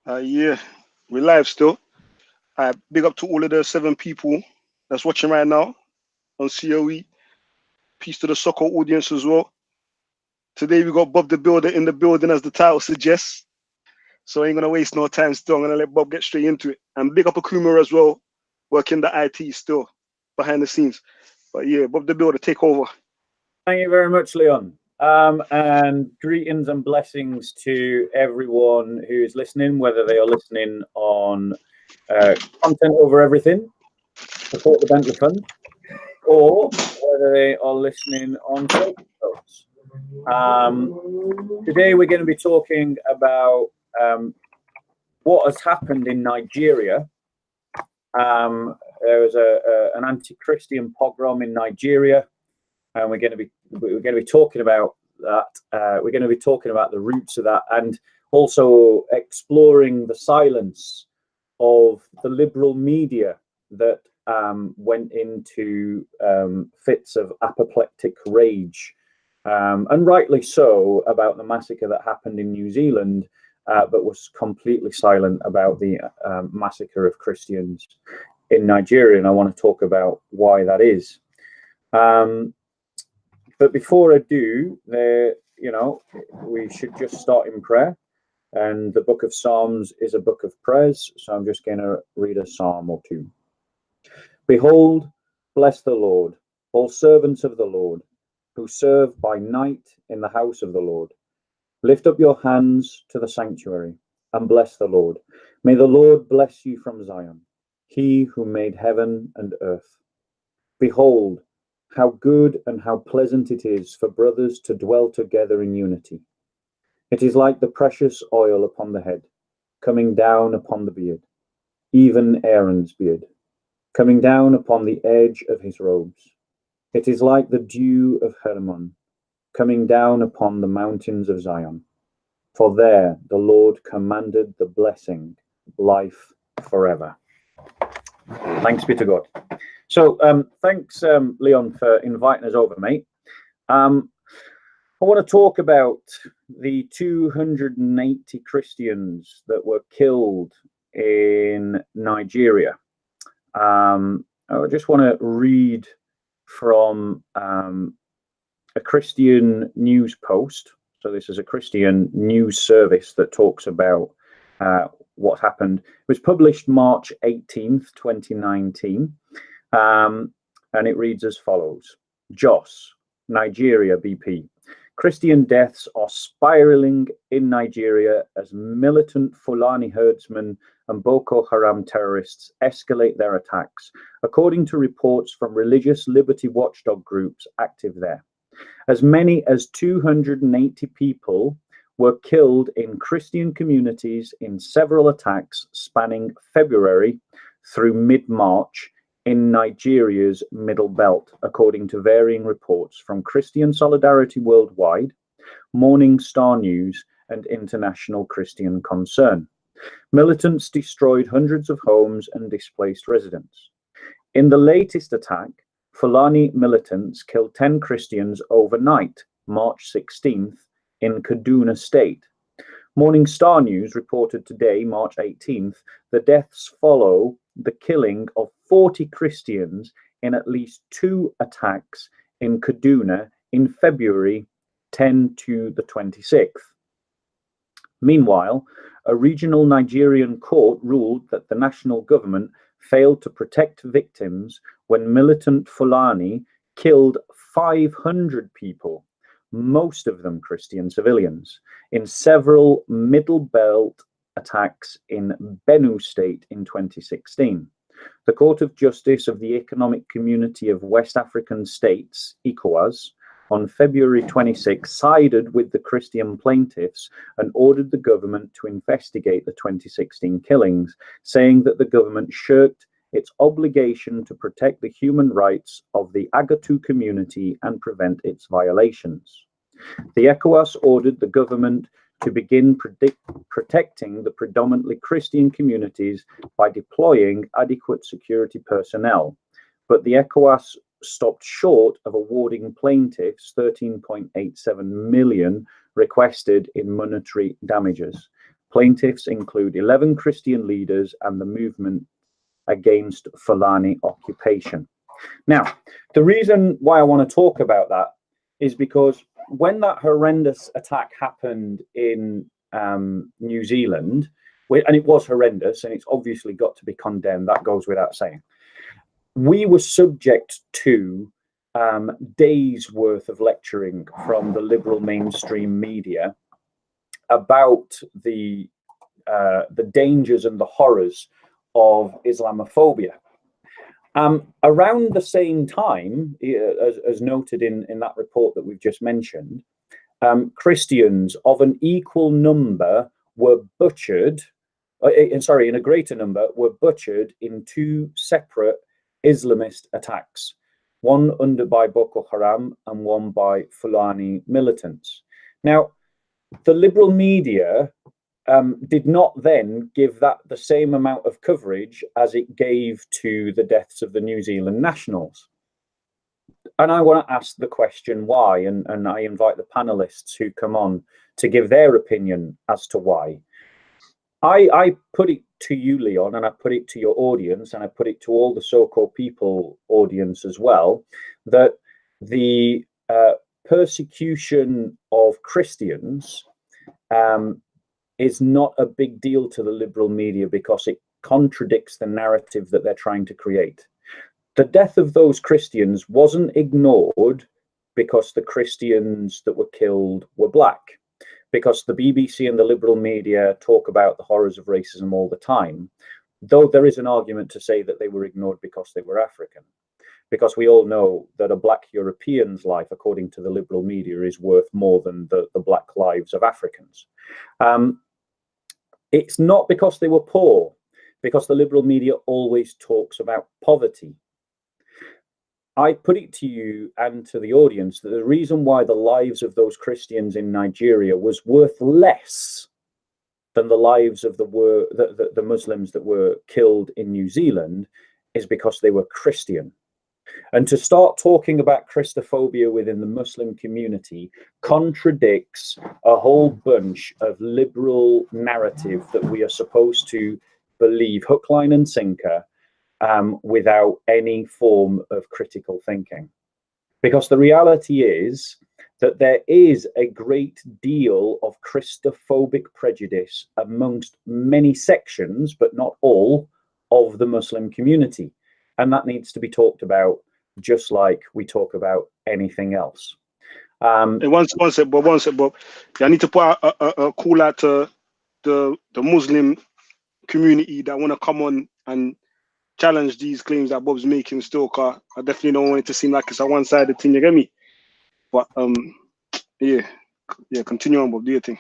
Yeah, we're live still. Big up to all of the 7 people that's watching right now on COE. Peace to the soccer audience as well. Today we got Bob the Builder in the building, as the title suggests. So I ain't gonna waste no time still. I'm gonna let Bob get straight into it. And big up Akuma as well, working the IT still behind the scenes. But yeah, Bob the Builder, take over. Thank you very much, Leon. And greetings and blessings to everyone who is listening, whether they are listening on Content Over Everything, Support the Bentley Fund, or whether they are listening on social posts. Today we're going to be talking about what has happened in Nigeria. There was an anti-Christian pogrom in Nigeria, and we're going to be talking about that. We're going to be talking about the roots of that, and also exploring the silence of the liberal media that went into fits of apoplectic rage, and rightly so, about the massacre that happened in New Zealand, but was completely silent about the massacre of Christians in Nigeria. And I want to talk about why that is. But before I do, we should just start in prayer. And the book of Psalms is a book of prayers. So I'm just going to read a psalm or two. Behold, bless the Lord, all servants of the Lord, who serve by night in the house of the Lord. Lift up your hands to the sanctuary and bless the Lord. May the Lord bless you from Zion, he who made heaven and earth. Behold, how good and how pleasant it is for brothers to dwell together in unity. It is like the precious oil upon the head, coming down upon the beard, even Aaron's beard, coming down upon the edge of his robes. It is like the dew of Hermon, coming down upon the mountains of Zion. For there the Lord commanded the blessing, life forever. Thanks be to God. So thanks, Leon, for inviting us over, mate. I want to talk about the 280 Christians that were killed in Nigeria. I just want to read from a Christian news post. So this is a Christian news service that talks about what happened. It was published March 18th, 2019. And it reads as follows. Jos, Nigeria BP. Christian deaths are spiraling in Nigeria as militant Fulani herdsmen and Boko Haram terrorists escalate their attacks, according to reports from religious liberty watchdog groups active there. As many as 280 people were killed in Christian communities in several attacks spanning February through mid-March in Nigeria's Middle Belt, according to varying reports from Christian Solidarity Worldwide, Morning Star News, and International Christian Concern. Militants destroyed hundreds of homes and displaced residents. In the latest attack, Fulani militants killed 10 Christians overnight, March 16th, in Kaduna State. Morning Star News reported today, March 18th, the deaths follow the killing of 40 Christians in at least 2 attacks in Kaduna in February 10 to the 26th. Meanwhile, a regional Nigerian court ruled that the national government failed to protect victims when militant Fulani killed 500 people, most of them Christian civilians, in several Middle Belt attacks in Benue State in 2016. The Court of Justice of the Economic Community of West African States, ECOWAS, on February 26 sided with the Christian plaintiffs and ordered the government to investigate the 2016 killings, saying that the government shirked its obligation to protect the human rights of the Agatu community and prevent its violations. The ECOWAS ordered the government to begin protecting the predominantly Christian communities by deploying adequate security personnel, but the ECOWAS stopped short of awarding plaintiffs 13.87 million requested in monetary damages. Plaintiffs include 11 Christian leaders and the movement against Fulani occupation. Now, the reason why I want to talk about that is because when that horrendous attack happened in New Zealand, and it was horrendous, and it's obviously got to be condemned, that goes without saying, we were subject to days worth of lecturing from the liberal mainstream media about the dangers and the horrors of Islamophobia. Around the same time, as noted in that report that we've just mentioned, Christians of an equal number were butchered, in a greater number, were butchered in two separate Islamist attacks, one under by Boko Haram and one by Fulani militants. Now, the liberal media did not then give that the same amount of coverage as it gave to the deaths of the New Zealand nationals. And I want to ask the question why, and I invite the panelists who come on to give their opinion as to why. I put it to you, Leon, and I put it to your audience, and I put it to all the so-called people audience as well, that the persecution of Christians is not a big deal to the liberal media because it contradicts the narrative that they're trying to create. The death of those Christians wasn't ignored because the Christians that were killed were black, because the BBC and the liberal media talk about the horrors of racism all the time, though there is an argument to say that they were ignored because they were African, because we all know that a black European's life, according to the liberal media, is worth more than the black lives of Africans. It's not because they were poor, because the liberal media always talks about poverty. I put it to you and to the audience that the reason why the lives of those Christians in Nigeria was worth less than the lives of the Muslims that were killed in New Zealand is because they were Christian. And to start talking about Christophobia within the Muslim community contradicts a whole bunch of liberal narrative that we are supposed to believe hook, line, and sinker without any form of critical thinking. Because the reality is that there is a great deal of Christophobic prejudice amongst many sections, but not all, of the Muslim community. And that needs to be talked about just like we talk about anything else. One sec, Bob. I need to put a call out to the Muslim community that want to come on and challenge these claims that Bob's making still, car. I definitely don't want it to seem like it's a one-sided thing, you get me? But yeah, continue on, Bob, do your thing.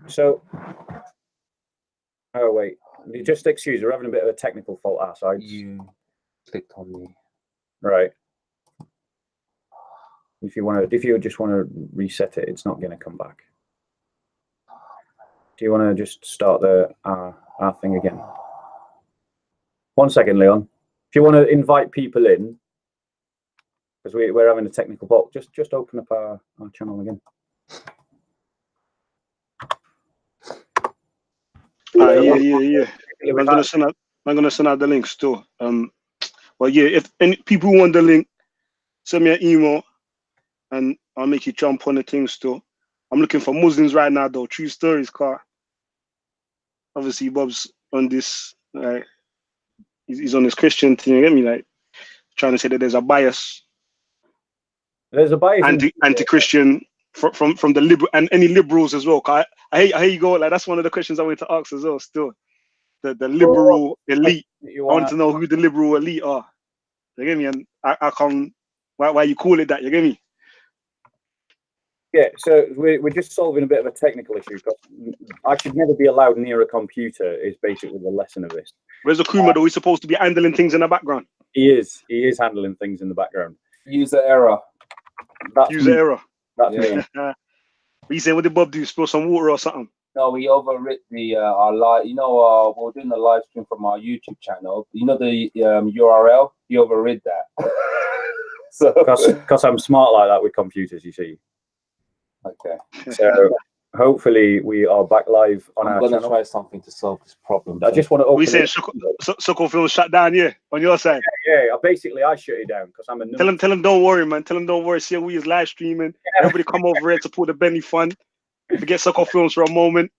So, oh wait, just excuse, we're having a bit of a technical fault our side. You clicked on me. Right. If you just want to reset it, it's not going to come back. Do you want to just start our thing again? 1 second, Leon. If you want to invite people in, because we're having a technical fault, just open up our channel again. Yeah. I'm gonna send out the link still. Well, yeah, if any people want the link, send me an email, and I'll make you jump on the thing still. I'm looking for Muslims right now, though. True stories, car. Obviously, Bob's on this. Like, he's on this Christian thing. You get me? Like, trying to say that there's a bias. There's a bias. Anti-Christian from the liberal and any liberals as well. I hear you go. Like, that's one of the questions I wanted to ask as well. Still, the liberal elite. I want to know who the liberal elite are. You get me? And I can't. Why you call it that? You get me? Yeah, so we're just solving a bit of a technical issue. I should never be allowed near a computer is basically the lesson of this. Where's Akuma though? He's supposed to be handling things in the background. He is handling things in the background. User error. Error. That's me. You say, what did Bob do? Spill some water or something? No, we overwrit the our live. You know, we're doing the live stream from our YouTube channel. You know the URL. You overrid that. So because I'm smart like that with computers, you see. Okay. So hopefully we are back live on our I'm gonna channel. try something to solve this problem. I just want to open We saying it. Soko Films shut down, yeah, on your side. Yeah, basically I shut it down because I'm a number. Tell him, don't worry, man. Tell him, don't worry. See, we is live streaming. Everybody come over here to put the Benny fun. Forget Soko Films for a moment.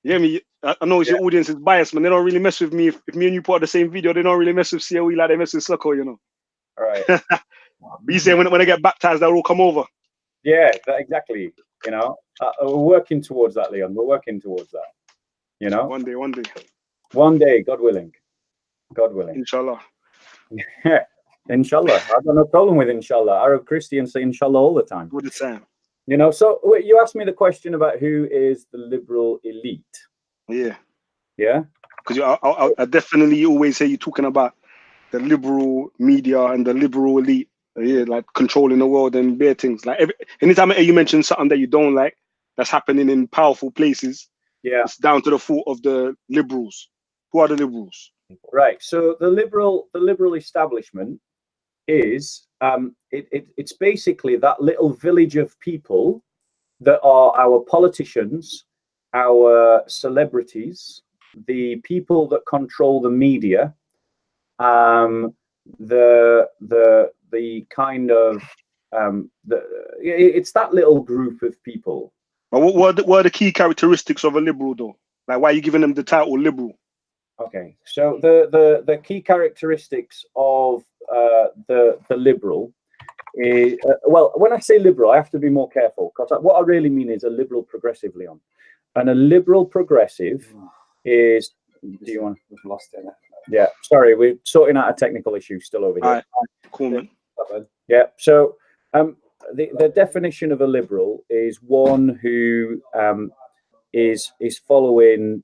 You hear me? I know your audience is biased, man. They don't really mess with me. If me and you put out the same video, they don't really mess with COE like they mess with Soko, you know. All right. But you say when they get baptized, they'll all come over. Yeah, exactly. You know, we're working towards that, Leon. We're working towards that. You know, One day. one day, God willing. God willing. Inshallah. Yeah, inshallah. I've got no problem with inshallah. Arab Christians say inshallah all the time. All the time. You know, so you asked me the question about who is the liberal elite. Yeah. Yeah. Because I definitely always hear you talking about the liberal media and the liberal elite. Yeah, like controlling the world and bare things. Like anytime you mention something that you don't like that's happening in powerful places, Yeah. it's down to the fault of the liberals. Who are the liberals? Right. So the liberal establishment is it's basically that little village of people that are our politicians, our celebrities, the people that control the media, the kind of it's that little group of people. But what are the key characteristics of a liberal, though? Like, why are you giving them the title liberal? Okay, so the key characteristics of the liberal is well, when I say liberal, I have to be more careful because what I really mean is a liberal progressive, Leon, and a liberal progressive is. Do you want? We've lost it. Yeah, sorry, we're sorting out a technical issue still over here. All right, cool, man. Yeah, so the definition of a liberal is one who is following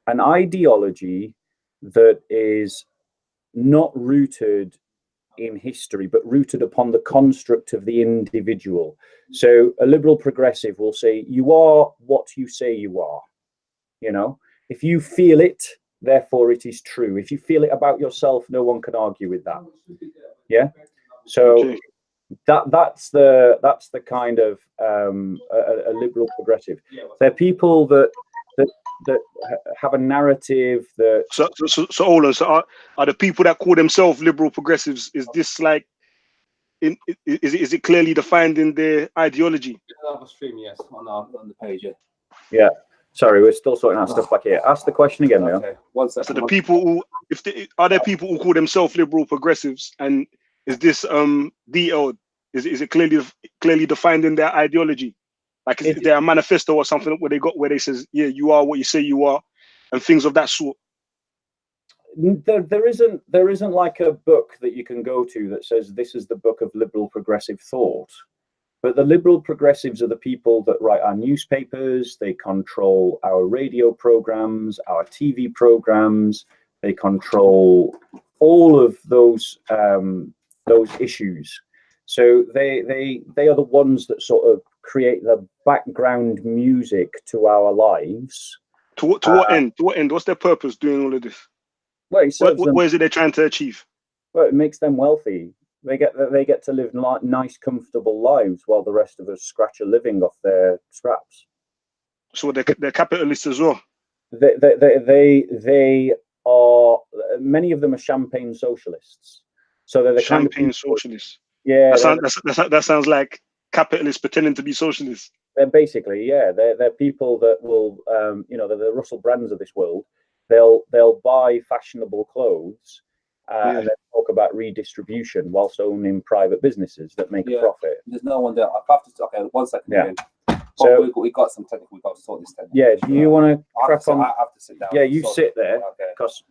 an ideology that is not rooted in history, but rooted upon the construct of the individual. So a liberal progressive will say, you are what you say you are. You know, if you feel it, therefore it is true. If you feel it about yourself, no one can argue with that. Yeah. So Okay. that's the kind of a liberal progressive. They're people that have a narrative that. So hold on. So are the people that call themselves liberal progressives? Is this like is it clearly defined in their ideology? Another stream, yes, on the page. Yeah. Sorry, we're still sorting out stuff back here. Ask the question again, Leo. Okay. 1 second. So the people who, are there people who call themselves liberal progressives, and is this detailed? Is it clearly defined in their ideology? Like is there a manifesto or something where they says, yeah, you are what you say you are, and things of that sort? There isn't like a book that you can go to that says this is the book of liberal progressive thought. But the liberal progressives are the people that write our newspapers, they control our radio programs, our TV programs, they control all of those issues. So they are the ones that sort of create the background music to our lives. To what end? To what end? What's their purpose doing all of this? Well, what is it they're trying to achieve? Well, it makes them wealthy. They get to live nice, comfortable lives while the rest of us scratch a living off their scraps. So they're capitalists as well. They are. Many of them are champagne socialists. So they're the champagne socialists. Yeah, that sounds like capitalists pretending to be socialists. They're basically they're people that will they're the Russell Brands of this world. They'll buy fashionable clothes. And then talk about redistribution whilst owning private businesses that make a profit. There's no one there. I have to. Okay, 1 second. Yeah. So we got some technical. We got to sort this. Yeah. Do you want to crack on? I have to sit down. Yeah, you sit there because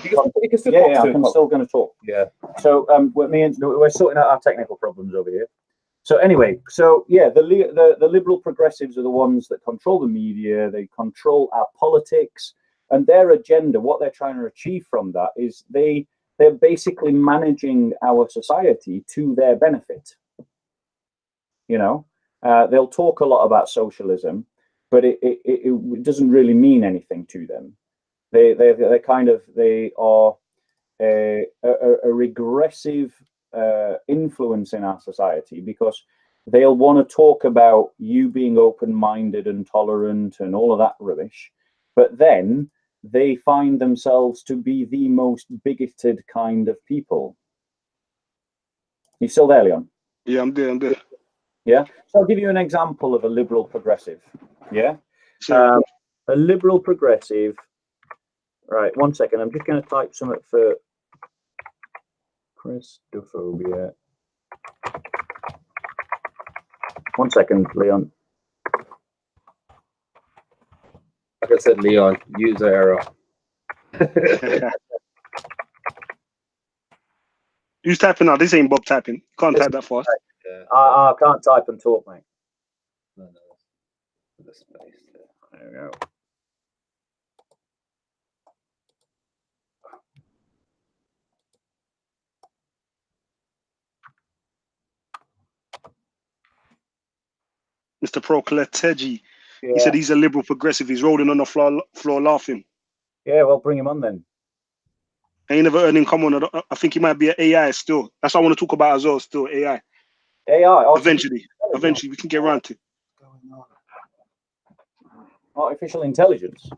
you can still talk. I'm still going to talk. Yeah. So we're sorting out our technical problems over here. So anyway, the liberal progressives are the ones that control the media. They control our politics, and their agenda, what they're trying to achieve from that is they're basically managing our society to their benefit. You know, they'll talk a lot about socialism, but it doesn't really mean anything to them. They are a regressive influence in our society because they'll want to talk about you being open-minded and tolerant and all of that rubbish, but then they find themselves to be the most bigoted kind of people. You still there, Leon? Yeah, I'm there. Yeah. So I'll give you an example of a liberal progressive. Yeah. Sure. A liberal progressive. Right. 1 second. I'm just going to type something for Christophobia. 1 second, Leon. Like I said, Leon, user error. Who's typing now? This ain't Bob typing. You can't type that fast. Yeah. I can't type and talk, mate. No. The space there. There we go. Mr. Procleteji. Yeah. He said he's a liberal progressive. He's rolling on the floor laughing. Yeah, well, bring him on then. I ain't never heard him come on. I think he might be an AI still. That's what I want to talk about as well. Still AI. AI. Eventually we can get around to. Artificial intelligence.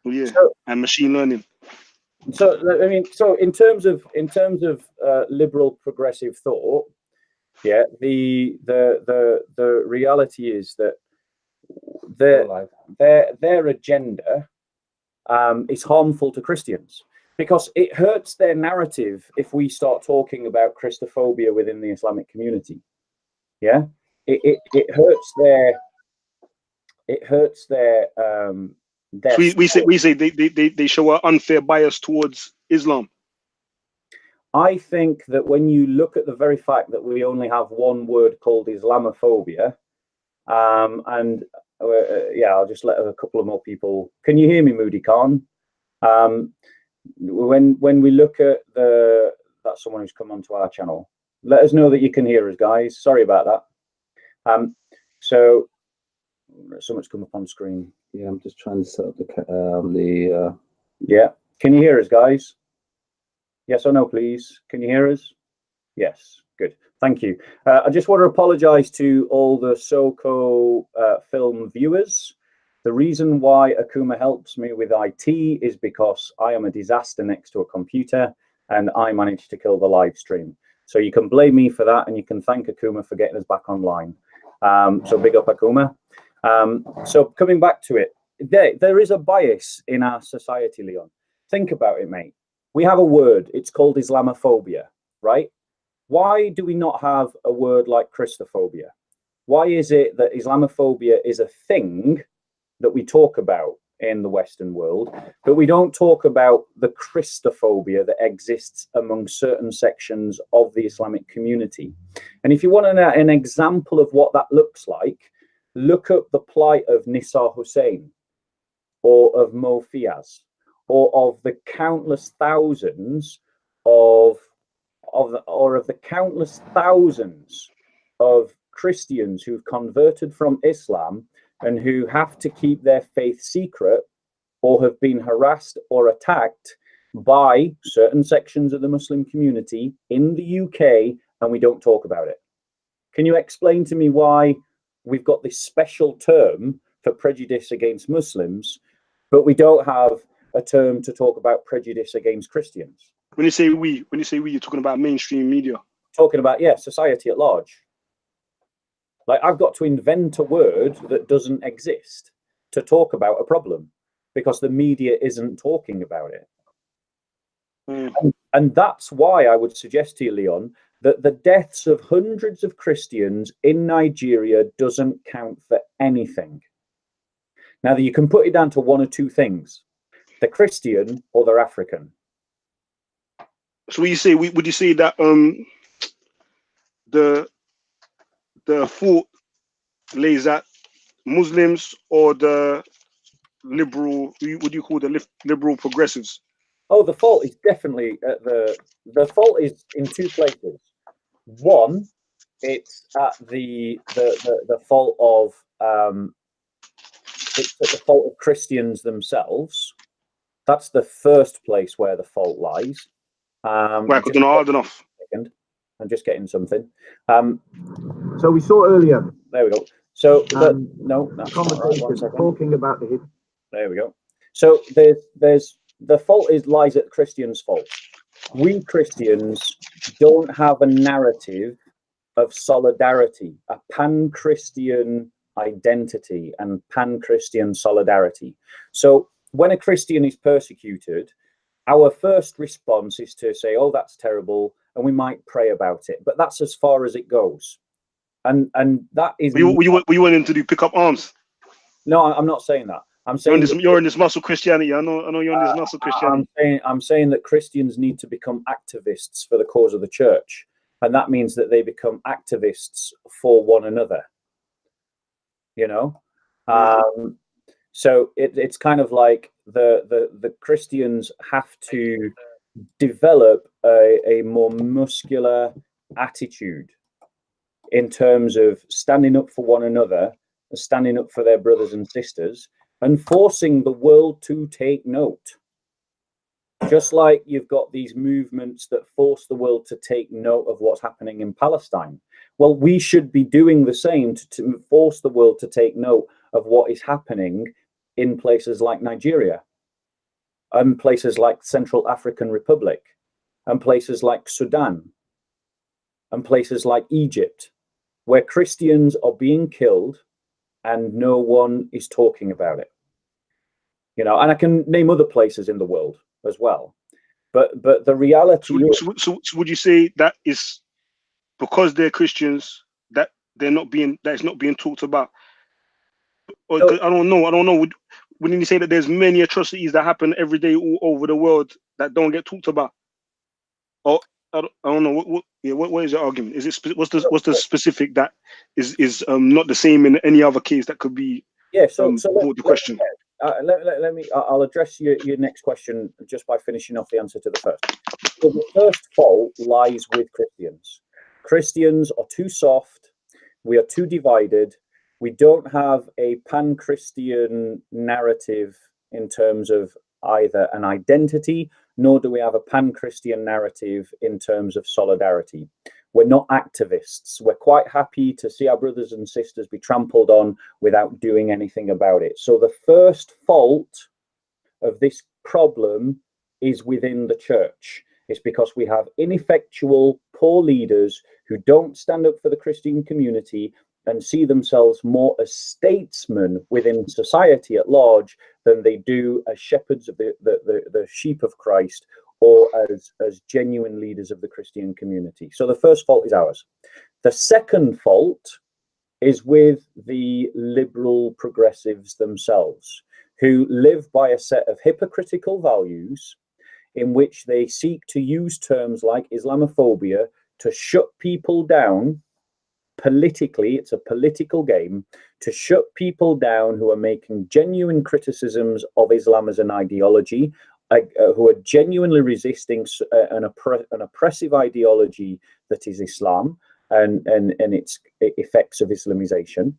Well, yeah, So, and machine learning. So I mean, so in terms of liberal progressive thought, yeah, the reality is that their agenda is harmful to Christians because it hurts their narrative if we start talking about Christophobia within the Islamic community. Yeah, it hurts their we say they show an unfair bias towards Islam. I think that when you look at the very fact that we only have one word called Islamophobia, and yeah, I'll just let a couple of more people. Can you hear me, Moody Khan? When we look at that's someone who's come onto our channel. Let us know that you can hear us, guys. Sorry about that. So much come up on screen. Yeah, I'm just trying to set up the yeah. Can you hear us, guys? Yes or no, please. Can you hear us? Yes. Good. Thank you. I just want to apologize to all the SoCo film viewers. The reason why Akuma helps me with IT is because I am a disaster next to a computer and I managed to kill the live stream. So you can blame me for that and you can thank Akuma for getting us back online. So big up, Akuma. So coming back to it, there is a bias in our society, Leon. Think about it, mate. We have a word. It's called Islamophobia, right? Why do we not have a word like Christophobia? Why is it that Islamophobia is a thing that we talk about in the Western world, but we don't talk about the Christophobia that exists among certain sections of the Islamic community? And if you want an example of what that looks like, look up the plight of Nisa Hussein or of Mo Fiaz or of the countless thousands of the countless thousands of Christians who've converted from Islam and who have to keep their faith secret or have been harassed or attacked by certain sections of the Muslim community in the UK, and we don't talk about it. Can you explain to me why we've got this special term for prejudice against Muslims, but we don't have a term to talk about prejudice against Christians? When you say we, you're talking about mainstream media. Talking about, yeah, society at large. Like, I've got to invent a word that doesn't exist to talk about a problem because the media isn't talking about it. And that's why I would suggest to you, Leon, that the deaths of hundreds of Christians in Nigeria doesn't count for anything. Now, you can put it down to one or two things: they're Christian or they're African. So would you say that the fault lays at Muslims or the liberal? What do you call the liberal progressives? Oh, the fault is definitely at the fault is in two places. One, it's at the fault of it's at the fault of Christians themselves. That's the first place where the fault lies. Why? Because they're not hard enough. I'm just getting something. So we saw earlier. There we go. So no, that's not right. 1 second. Talking about the. There we go. So there's the fault lies at Christians' fault. We Christians don't have a narrative of solidarity, a pan-Christian identity and pan-Christian solidarity. So when a Christian is persecuted, our first response is to say, oh, that's terrible, and we might pray about it, but that's as far as it goes. And that is we went in to pick up arms. No, I'm not saying that. I'm saying you're in this muscle Christianity. I know you're in this muscle Christianity. I'm saying that Christians need to become activists for the cause of the church, and that means that they become activists for one another. You know, so it's kind of like the Christians have to develop a more muscular attitude in terms of standing up for one another, standing up for their brothers and sisters, and forcing the world to take note. Just like you've got these movements that force the world to take note of what's happening in Palestine. Well, we should be doing the same to force the world to take note of what is happening in places like Nigeria, and places like Central African Republic, and places like Sudan, and places like Egypt, where Christians are being killed and no one is talking about it. You know, and I can name other places in the world as well. But the reality so would you say that is because they're Christians that it's not being talked about? Or, so, I don't know. Wouldn't you say that there's many atrocities that happen every day all over the world that don't get talked about? Or I don't know. What is your argument? Is it what's the specific that is not the same in any other case that could be? Yeah. The question. Let me. I'll address your next question just by finishing off the answer to the first. So the first fault lies with Christians. Christians are too soft. We are too divided. We don't have a pan-Christian narrative in terms of either an identity, nor do we have a pan-Christian narrative in terms of solidarity. We're not activists. We're quite happy to see our brothers and sisters be trampled on without doing anything about it. So the first fault of this problem is within the church. It's because we have ineffectual, poor leaders who don't stand up for the Christian community and see themselves more as statesmen within society at large than they do as shepherds of the sheep of Christ, or as genuine leaders of the Christian community. So the first fault is ours. The second fault is with the liberal progressives themselves, who live by a set of hypocritical values in which they seek to use terms like Islamophobia to shut people down politically. It's a political game to shut people down who are making genuine criticisms of Islam as an ideology, who are genuinely resisting an oppressive ideology that is Islam and its effects of Islamization.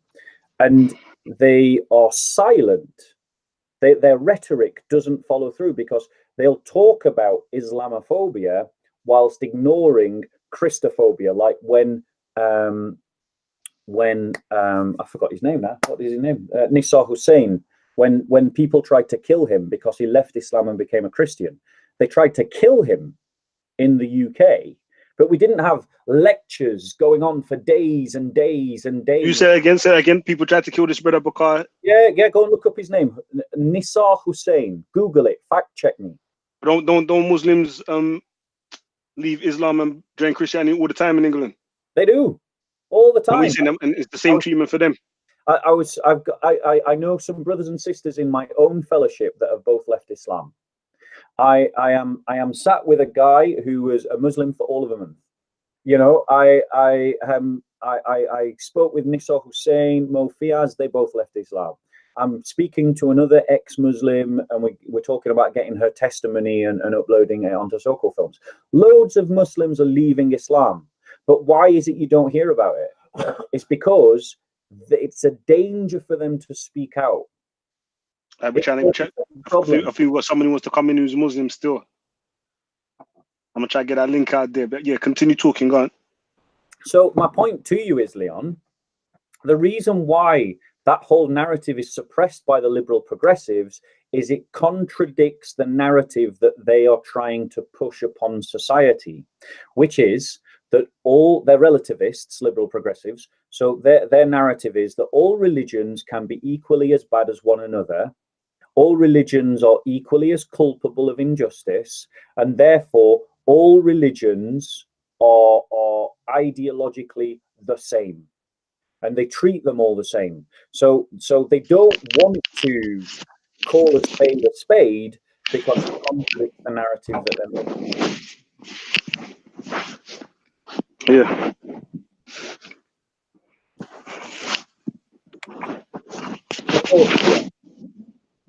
And they are silent. Their rhetoric doesn't follow through, because they'll talk about Islamophobia whilst ignoring Christophobia, like when I forgot his name now. What is his name? Nisar Hussain. When people tried to kill him because he left Islam and became a Christian, they tried to kill him in the UK, but we didn't have lectures going on for days and days and days. You say again. People tried to kill this brother because. Yeah. Go and look up his name, Nisar Hussain. Google it. Fact check me. Don't Muslims leave Islam and join Christianity all the time in England? They do, all the time. And it's the same treatment for them. I know some brothers and sisters in my own fellowship that have both left Islam. I am sat with a guy who was a Muslim for all of a month. You know, I spoke with Nisar Hussain, Mo Fiaz. They both left Islam. I'm speaking to another ex-Muslim, and we're talking about getting her testimony and uploading it onto Soko Films. Loads of Muslims are leaving Islam, but why is it you don't hear about it? It's because it's a danger for them to speak out. I think somebody wants to come in who's Muslim still. I'm gonna try to get that link out there, but yeah, continue talking. Go on. So my point to you is, Leon, the reason why that whole narrative is suppressed by the liberal progressives is it contradicts the narrative that they are trying to push upon society, which is that they're relativists, liberal progressives. So their narrative is that all religions can be equally as bad as one another. All religions are equally as culpable of injustice, and therefore all religions are ideologically the same, and they treat them all the same. So they don't want to call a spade because it contradicts the narrative that they're making. Yeah.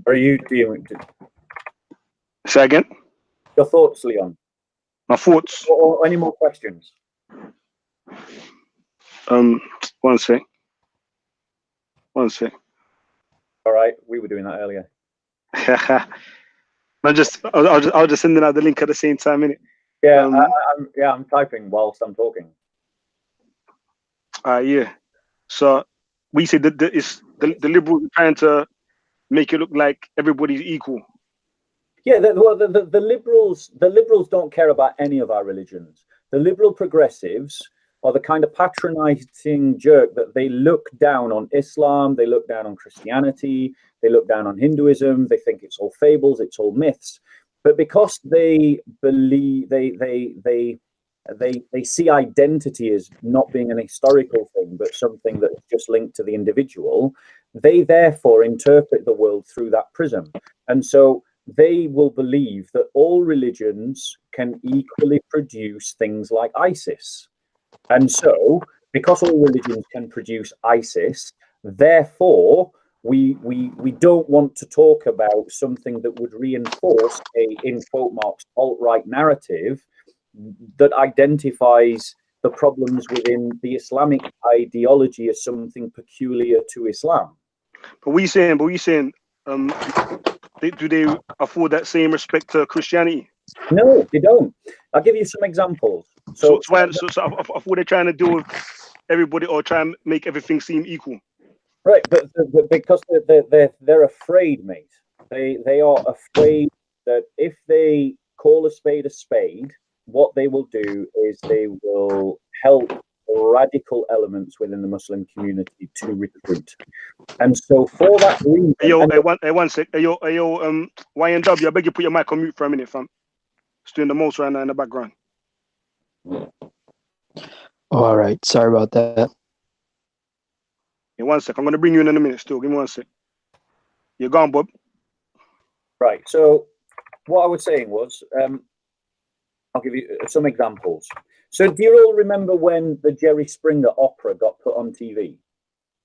Are you doing? Say again. Your thoughts, Leon? My thoughts. Or any more questions? One sec. One sec. All right, we were doing that earlier. I was just sending out the link at the same time, innit? Yeah, I'm typing whilst I'm talking. Yeah. So we say that the liberals are trying to make it look like everybody's equal. Yeah, the liberals don't care about any of our religions. The liberal progressives are the kind of patronizing jerk that they look down on Islam, they look down on Christianity, they look down on Hinduism, they think it's all fables, it's all myths. But because they believe they see identity as not being an historical thing, but something that's just linked to the individual, they therefore interpret the world through that prism. And so they will believe that all religions can equally produce things like ISIS. And so, because all religions can produce ISIS, therefore, we don't want to talk about something that would reinforce a, in quote marks, alt-right narrative that identifies the problems within the Islamic ideology as something peculiar to Islam. But we saying, do they afford that same respect to Christianity? No, they don't. I'll give you some examples. So they're trying to do with everybody or try and make everything seem equal. Right, but because they're afraid, mate. They are afraid that if they call a spade, what they will do is they will help radical elements within the Muslim community to recruit. And so for that reason, one sec. YNW, I beg you put your mic on mute for a minute, fam. It's doing the most right now in the background. All right, sorry about that. Yeah, one sec. I'm gonna bring you in a minute. Still, give me 1 sec. You're gone, Bob. Right. So what I was saying was, I'll give you some examples. So do you all remember when the Jerry Springer opera got put on TV?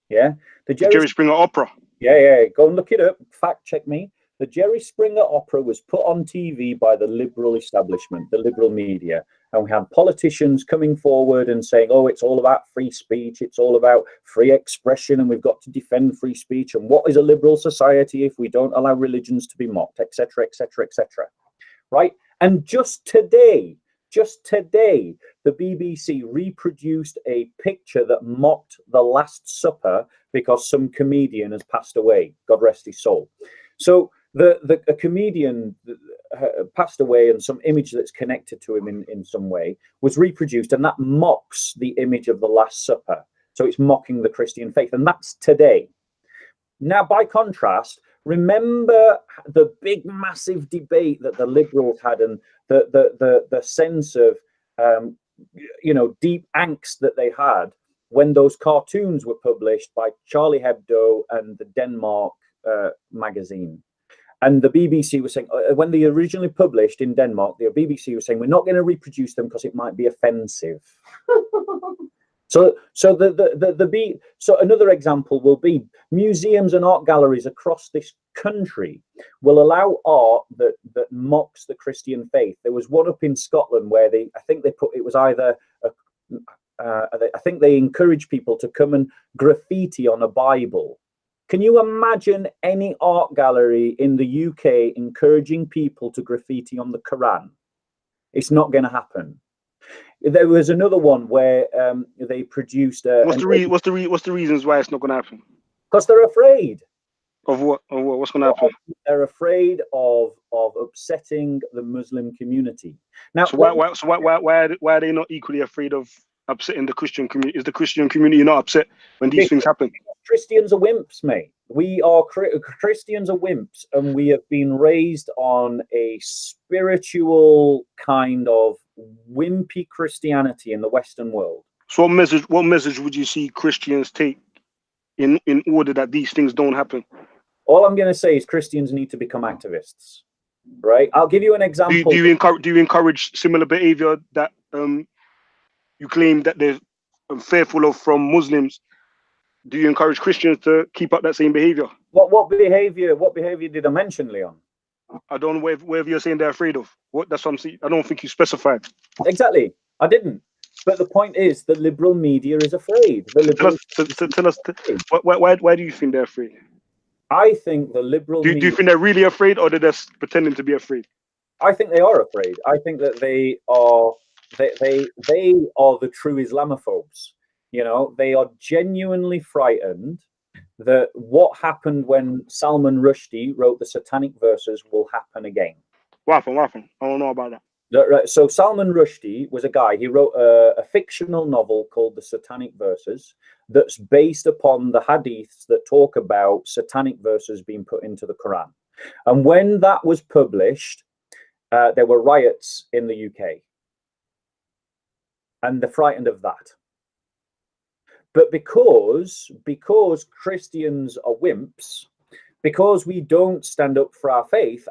Yeah, the Jerry Springer opera. Yeah. Go and look it up. Fact check me. The Jerry Springer opera was put on TV by the liberal establishment, the liberal media. And we had politicians coming forward and saying, oh, it's all about free speech. It's all about free expression. And we've got to defend free speech. And what is a liberal society if we don't allow religions to be mocked, etc., etc., etc. Right. And just today, the BBC reproduced a picture that mocked the Last Supper because some comedian has passed away. God rest his soul. So a comedian passed away, and some image that's connected to him in some way was reproduced, and that mocks the image of the Last Supper. So it's mocking the Christian faith, and that's today. Now, by contrast, remember the big, massive debate that the liberals had, and the sense of deep angst that they had when those cartoons were published by Charlie Hebdo and the Denmark magazine. And the BBC was saying, when they originally published in Denmark, the BBC was saying, we're not going to reproduce them because it might be offensive. So another example will be museums and art galleries across this country will allow art that mocks the Christian faith. There was one up in Scotland where I think they encourage people to come and graffiti on a Bible. Can you imagine any art gallery in the UK encouraging people to graffiti on the Quran? It's not going to happen. There was another one where they produced. What's the reasons why it's not going to happen? Because they're afraid. Of what? What's going to happen? They're afraid of upsetting the Muslim community. Now, So why are they not equally afraid of upsetting the Christian community? Is the Christian community not upset when these things happen? Christians are wimps, mate. Christians are wimps, and we have been raised on a spiritual kind of wimpy Christianity in the Western world. So what message would you see Christians take in order that these things don't happen? All I'm going to say is Christians need to become activists, right? I'll give you an example. Do you encourage similar behavior that you claim that they're fearful of from Muslims? Do you encourage Christians to keep up that same behavior? What behavior did I mention, Leon? I don't know whatever you're saying they're afraid of. That's what I'm saying. I don't think you specified. Exactly. I didn't. But the point is, the liberal media is afraid. Tell us why do you think they're afraid? I think the liberal media... Do you think they're really afraid, or they're just pretending to be afraid? I think they are afraid. I think that they are the true Islamophobes. You know, they are genuinely frightened that what happened when Salman Rushdie wrote the satanic verses will happen again. What happened? I don't know about that. So Salman Rushdie was a guy. He wrote a fictional novel called The Satanic Verses that's based upon the hadiths that talk about satanic verses being put into the Quran. And when that was published, there were riots in the UK. And they're frightened of that. But because Christians are wimps, because we don't stand up for our faith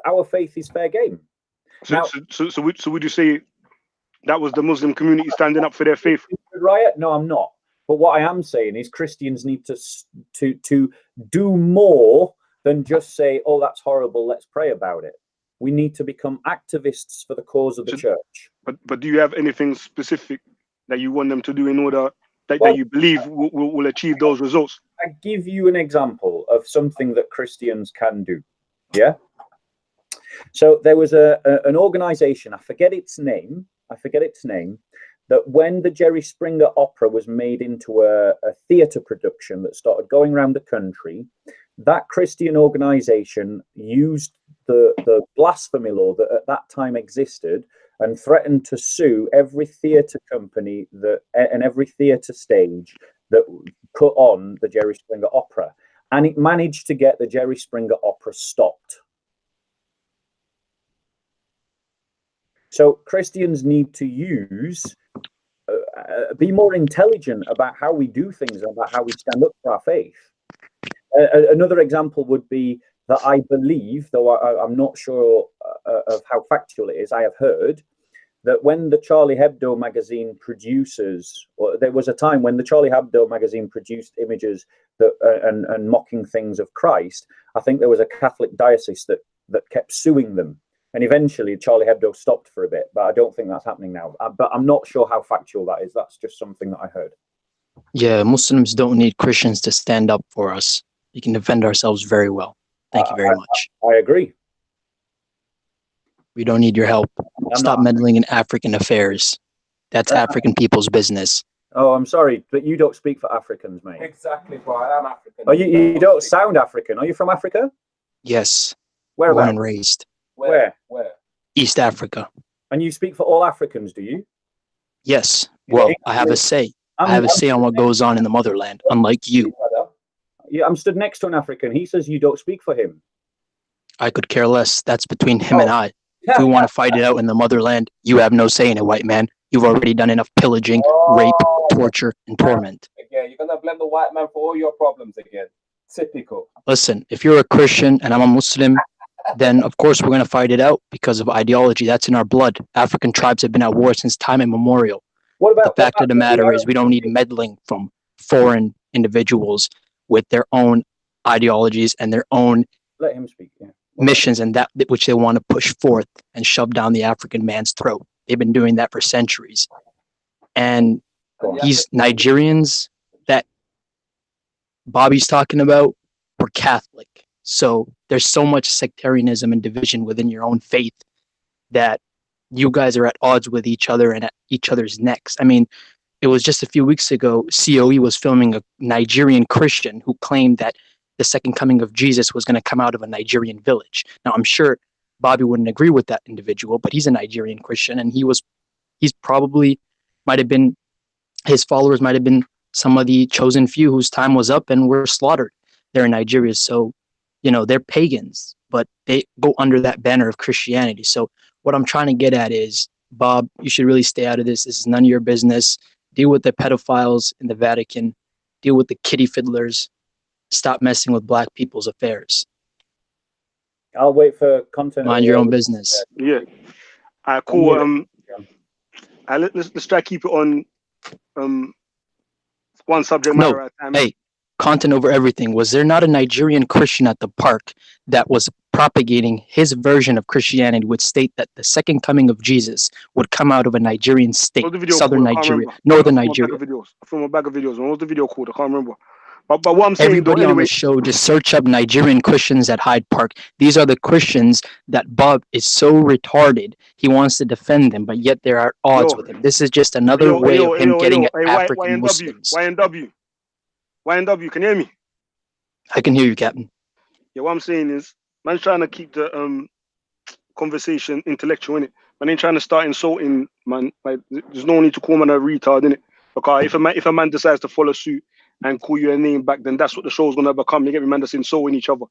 is fair game. So would you say that was the Muslim community standing up for their faith? Riot? No, I'm not. But what I am saying is Christians need to do more than just say, "Oh, that's horrible. Let's pray about it." We need to become activists for the cause of the church. But do you have anything specific that you want them to do in order that you believe will achieve those results? I give you an example of something that Christians can do. Yeah. So there was an organization, I forget its name, that when the Jerry Springer opera was made into a theater production that started going around the country, that Christian organization used the blasphemy law that at that time existed and threatened to sue every theater company and every theater stage that put on the Jerry Springer opera. And it managed to get the Jerry Springer opera stopped. So Christians need to be more intelligent about how we do things, about how we stand up for our faith. Another example would be that I believe, though I'm not sure of how factual it is, I have heard that when the Charlie Hebdo magazine there was a time when the Charlie Hebdo magazine produced images and mocking things of Christ. I think there was a Catholic diocese that kept suing them. And eventually Charlie Hebdo stopped for a bit, but I don't think that's happening now. But I'm not sure how factual that is. That's just something that I heard. Yeah, Muslims don't need Christians to stand up for us. We can defend ourselves very well. Thank you very much. I agree. We don't need your help. Stop meddling in African affairs. That's African people's business. Oh, I'm sorry, but you don't speak for Africans, mate. Exactly, bro. I am African. Oh, you don't sound African. Are you from Africa? Yes. Where? Born and raised. Where? East Africa. And you speak for all Africans, do you? Yes. Well, I have a say. I have a say on what goes on in the motherland, unlike you. Yeah, I'm stood next to an African. He says you don't speak for him. I could care less. That's between him and I. If we want to fight it out in the motherland, you have no say in it, white man. You've already done enough pillaging, rape, torture, and torment. Again, you're going to blame the white man for all your problems again. Typical. Listen, if you're a Christian and I'm a Muslim, then of course we're going to fight it out because of ideology. That's in our blood. African tribes have been at war since time immemorial. The fact of the matter is we don't need meddling from foreign individuals with their own ideologies and their own Let him speak, yeah. missions and that which they want to push forth and shove down the African man's throat. They've been doing that for centuries. And these Nigerians that Bobby's talking about were Catholic. So there's so much sectarianism and division within your own faith that you guys are at odds with each other and at each other's necks. I mean, it was just a few weeks ago, COE was filming a Nigerian Christian who claimed that the second coming of Jesus was going to come out of a Nigerian village. Now, I'm sure Bobby wouldn't agree with that individual, but he's a Nigerian Christian, and he's probably might have been, his followers might have been some of the chosen few whose time was up and were slaughtered there in Nigeria. So, they're pagans, but they go under that banner of Christianity. So what I'm trying to get at is, Bob, you should really stay out of this. This is none of your business. Deal with the pedophiles in the Vatican. Deal with the kitty fiddlers. Stop messing with black people's affairs. I'll wait for content. Mind your own business. Yeah. All right, cool. Let's try to keep it on one subject matter at a time. Hey, content over everything. Was there not a Nigerian Christian at the park that was propagating his version of Christianity, would state that the second coming of Jesus would come out of a Nigerian state, southern Nigeria, northern Nigeria? From a bag of videos. What was the video called? I can't remember. But what I'm saying, everybody on the show, just search up Nigerian Christians at Hyde Park. These are the Christians that Bob is so retarded. He wants to defend them, but yet there are odds with him. This is just another way of him getting at African Muslims. YNW, can you hear me? I can hear you, Captain. Yeah, what I'm saying is, man's trying to keep the conversation intellectual, innit? Man ain't trying to start insulting, man. Like, there's no need to call man a retard, innit? Because if a man decides to follow suit and call you a name back, then that's what the show's gonna become. You get me, man, that's insulting each other.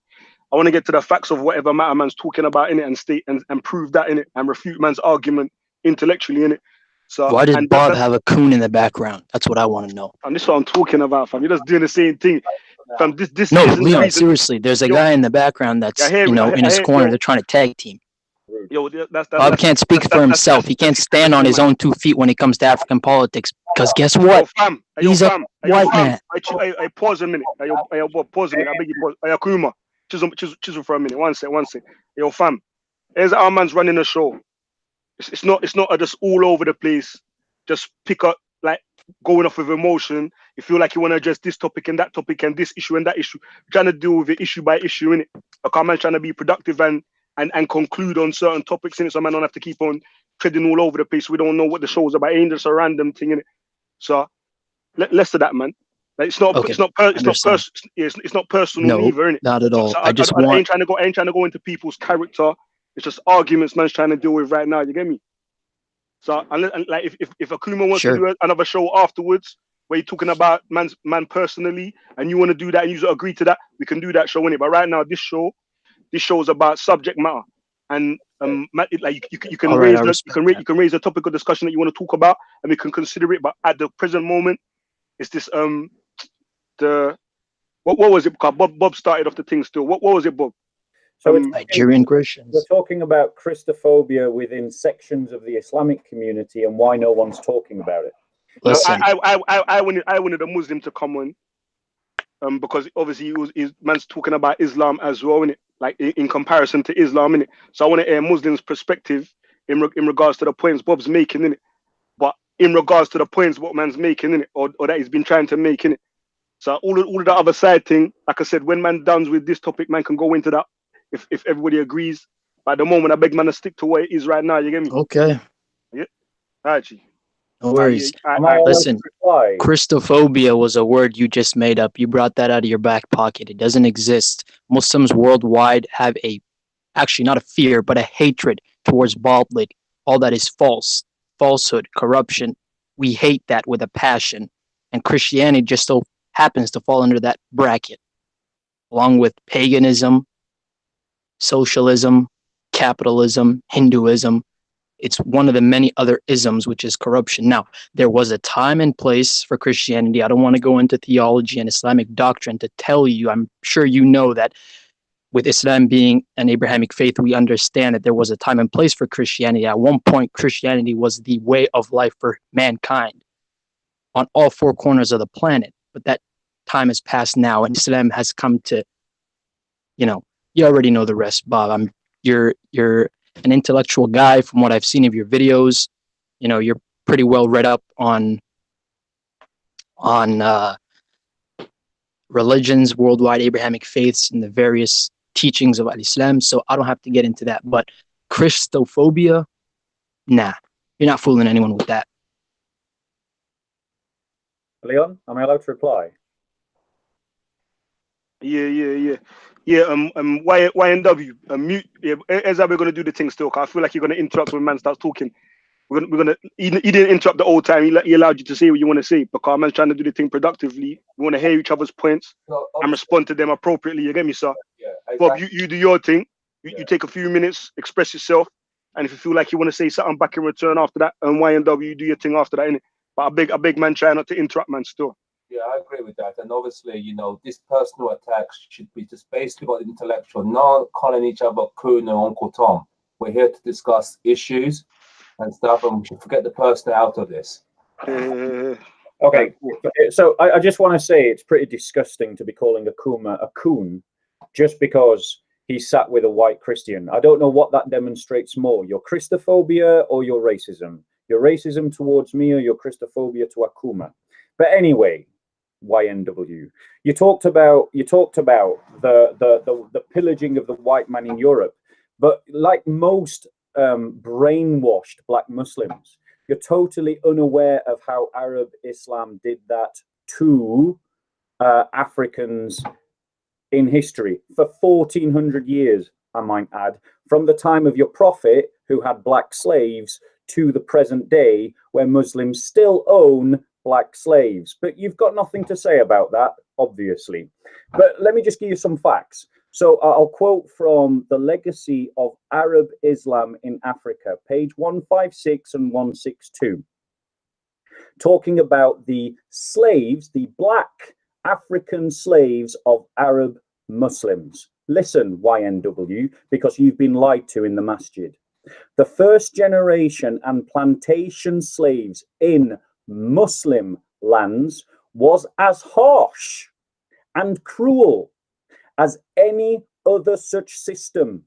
I want to get to the facts of whatever matter man's talking about, innit, and state and prove that, innit, and refute man's argument intellectually, innit. So why did Bob have a coon in the background? That's what I want to know. And this is what I'm talking about, fam. You're just doing the same thing. Fam, this no, Leon, seriously, there's a guy in the background that's, in his corner. They're trying to tag team. Bob can't speak for himself. He can't stand on his own 2 feet when it comes to African politics. Because guess what? He's a white man. I pause a minute. Pause a minute. I beg you, pause. Akuma, chisel for a minute. One sec. Yo, fam. Here's our man's running a show. It's not just all over the place. Just pick up, like, going off with emotion. You feel like you want to address this topic and that topic and this issue and that issue. We're trying to deal with it issue by issue, innit? Like, our man's trying to be productive and conclude on certain topics, innit? So man don't have to keep on treading all over the place. We don't know what the show's about. It ain't just a random thing, innit? So less of that, man. Like, it's not personal either, innit? Not at all. So I ain't trying to go into people's character. It's just arguments man's trying to deal with right now. You get me? So and like if Akuma wants to do another show afterwards where you're talking about man personally and you want to do that and you agree to that, we can do that show, innit? But right now this show is about subject matter, and like you can raise a topic of discussion that you want to talk about and we can consider it. But at the present moment, it's this what was it? Bob started off the thing still. What was it, Bob? So Nigerian Christians. We're talking about Christophobia within sections of the Islamic community and why no one's talking about it. Listen, I wanted a Muslim to come on, because obviously man's talking about Islam as well, innit? Like in comparison to Islam, innit? So I want to hear Muslims' perspective in regards to the points Bob's making, innit? But in regards to the points what man's making, innit, or that he's been trying to make, innit? So all of the other side thing, like I said, when man done with this topic, man can go into that if everybody agrees. But at the moment, I beg man to stick to what it is right now. You get me? Okay. Yeah. Actually. No worries. Listen, Christophobia was a word you just made up. You brought that out of your back pocket. It doesn't exist. Muslims worldwide have actually not a fear, but a hatred towards Baalid. All that is falsehood, corruption. We hate that with a passion. And Christianity just so happens to fall under that bracket, along with paganism, socialism, capitalism, Hinduism. It's one of the many other isms, which is corruption. Now, there was a time and place for Christianity. I don't want to go into theology and Islamic doctrine to tell you. I'm sure you know that with Islam being an Abrahamic faith, we understand that there was a time and place for Christianity. At one point, Christianity was the way of life for mankind on all 4 corners of the planet. But that time has passed now, and Islam has come to, you already know the rest, Bob. You're an intellectual guy from what I've seen of your videos. You're pretty well read up on religions, worldwide Abrahamic faiths, and the various teachings of Islam. So I don't have to get into that. But Christophobia, Nah, you're not fooling anyone with that. Leon, am I allowed to reply? Yeah. YNW, mute. Yeah, as we're gonna do the thing still. 'Cause I feel like you're gonna interrupt when man starts talking. We're gonna. He didn't interrupt the whole time. He allowed you to say what you want to say. Because man's trying to do the thing productively. We want to hear each other's points and respond to them appropriately. You get me, sir? Yeah, Bob, exactly. you do your thing. You take a few minutes, express yourself, and if you feel like you want to say something back in return after that, and YNW, you do your thing after that, innit? But a big man try not to interrupt man still. Yeah, I agree with that. And obviously, this personal attacks should be just basically about intellectual, not calling each other coon or Uncle Tom. We're here to discuss issues and stuff, and we should forget the person out of this. Okay, so I just want to say it's pretty disgusting to be calling a Kuma a coon just because he sat with a white Christian. I don't know what that demonstrates more, your Christophobia or your racism. Your racism towards me or your Christophobia to Akuma. But anyway, YNW, you talked about the pillaging of the white man in Europe, but like most brainwashed black Muslims, you're totally unaware of how Arab Islam did that to Africans in history for 1400 years, I might add, from the time of your prophet who had black slaves to the present day where Muslims still own black slaves. But you've got nothing to say about that, obviously. But let me just give you some facts. So I'll quote from The Legacy of Arab Islam in Africa, page 156 and 162, talking about the slaves, the black African slaves of Arab Muslims. Listen, YNW, because you've been lied to in the masjid. The first generation and plantation slaves in Muslim lands was as harsh and cruel as any other such system,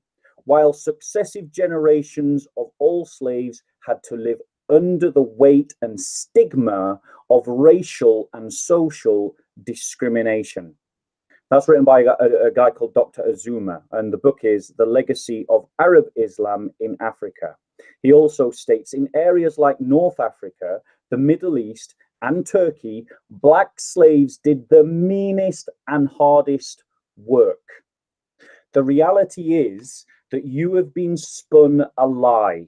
while successive generations of all slaves had to live under the weight and stigma of racial and social discrimination. That's written by a guy called Dr. Azuma, and the book is The Legacy of Arab Islam in Africa. He also states in areas like North Africa, the Middle East, and Turkey, black slaves did the meanest and hardest work. The reality is that you have been spun a lie.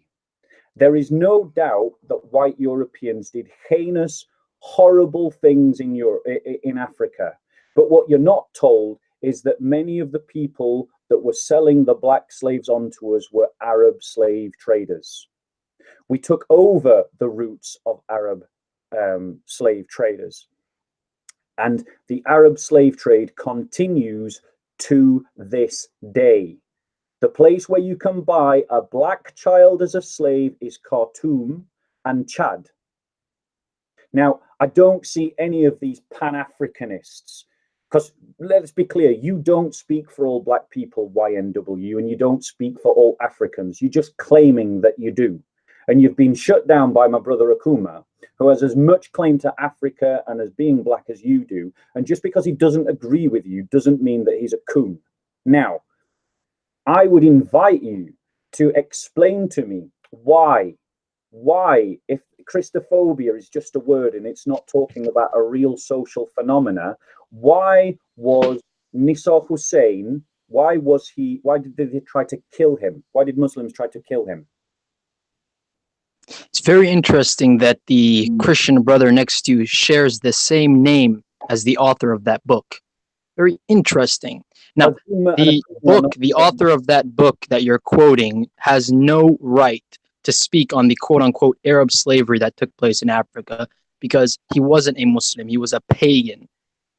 There is no doubt that white Europeans did heinous, horrible things in Africa. But what you're not told is that many of the people that were selling the black slaves onto us were Arab slave traders. We took over the roots of Arab slave traders. And the Arab slave trade continues to this day. The place where you can buy a black child as a slave is Khartoum and Chad. Now, I don't see any of these Pan-Africanists, because let's be clear, you don't speak for all black people, YNW, and you don't speak for all Africans. You're just claiming that you do. And you've been shut down by my brother Akuma, who has as much claim to Africa and as being black as you do. And just because he doesn't agree with you doesn't mean that he's a coon. Now, I would invite you to explain to me why, if Christophobia is just a word and it's not talking about a real social phenomena, why was Nisa Hussein, why did they try to kill him? Why did Muslims try to kill him? It's very interesting that the Christian brother next to you shares the same name as the author of that book. Very interesting. Now, the author of that book that you're quoting has no right to speak on the quote-unquote Arab slavery that took place in Africa because he wasn't a Muslim. He was a pagan.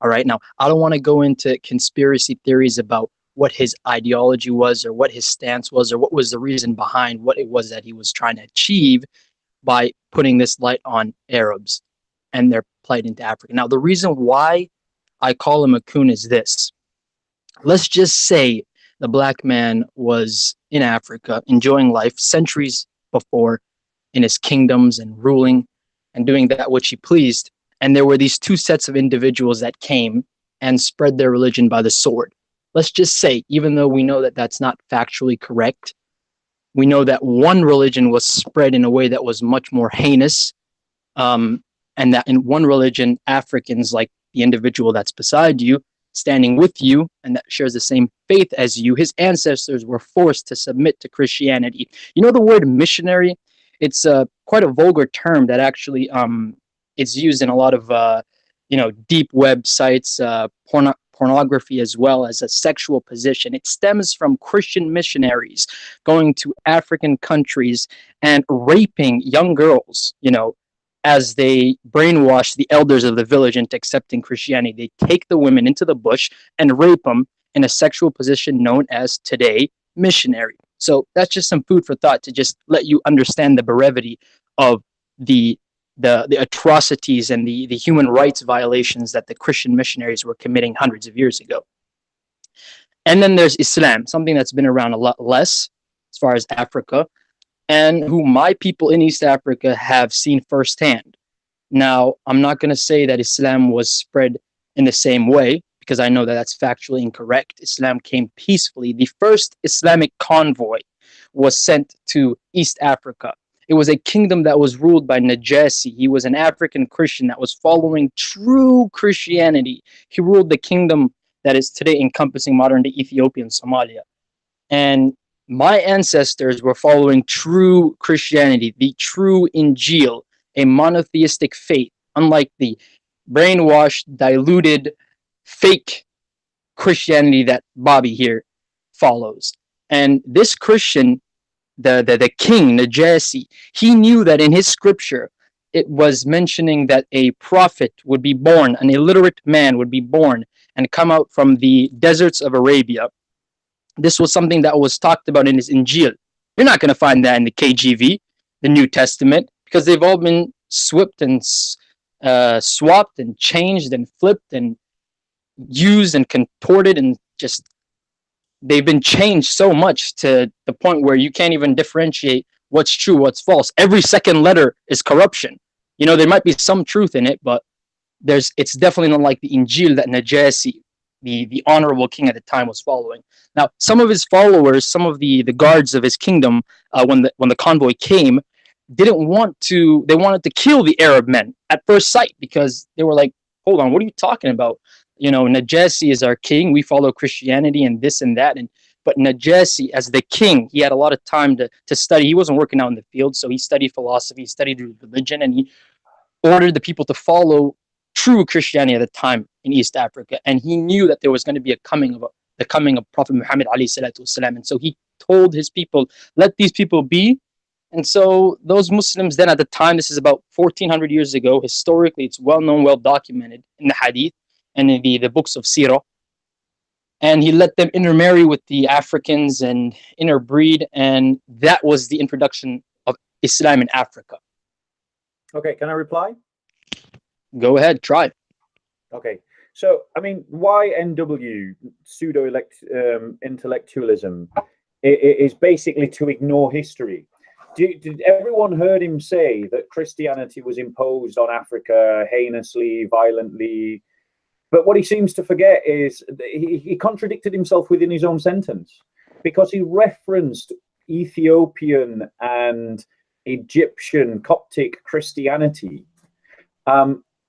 All right. Now, I don't want to go into conspiracy theories about what his ideology was or what his stance was or what was the reason behind what it was that he was trying to achieve by putting this light on Arabs and their plight into Africa. Now, the reason why I call him a coon is this. Let's just say the black man was in Africa enjoying life centuries before in his kingdoms and ruling and doing that which he pleased. And there were these two sets of individuals that came and spread their religion by the sword. Let's just say, even though we know that that's not factually correct, we know that one religion was spread in a way that was much more heinous, and that in one religion, Africans, like the individual that's beside you, standing with you, and that shares the same faith as you, his ancestors were forced to submit to Christianity. You know the word missionary? It's quite a vulgar term that actually it's used in a lot of deep websites, pornography, as well as a sexual position. It stems from Christian missionaries going to African countries and raping young girls, as they brainwash the elders of the village into accepting Christianity. They take the women into the bush and rape them in a sexual position known as today missionary. So that's just some food for thought to just let you understand the brevity of the atrocities and the human rights violations that the Christian missionaries were committing hundreds of years ago. And then there's Islam, something that's been around a lot less as far as Africa, and who my people in East Africa have seen firsthand. Now, I'm not going to say that Islam was spread in the same way, because I know that that's factually incorrect. Islam came peacefully. The first Islamic convoy was sent to East Africa. It was a kingdom that was ruled by Najasi. He was an African Christian that was following true Christianity. He ruled the kingdom that is today encompassing modern-day Ethiopia and Somalia. And my ancestors were following true Christianity, the true Injil, a monotheistic faith, unlike the brainwashed, diluted, fake Christianity that Bobby here follows. And this Christian, the king, Najasi, he knew that in his scripture, it was mentioning that a prophet would be born, an illiterate man would be born and come out from the deserts of Arabia. This was something that was talked about in his Injil. You're not going to find that in the KJV, the New Testament, because they've all been swapped and swapped and changed and flipped and used and contorted, and just they've been changed so much to the point where you can't even differentiate what's true, what's false. Every second letter is corruption. There might be some truth in it, but it's definitely not like the Injil that Najasi, the honorable king at the time, was following. Now, some of his followers, some of the guards of his kingdom, when the convoy came, they wanted to kill the Arab men at first sight, because they were like, hold on, what are you talking about? Najasi is our king. We follow Christianity and this and that. But Najasi, as the king, he had a lot of time to study. He wasn't working out in the field, so he studied philosophy, he studied religion, and he ordered the people to follow true Christianity at the time in East Africa. And he knew that there was going to be the coming of Prophet Muhammad alayhi salatu wasalam. And so he told his people, let these people be. And so those Muslims then at the time, this is about 1400 years ago, historically, it's well known, well documented in the hadith and in the books of Sirah. And he let them intermarry with the Africans and interbreed. And that was the introduction of Islam in Africa. Okay, can I reply? Go ahead, try. Okay, so, why NW, pseudo-intellectualism, is basically to ignore history. Did everyone heard him say that Christianity was imposed on Africa heinously, violently? But what he seems to forget is he contradicted himself within his own sentence, because he referenced Ethiopian and Egyptian Coptic Christianity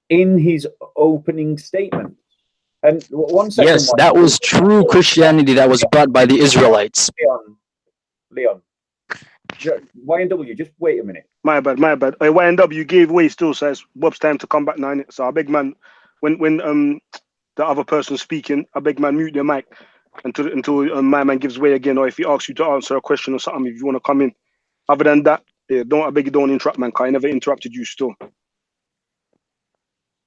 in his opening statement. And one second. Yes, that was true Christianity that was brought by the Israelites. Leon. YNW, just wait a minute. My bad. YNW gave way still, so it's Bob's time to come back now. So I beg man, when the other person's speaking, I beg man mute their mic until my man gives way again, or if he asks you to answer a question or something, if you want to come in. Other than that, I beg you don't interrupt, man, because I never interrupted you still.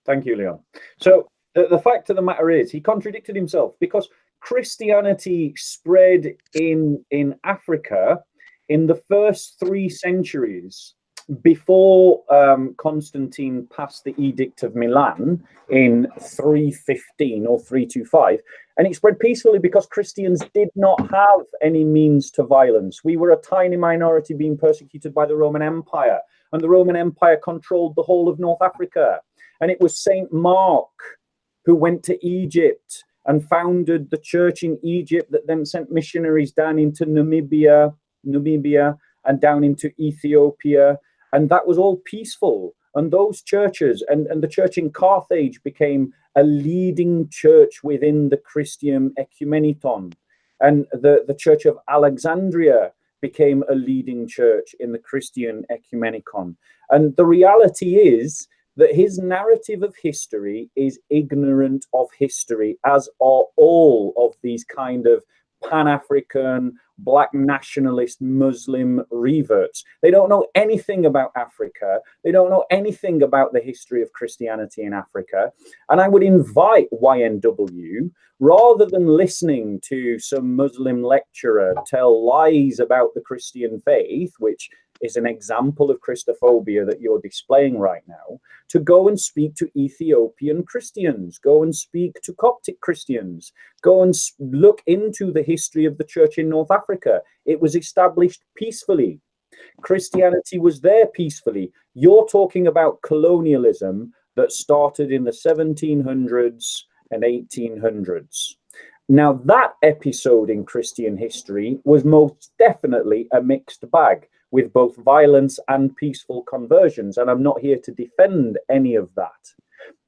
Thank you, Leon. So the fact of the matter is, he contradicted himself, because Christianity spread in Africa in the first 3 centuries before Constantine passed the Edict of Milan in 315 or 325. And it spread peacefully because Christians did not have any means to violence. We were a tiny minority being persecuted by the Roman Empire, and the Roman Empire controlled the whole of North Africa. And it was Saint Mark who went to Egypt and founded the church in Egypt, that then sent missionaries down into Namibia Namibia, and down into Ethiopia. And that was all peaceful. And those churches, and the church in Carthage became a leading church within the Christian ecumeniton. And the church of Alexandria became a leading church in the Christian ecumenicon. And the reality is that his narrative of history is ignorant of history, as are all of these kind of Pan-African, black nationalist Muslim reverts. They don't know anything about Africa. They don't know anything about the history of Christianity in Africa. And I would invite YNW, rather than listening to some Muslim lecturer tell lies about the Christian faith, which is an example of Christophobia that you're displaying right now, to go and speak to Ethiopian Christians, go and speak to Coptic Christians, go and look into the history of the church in North Africa. It was established peacefully. Christianity was there peacefully. You're talking about colonialism that started in the 1700s and 1800s. Now, that episode in Christian history was most definitely a mixed bag, with both violence and peaceful conversions. And I'm not here to defend any of that.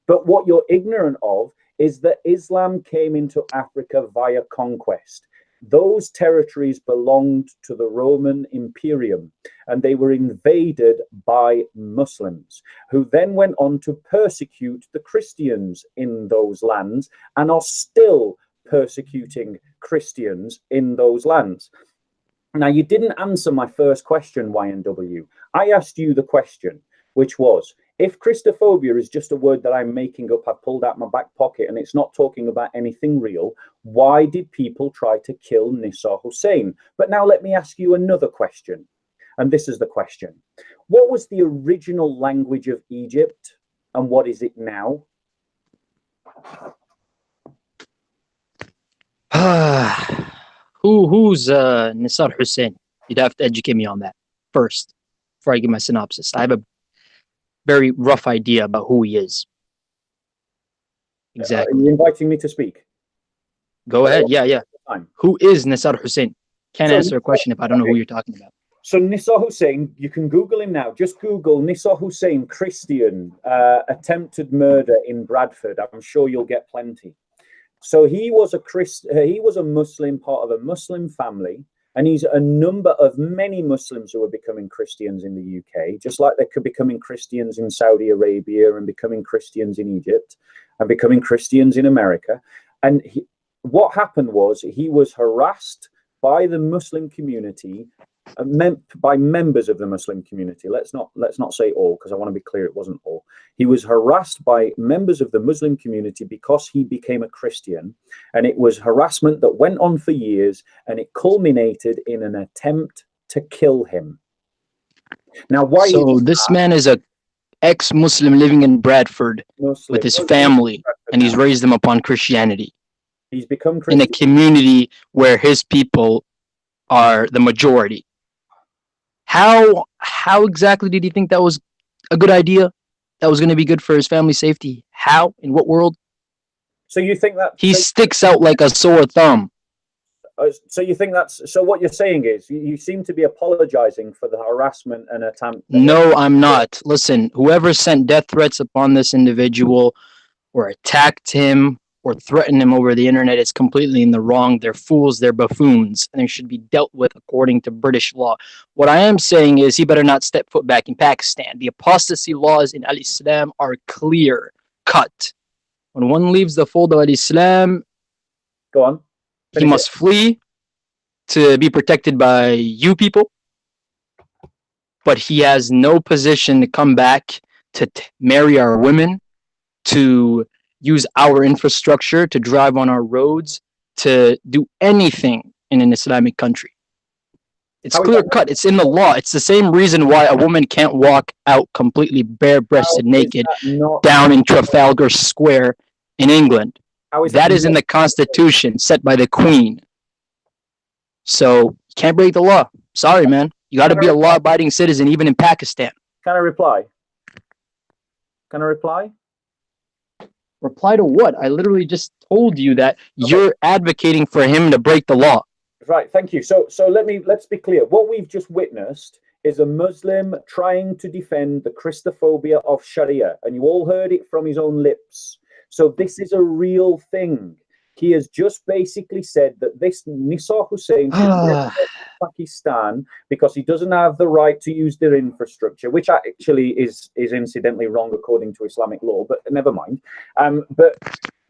But what you're ignorant of is that Islam came into Africa via conquest. Those territories belonged to the Roman Imperium, and they were invaded by Muslims, who then went on to persecute the Christians in those lands and are still persecuting Christians in those lands. Now, you didn't answer my first question, YNW. I asked you the question, which was, if Christophobia is just a word that I'm making up, I pulled out my back pocket, and it's not talking about anything real, why did people try to kill Nissa Hussein? But now let me ask you another question. And this is the question. What was the original language of Egypt, and what is it now? Who's Nisar Hussein? You'd have to educate me on that first before I give my synopsis. I have a very rough idea about who he is. Exactly. Are you inviting me to speak? Go ahead. Yeah. Who is Nisar Hussein? Can't answer a question if I don't know who you're talking about. So Nissa Hussein, you can Google him now. Just Google Nissa Hussein, Christian, attempted murder in Bradford. I'm sure you'll get plenty. So he was a Muslim, part of a Muslim family, and he's a number of many Muslims who are becoming Christians in the UK, just like they could becoming Christians in Saudi Arabia and becoming Christians in Egypt and becoming Christians in America. And what happened was he was harassed by the Muslim community, by members of the Muslim community. Let's not say all, because I want to be clear, it wasn't all. He was harassed by members of the Muslim community because he became a Christian, and it was harassment that went on for years, and it culminated in an attempt to kill him. Now, why? So this man is a ex-Muslim living in Bradford with his family, and he's raised them upon Christianity. He's become Christian in a community where his people are the majority. How exactly did he think that was a good idea? That was going to be good for his family's safety? How? In what world? So you think that he sticks out like a sore thumb? So you think so? What you're saying is you seem to be apologizing for the harassment and attempt. No, I'm not. Listen, whoever sent death threats upon this individual, or attacked him, or threaten him over the internet is completely in the wrong. They're fools, they're buffoons, and they should be dealt with according to British law. What I am saying is he better not step foot back in Pakistan. The apostasy laws in Al-Islam are clear cut. When one leaves the fold of Al-Islam, go on. He must flee to be protected by you people, but he has no position to come back to marry our women, to use our infrastructure, to drive on our roads, to do anything in an Islamic country. It's clear cut. It's in the law. It's the same reason why a woman can't walk out completely bare-breasted naked down in Trafalgar Square in England. That is in the Constitution set by the Queen. So you can't break the law. Sorry, man. You got to be a law-abiding citizen even in Pakistan. Can I reply? Can I reply? Reply to what? I literally just told you that you're advocating for him to break the law. Right, thank you. So let's be clear. What we've just witnessed is a Muslim trying to defend the Christophobia of Sharia, and you all heard it from his own lips. So this is a real thing. He has just basically said that this Nisa Hussein should go to Pakistan because he doesn't have the right to use their infrastructure, which actually is incidentally wrong according to Islamic law, but never mind. But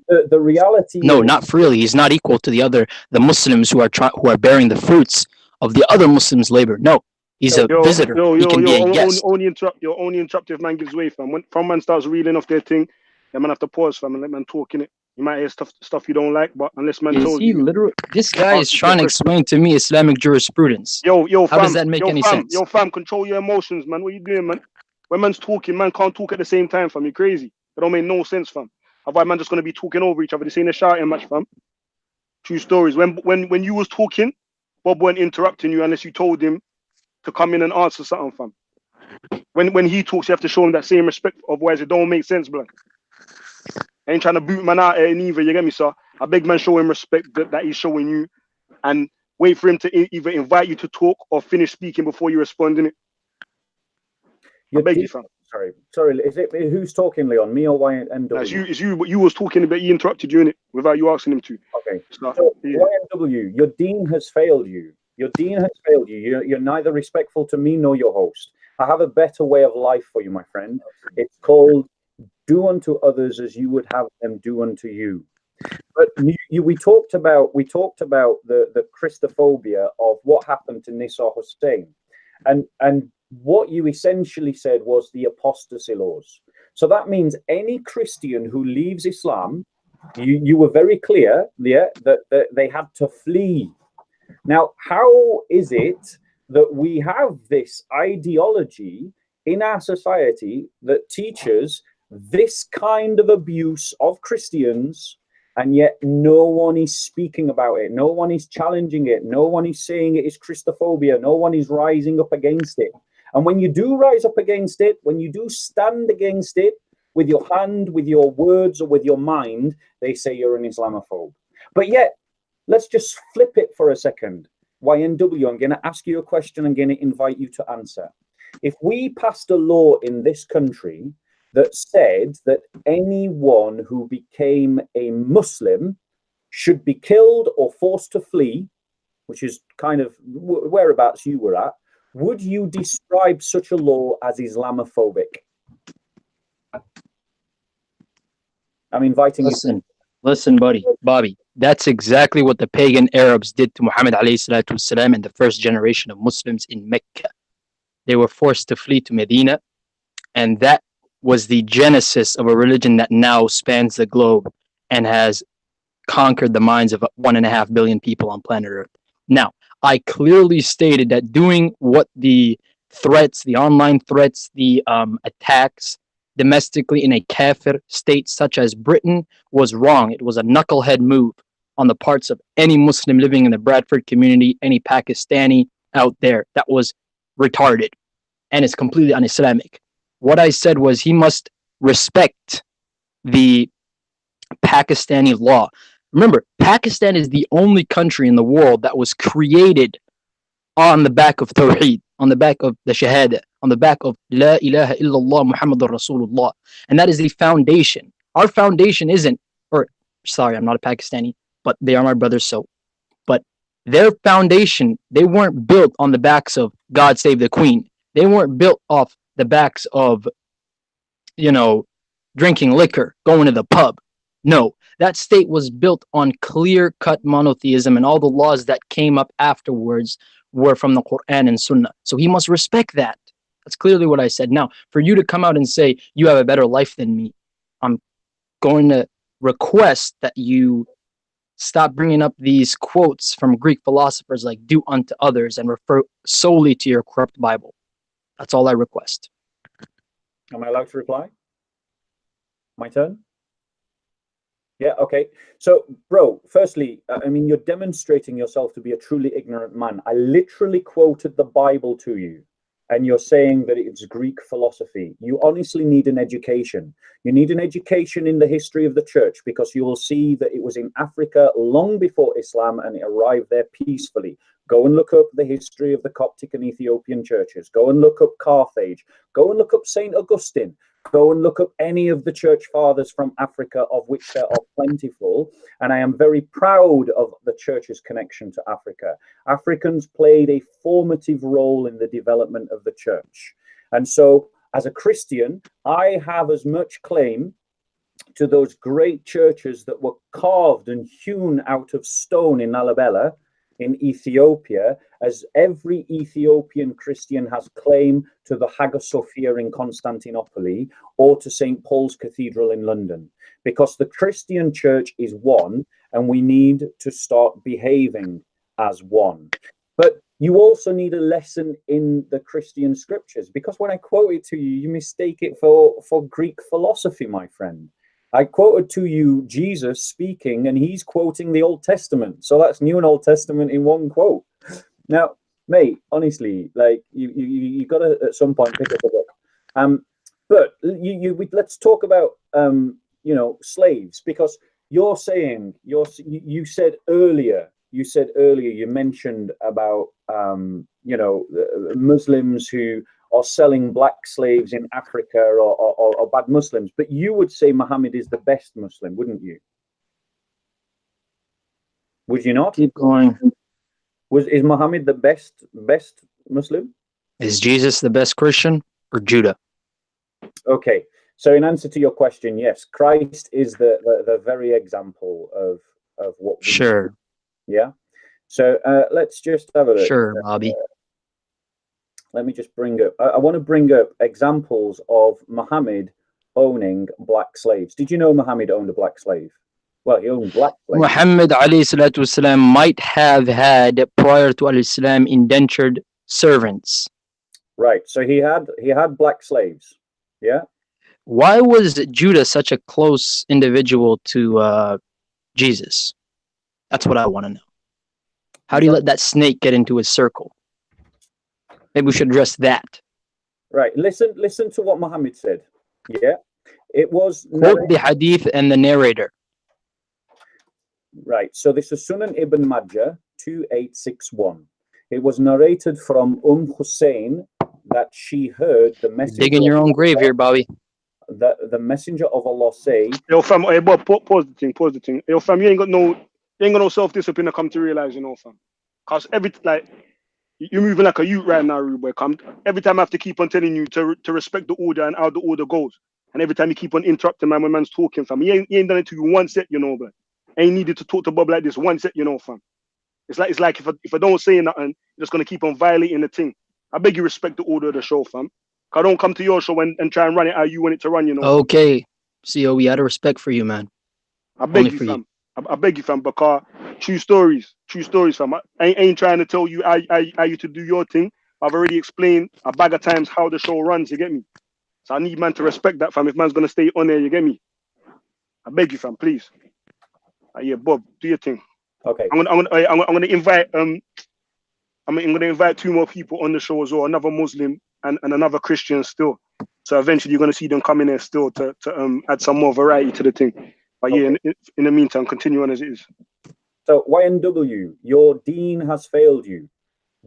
the reality No, is, not freely. He's not equal to the Muslims who are bearing the fruits of the other Muslims' labor. No, he's a visitor. He can be a guest. Only interrupt if man gives way, fam. When man starts reading off their thing, then man have to pause, fam, and let man talk in it. You might hear stuff you don't like, but unless man Is tells he you, literally? This guy is trying to explain to me Islamic jurisprudence. Yo, How fam, does that make any sense? Yo, fam, control your emotions, man. What you doing, man? When man's talking, man can't talk at the same time, fam. You crazy? That don't make no sense, fam. Otherwise, man just gonna be talking over each other. This ain't a shouting match, fam. True stories. When you was talking, Bob weren't interrupting you unless you told him to come in and answer something, fam. When he talks, you have to show him that same respect. Otherwise, it don't make sense, blood. I ain't trying to boot man out either. You get me, sir? I beg man, show him respect that he's showing you, and wait for him to either invite you to talk or finish speaking before you respond in it. I beg you, fam. Sorry. Is it who's talking, Leon? Me or YNW? No, it's you. But you was talking, but he interrupted you in it without you asking him to. Okay. So, yeah. YNW, your dean has failed you. Your dean has failed you. You're neither respectful to me nor your host. I have a better way of life for you, my friend. It's called do unto others as you would have them do unto you. But we talked about the Christophobia of what happened to Nisa Hussein, and what you essentially said was the apostasy laws. So that means any Christian who leaves Islam, you were very clear, yeah, that they had to flee. Now, how is it that we have this ideology in our society that teaches this kind of abuse of Christians, and yet no one is speaking about it, no one is challenging it, no one is saying it is Christophobia, no one is rising up against it? And when you do rise up against it, when you do stand against it with your hand, with your words, or with your mind, they say you're an Islamophobe. But yet, let's just flip it for a second. YNW, I'm going to ask you a question. I'm going to invite you to answer. If we passed a law in this country that said that anyone who became a Muslim should be killed or forced to flee, which is kind of whereabouts you were at, would you describe such a law as Islamophobic? I'm inviting you. Listen, Bobby. That's exactly what the pagan Arabs did to Muhammad alayhi salatu wasalam and the first generation of Muslims in Mecca. They were forced to flee to Medina, and that was the genesis of a religion that now spans the globe and has conquered the minds of 1.5 billion people on planet Earth. Now, I clearly stated that doing what the threats, the online threats, the attacks domestically in a kafir state such as Britain was wrong. It was a knucklehead move on the parts of any Muslim living in the Bradford community, any Pakistani out there. That was retarded, and it's completely un-Islamic. What I said was he must respect the Pakistani law. Remember, Pakistan is the only country in the world that was created on the back of Tawheed, on the back of the Shahada, on the back of La ilaha illallah Muhammadur Rasulullah. And that is the foundation. Our foundation isn't, or sorry, I'm not a Pakistani, but they are my brothers, so. But their foundation, they weren't built on the backs of God Save the Queen. They weren't built off the backs of, drinking liquor, going to the pub. No, that state was built on clear-cut monotheism, and all the laws that came up afterwards were from the Quran and Sunnah. So he must respect that. That's clearly what I said. Now, for you to come out and say you have a better life than me, I'm going to request that you stop bringing up these quotes from Greek philosophers like do unto others and refer solely to your corrupt Bible. That's all I request. Am I allowed to reply? My turn? Yeah, okay. So, bro, firstly, you're demonstrating yourself to be a truly ignorant man. I literally quoted the Bible to you, and you're saying that it's Greek philosophy. You honestly need an education. You need an education in the history of the church, because you will see that it was in Africa long before Islam and it arrived there peacefully. Go and look up the history of the Coptic and Ethiopian churches. Go and look up Carthage. Go and look up St. Augustine. Go and look up any of the church fathers from Africa, of which there are plentiful. And I am very proud of the church's connection to Africa. Africans played a formative role in the development of the church. And so, as a Christian, I have as much claim to those great churches that were carved and hewn out of stone in Lalibela in Ethiopia, as every Ethiopian Christian has claim to the Hagia Sophia in Constantinople or to St. Paul's Cathedral in London, because the Christian church is one and we need to start behaving as one. But you also need a lesson in the Christian scriptures, because when I quote it to you, you mistake it for Greek philosophy, my friend. I quoted to you Jesus speaking, and he's quoting the Old Testament. So that's New and Old Testament in one quote. Now, mate, honestly, like you got to at some point pick up a book. But let's talk about slaves, because you're saying you said earlier you mentioned about Muslims who are selling black slaves in Africa or bad Muslims, but you would say Muhammad is the best Muslim, wouldn't you? Would you not? Keep going. Is Muhammad the best Muslim? Is Jesus the best Christian or Judah? Okay, so in answer to your question, yes, Christ is the very example of what we Sure. do. Yeah. So let's just have a look. Sure, Bobby. Let me just bring up, I want to bring up examples of Muhammad owning black slaves. Did you know Muhammad owned a black slave? Well, he owned black slaves. Muhammad alayhi salatu wasalam might have had, prior to al-Islam, indentured servants. Right, so he had black slaves. Yeah. Why was Judah such a close individual to Jesus? That's what I want to know. How do you let that snake get into his circle? Maybe we should address that. Right. Listen to what Muhammad said. Yeah. It was quote the hadith and the narrator. Right. So this is Sunan Ibn Majah 2861. It was narrated from Hussein that she heard the messenger. Dig in your own grave here, Bobby. The messenger of Allah say, "Yo, fam, hey, Bob, pause the thing. Yo, fam, you ain't got no self-discipline to come to realize, fam. Cause you're moving like a youth right now, rude boy. Every time I have to keep on telling you to respect the order and how the order goes. And every time you keep on interrupting man when man's talking, fam. You ain't done it to you one set, but ain't needed to talk to Bob like this one set, fam. It's like if I don't say nothing, you're just gonna keep on violating the thing. I beg you respect the order of the show, fam. I don't come to your show and try and run it how you want it to run, Okay. CO, we had a respect for you, man. I beg you, fam. I beg you, fam, because true stories, fam. I ain't trying to tell you how you to do your thing. I've already explained a bag of times how the show runs, you get me? So I need man to respect that, fam. If man's gonna stay on there, you get me? I beg you, fam, please. Yeah, Bob, do your thing. Okay. I'm gonna invite I'm gonna invite 2 more people on the show as well, another Muslim and another Christian still. So eventually you're gonna see them come in there still to add some more variety to the thing. But okay. Yeah, in the meantime, continue on as it is. So YNW, your deen has failed you.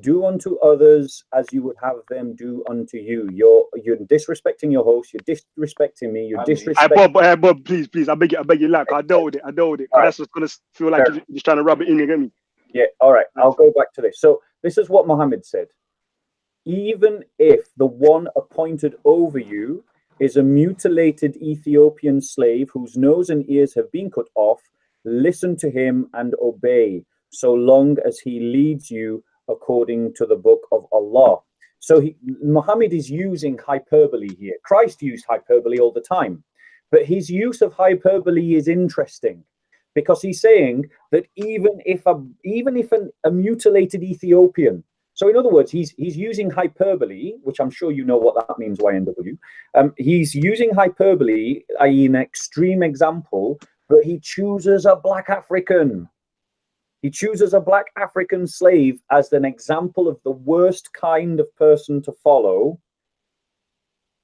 Do unto others as you would have them do unto you. You're disrespecting your host. You're disrespecting me. You're disrespecting. Bob, please. I beg you, like I dealt with it. Right. That's just gonna feel like you're just trying to rub it in. You get me? Yeah. All right. I'll go back to this. So this is what Muhammad said. Even if the one appointed over you is a mutilated Ethiopian slave whose nose and ears have been cut off, listen to him and obey, so long as he leads you according to the book of Allah. So Muhammad is using hyperbole here. Christ used hyperbole all the time, but his use of hyperbole is interesting because he's saying that even if a mutilated Ethiopian, so in other words, he's using hyperbole, which I'm sure you know what that means, YNW. He's using hyperbole, i.e. an extreme example, but he chooses a black African. He chooses a black African slave as an example of the worst kind of person to follow,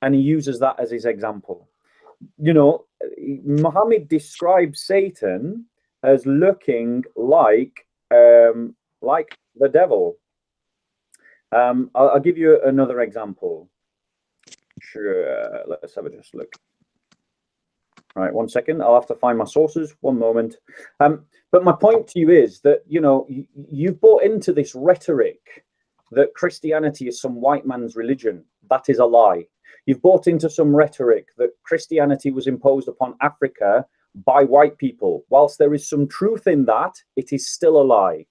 and he uses that as his example. You know, Muhammad describes Satan as looking like the devil. I'll give you another example. Sure, let's have a just look. Right, 1 second. I'll have to find my sources. 1 moment. But my point to you is that, you know, you've bought into this rhetoric that Christianity is some white man's religion. That is a lie. You've bought into some rhetoric that Christianity was imposed upon Africa by white people. Whilst there is some truth in that, it is still a lie.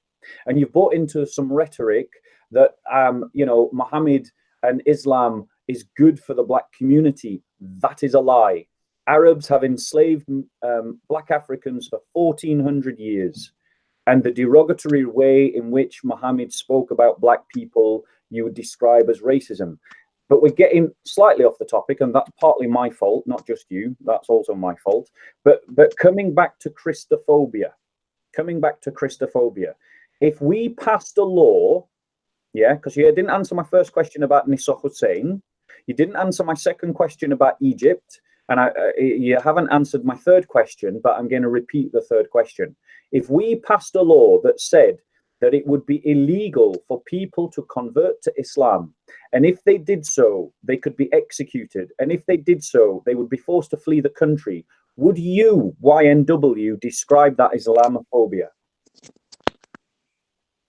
And you've bought into some rhetoric that, you know, Muhammad and Islam is good for the black community. That is a lie. Arabs have enslaved black Africans for 1400 years. And the derogatory way in which Muhammad spoke about black people, you would describe as racism. But we're getting slightly off the topic, and that's partly my fault, not just you. That's also my fault. But coming back to Christophobia, if we passed a law, yeah, because you didn't answer my first question about Nisa Hussein, you didn't answer my second question about Egypt, and you haven't answered my third question, but I'm going to repeat the third question. If we passed a law that said that it would be illegal for people to convert to Islam, and if they did so, they could be executed, and if they did so, they would be forced to flee the country, would you, YNW, describe that as Islamophobia?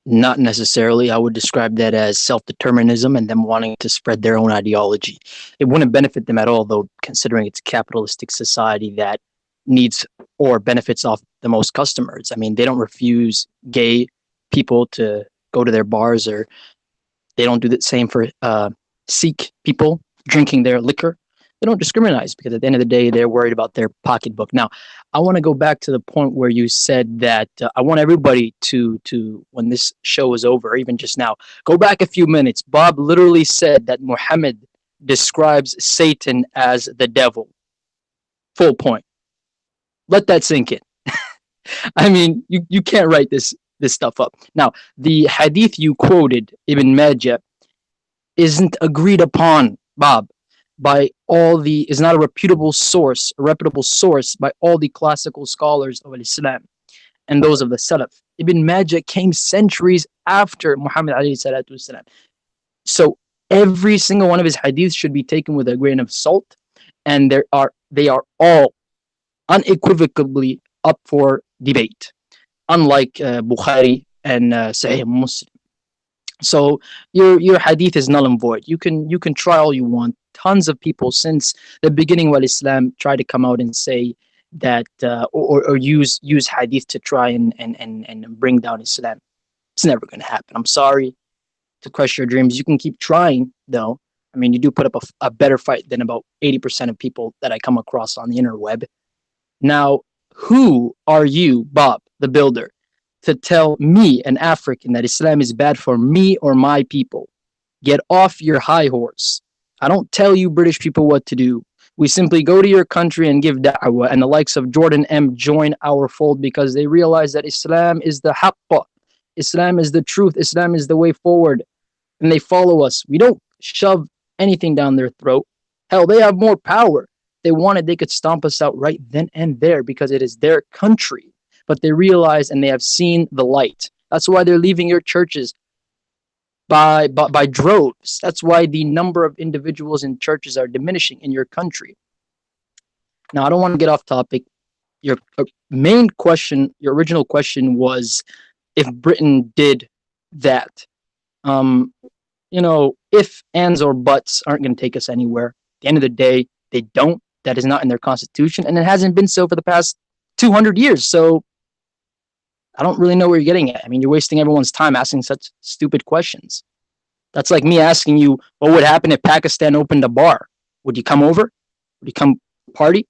Not necessarily. I would describe that as self-determinism and them wanting to spread their own ideology. It wouldn't benefit them at all, though, considering it's a capitalistic society that needs or benefits off the most customers. I mean, they don't refuse gay people to go to their bars, or they don't do the same for Sikh people drinking their liquor. They don't discriminate, because at the end of the day, they're worried about their pocketbook. Now, I want to go back to the point where you said that I want everybody to, when this show is over, or even just now, go back a few minutes. Bob literally said that Muhammad describes Satan as the devil. Full point. Let that sink in. I mean, you can't write this stuff up. Now, the hadith you quoted, Ibn Majah, isn't agreed upon, Bob, by all the, is not a reputable source by all the classical scholars of Islam and those of the Salaf. Ibn Majah came centuries after Muhammad alayhi salatu wasalam. So every single one of his hadiths should be taken with a grain of salt, and they are all unequivocally up for debate, unlike Bukhari and Sahih Muslim. So your hadith is null and void. You can try all you want. Tons of people since the beginning of Islam try to come out and say that or use hadith to try and bring down Islam. It's never going to happen. I'm sorry to crush your dreams. You can keep trying, though. I mean, you do put up a better fight than about 80% of people that I come across on the interweb. Now, who are you, Bob, the builder, to tell me, an African, that Islam is bad for me or my people? Get off your high horse. I don't tell you British people what to do. We simply go to your country and give da'wah, and the likes of Jordan M. join our fold because they realize that Islam is the haqq. Islam is the truth. Islam is the way forward. And they follow us. We don't shove anything down their throat. Hell, they have more power. If they wanted, they could stomp us out right then and there because it is their country. But they realize and they have seen the light. That's why they're leaving your churches by droves. That's why the number of individuals in churches are diminishing in your country. Now, I don't want to get off topic. Your main question, your original question was if Britain did that. You know, if, ands, or buts aren't going to take us anywhere. At the end of the day, they don't. That is not in their constitution, and it hasn't been so for the past 200 years. So I don't really know where you're getting at. I mean, you're wasting everyone's time asking such stupid questions. That's like me asking you, what would happen if Pakistan opened a bar? Would you come over? Would you come party?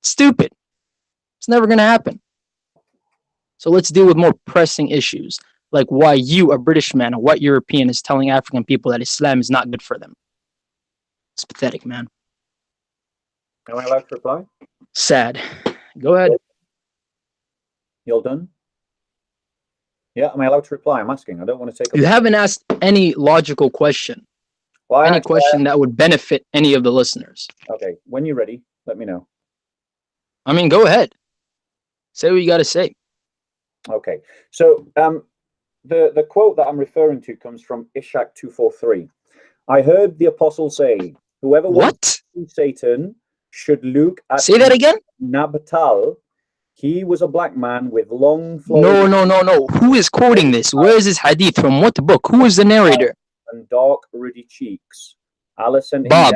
Stupid. It's never going to happen. So let's deal with more pressing issues, like why you, a British man, a white European, is telling African people that Islam is not good for them. It's pathetic, man. Am I allowed to reply? Sad. Go ahead. You all done? Yeah, am I allowed to reply? I'm asking. I don't want to take. You haven't asked any logical question. Well, any question that would benefit any of the listeners. Okay, when you're ready, let me know. I mean, go ahead. Say what you got to say. Okay, so the quote that I'm referring to comes from Ishak 243. I heard the apostle say, "Whoever wants to see Satan should look at." Say that again. Nabtal. He was a black man with long flowing. No. Who is quoting this? Where is this hadith? From what book? Who is the narrator? And dark, ruddy cheeks. Allah sent Bob.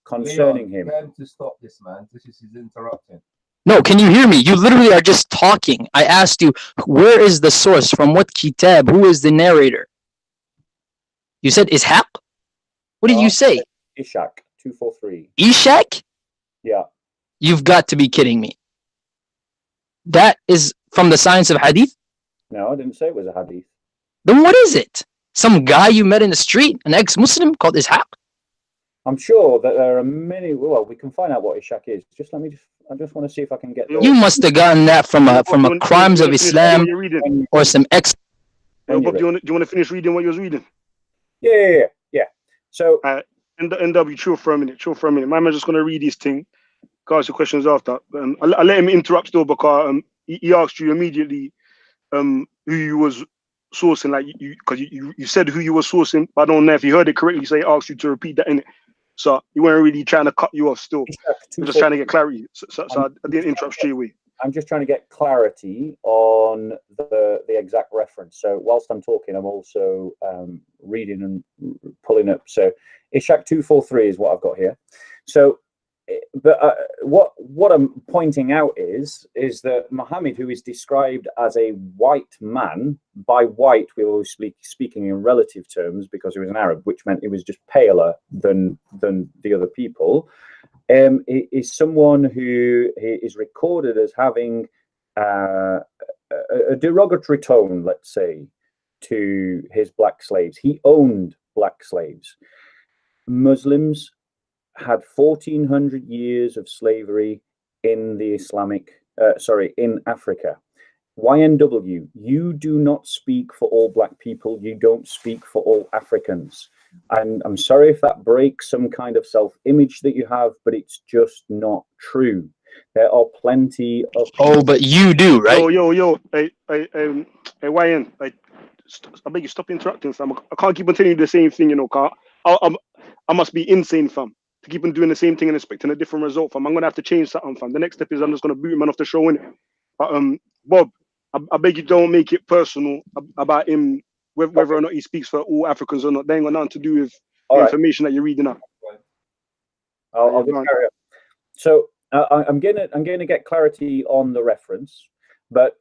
Concerning him. Get him to stop this, man. This is interrupting. No, can you hear me? You literally are just talking. I asked you, where is the source? From what kitab? Who is the narrator? You said Ishaq? What did you say? Ishaq 243. Ishaq? Yeah. You've got to be kidding me. That is from the science of hadith? No, I didn't say it was a hadith. Then what is it? Some guy you met in the street, an ex-Muslim called Ishaq? I'm sure that there are many. Well, we can find out what Ishaq is. I just want to see if I can get. You must have gotten that from a Crimes of Islam or some ex. Bob, do you want to finish reading what you was reading? Yeah. So, NW, chill for a minute. My man's just gonna read his thing. Ask your questions after. I'll let him interrupt still because he asked you immediately who you was sourcing, like because you said who you were sourcing, but I don't know if you heard it correctly. So he asked you to repeat that in it. So you weren't really trying to cut you off still. We're just trying to get clarity. So I didn't interrupt straight away. I'm just trying to get clarity on the exact reference. So whilst I'm talking, I'm also reading and pulling up. So Ishaq 243 is what I've got here. So, but what I'm pointing out is that Muhammad, who is described as a white man, by white we always speaking in relative terms because he was an Arab, which meant he was just paler than the other people. Is someone who is recorded as having a derogatory tone, let's say, to his black slaves. He owned black slaves. Muslims had 1400 years of slavery in the in Africa. YNW, you do not speak for all black people. You don't speak for all Africans. And I'm sorry if that breaks some kind of self-image that you have, but it's just not true. There are plenty of. Oh, but you do, right? Yo. Hey, YN. I beg you, stop interrupting, fam. I can't keep on telling you the same thing, you know, car. I must be insane, fam, to keep on doing the same thing and expecting a different result, fam. I'm gonna have to change something, fam. The next step is I'm just gonna boot him off the show, innit? But Bob, I beg you, don't make it personal about him, whether or not he speaks for all Africans or not. They ain't got nothing to do with the information that you're reading up. I'll just carry on. So I'm gonna get clarity on the reference, but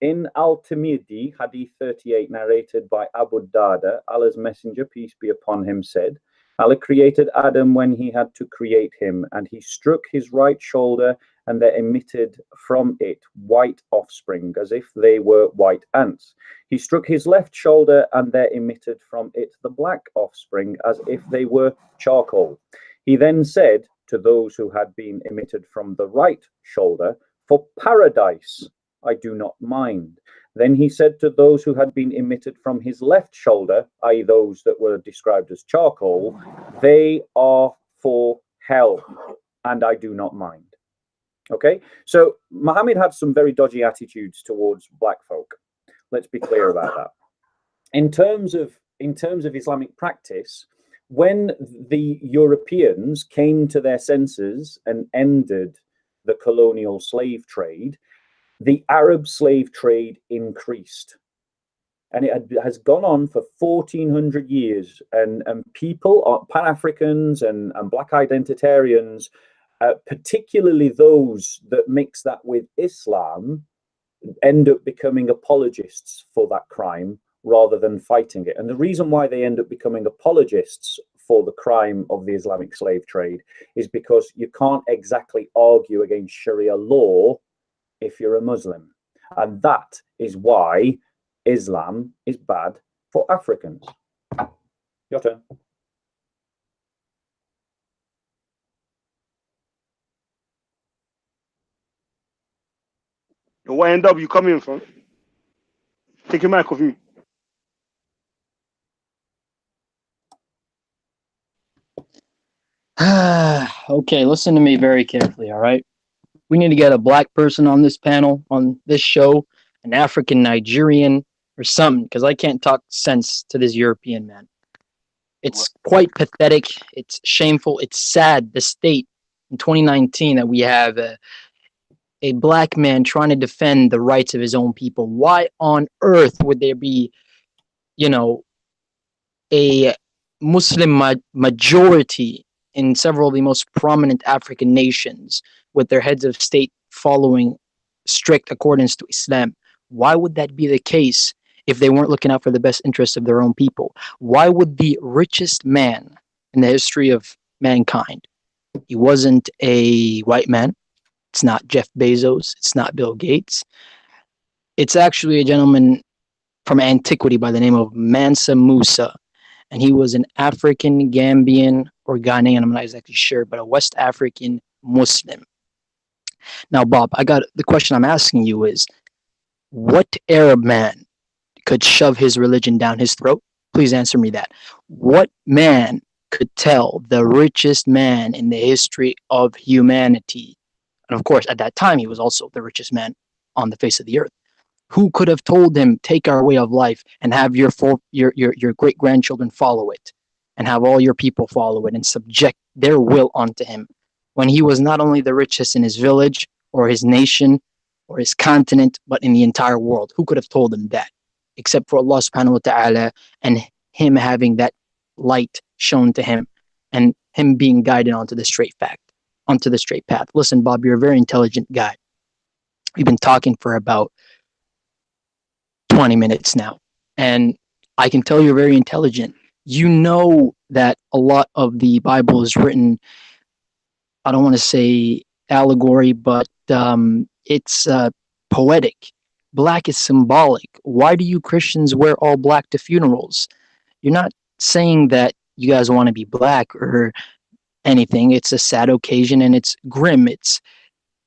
in Al-Tirmidhi, Hadith 38, narrated by Abu Darda, Allah's Messenger, peace be upon him, said, Allah created Adam when he had to create him, and he struck his right shoulder, and there emitted from it white offspring, as if they were white ants. He struck his left shoulder, and there emitted from it the black offspring, as if they were charcoal. He then said to those who had been emitted from the right shoulder, "For paradise, I do not mind." Then he said to those who had been emitted from his left shoulder, i.e. those that were described as charcoal, "They are for hell, and I do not mind." Okay, so Muhammad had some very dodgy attitudes towards black folk. Let's be clear about that. In terms of Islamic practice, when the Europeans came to their senses and ended the colonial slave trade, the Arab slave trade increased. And it has gone on for 1400 years. And people, Pan-Africans and black identitarians, particularly those that mix that with Islam, end up becoming apologists for that crime rather than fighting it. And the reason why they end up becoming apologists for the crime of the Islamic slave trade is because you can't exactly argue against Sharia law if you're a Muslim. And that is why Islam is bad for Africans. Your turn. YNW, come in, fam. Take your mic off me. Okay, listen to me very carefully, all right? We need to get a black person on this panel, on this show, an African Nigerian or something, because I can't talk sense to this European man. It's quite pathetic. It's shameful. It's sad, the state in 2019 that we have a black man trying to defend the rights of his own people. Why on earth would there be, you know, a Muslim majority in several of the most prominent African nations with their heads of state following strict accordance to Islam? Why would that be the case if they weren't looking out for the best interests of their own people? Why would the richest man in the history of mankind, he wasn't a white man, it's not Jeff Bezos, it's not Bill Gates, it's actually a gentleman from antiquity by the name of Mansa Musa, and he was an African, Gambian, or Ghanaian, I'm not exactly sure, but a West African Muslim. Now, Bob, the question I'm asking you is, what Arab man could shove his religion down his throat? Please answer me that. What man could tell the richest man in the history of humanity, and of course, at that time, he was also the richest man on the face of the earth, who could have told him, take our way of life and have your great-grandchildren follow it, and have all your people follow it and subject their will onto him, when he was not only the richest in his village or his nation or his continent, but in the entire world? Who could have told him that? Except for Allah subhanahu wa ta'ala, and him having that light shown to him, and him being guided onto the straight path. Listen, Bob, you're a very intelligent guy. We've been talking for about 20 minutes now, and I can tell you're very intelligent. You know that a lot of the Bible is written, I don't want to say allegory, but it's poetic. Black is symbolic. Why do you Christians wear all black to funerals? You're not saying that you guys want to be black or anything. It's a sad occasion and it's grim. It's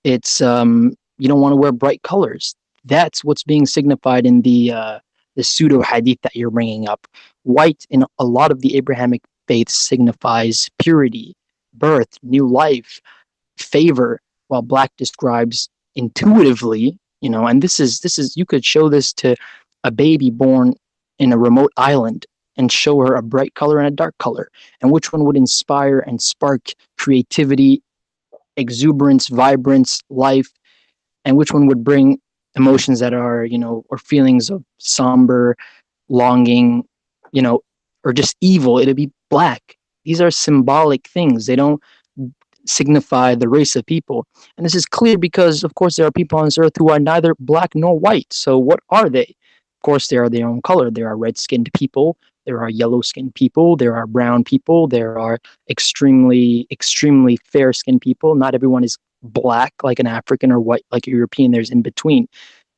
you don't want to wear bright colors. That's what's being signified in the pseudo hadith that you're bringing up. White in a lot of the Abrahamic faiths signifies purity, birth, new life, favor, while black describes intuitively, and this is you could show this to a baby born in a remote island and show her a bright color and a dark color, and which one would inspire and spark creativity, exuberance, vibrance, life, and which one would bring emotions that are, or feelings of somber, longing, or just evil. It'd be black. These are symbolic things. They don't signify the race of people. And this is clear because, of course, there are people on this earth who are neither black nor white. So what are they? Of course, they are their own color. There are red-skinned people. There are yellow-skinned people. There are brown people. There are extremely, extremely fair-skinned people. Not everyone is black like an African or white like a European. There's in between.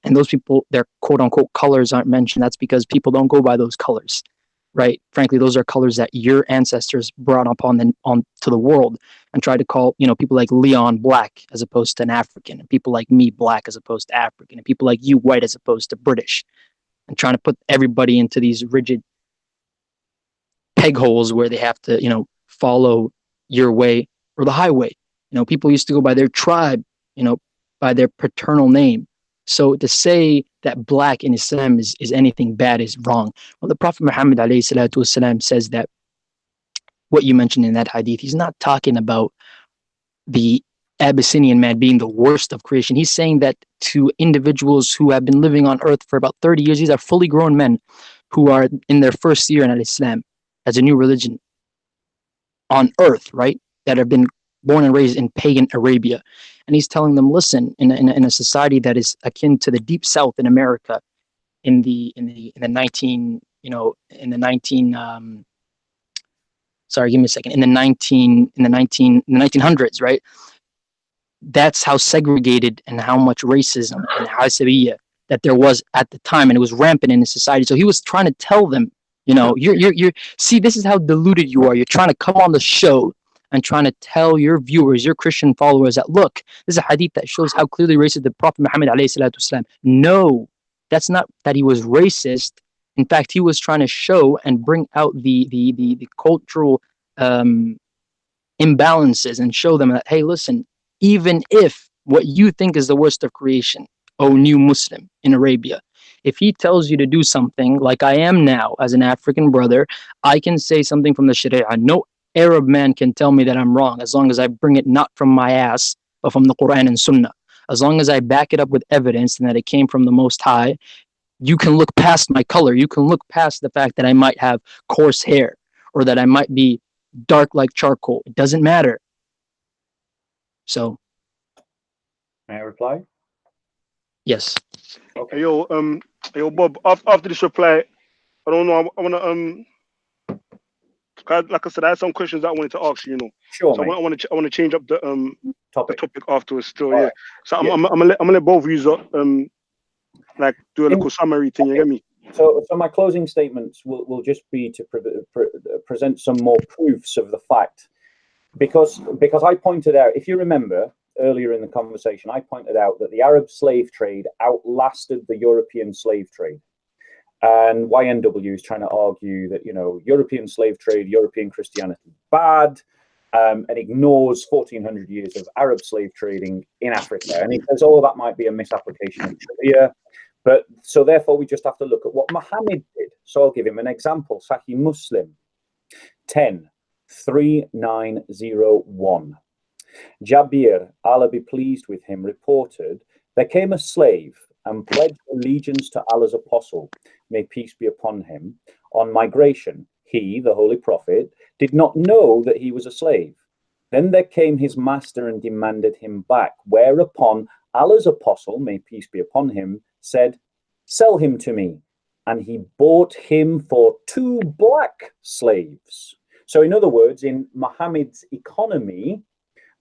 And those people, their quote-unquote colors aren't mentioned. That's because people don't go by those colors, right? Frankly, those are colors that your ancestors brought on to the world and tried to call, people like Leon black as opposed to an African, and people like me black as opposed to African, and people like you white as opposed to British, and trying to put everybody into these rigid peg holes where they have to, follow your way or the highway. People used to go by their tribe, by their paternal name. So to say that black in Islam is anything bad is wrong. Well, the Prophet Muhammad ﷺ says that what you mentioned in that hadith, he's not talking about the Abyssinian man being the worst of creation. He's saying that to individuals who have been living on earth for about 30 years, these are fully grown men who are in their first year in Islam as a new religion on earth, right? That have been born and raised in pagan Arabia. And he's telling them, listen, in a society that is akin to the Deep South in America, in the 1900s, right? That's how segregated and how much racism and hasabiyya that there was at the time, and it was rampant in the society. So he was trying to tell them, you're see, this is how deluded you are. You're trying to come on the show and trying to tell your viewers, your Christian followers, that look, this is a hadith that shows how clearly racist the Prophet Muhammad ﷺ. No, That's not that he was racist. In fact, he was trying to show and bring out the cultural imbalances and show them that, hey, listen, even if what you think is the worst of creation, oh new Muslim in Arabia, if he tells you to do something like I am now as an African brother, I can say something from the Sharia. No Arab man can tell me that I'm wrong as long as I bring it not from my ass, but from the Quran and Sunnah. As long as I back it up with evidence and that it came from the Most High, you can look past my color. You can look past the fact that I might have coarse hair or that I might be dark like charcoal. It doesn't matter. So, may I reply? Yes. Okay. Hey, yo, Bob. After this reply, I don't know. I want to like I said, I had some questions that I wanted to ask you. You know, Sure, so mate. I want to change up the Topic. topic afterwards. Still, All yeah. right. So Yeah. I'm gonna let both of you like do a little summary thing. You get me? So my closing statements will just be to present some more proofs of the fact, because I pointed out, if you remember earlier in the conversation, I pointed out that the Arab slave trade outlasted the European slave trade. And YNW is trying to argue that, European slave trade, European Christianity, bad, and ignores 1400 years of Arab slave trading in Africa. And he says, that might be a misapplication of Sharia. But so therefore, we just have to look at what Muhammad did. So I'll give him an example. Sahih Muslim 10:3901. Jabir, Allah be pleased with him, reported, there came a slave and pledged allegiance to Allah's apostle, may peace be upon him. On migration, he, the Holy Prophet, did not know that he was a slave. Then there came his master and demanded him back, whereupon Allah's apostle, may peace be upon him, said, sell him to me. And he bought him for 2 black slaves. So in other words, in Muhammad's economy,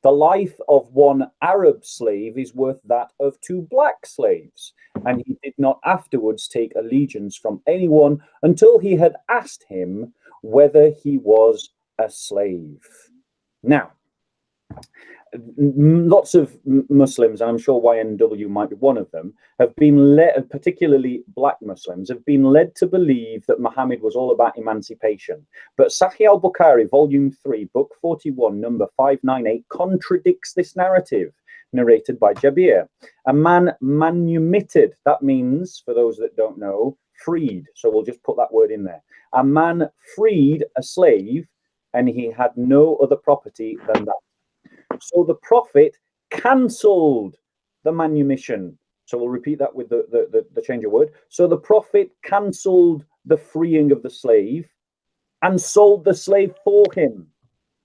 the life of 1 Arab slave is worth that of 2 black slaves. And he did not afterwards take allegiance from anyone until he had asked him whether he was a slave. Now, lots of Muslims, and I'm sure YNW might be one of them, have been led, particularly black Muslims, have been led to believe that Muhammad was all about emancipation. But Sahih al-Bukhari, volume 3, book 41, number 598, contradicts this narrative, narrated by Jabir. A man manumitted, that means, for those that don't know, freed. So we'll just put that word in there. A man freed a slave, and he had no other property than that. So the Prophet cancelled the manumission. So we'll repeat that with the change of word. So the Prophet cancelled the freeing of the slave and sold the slave for him.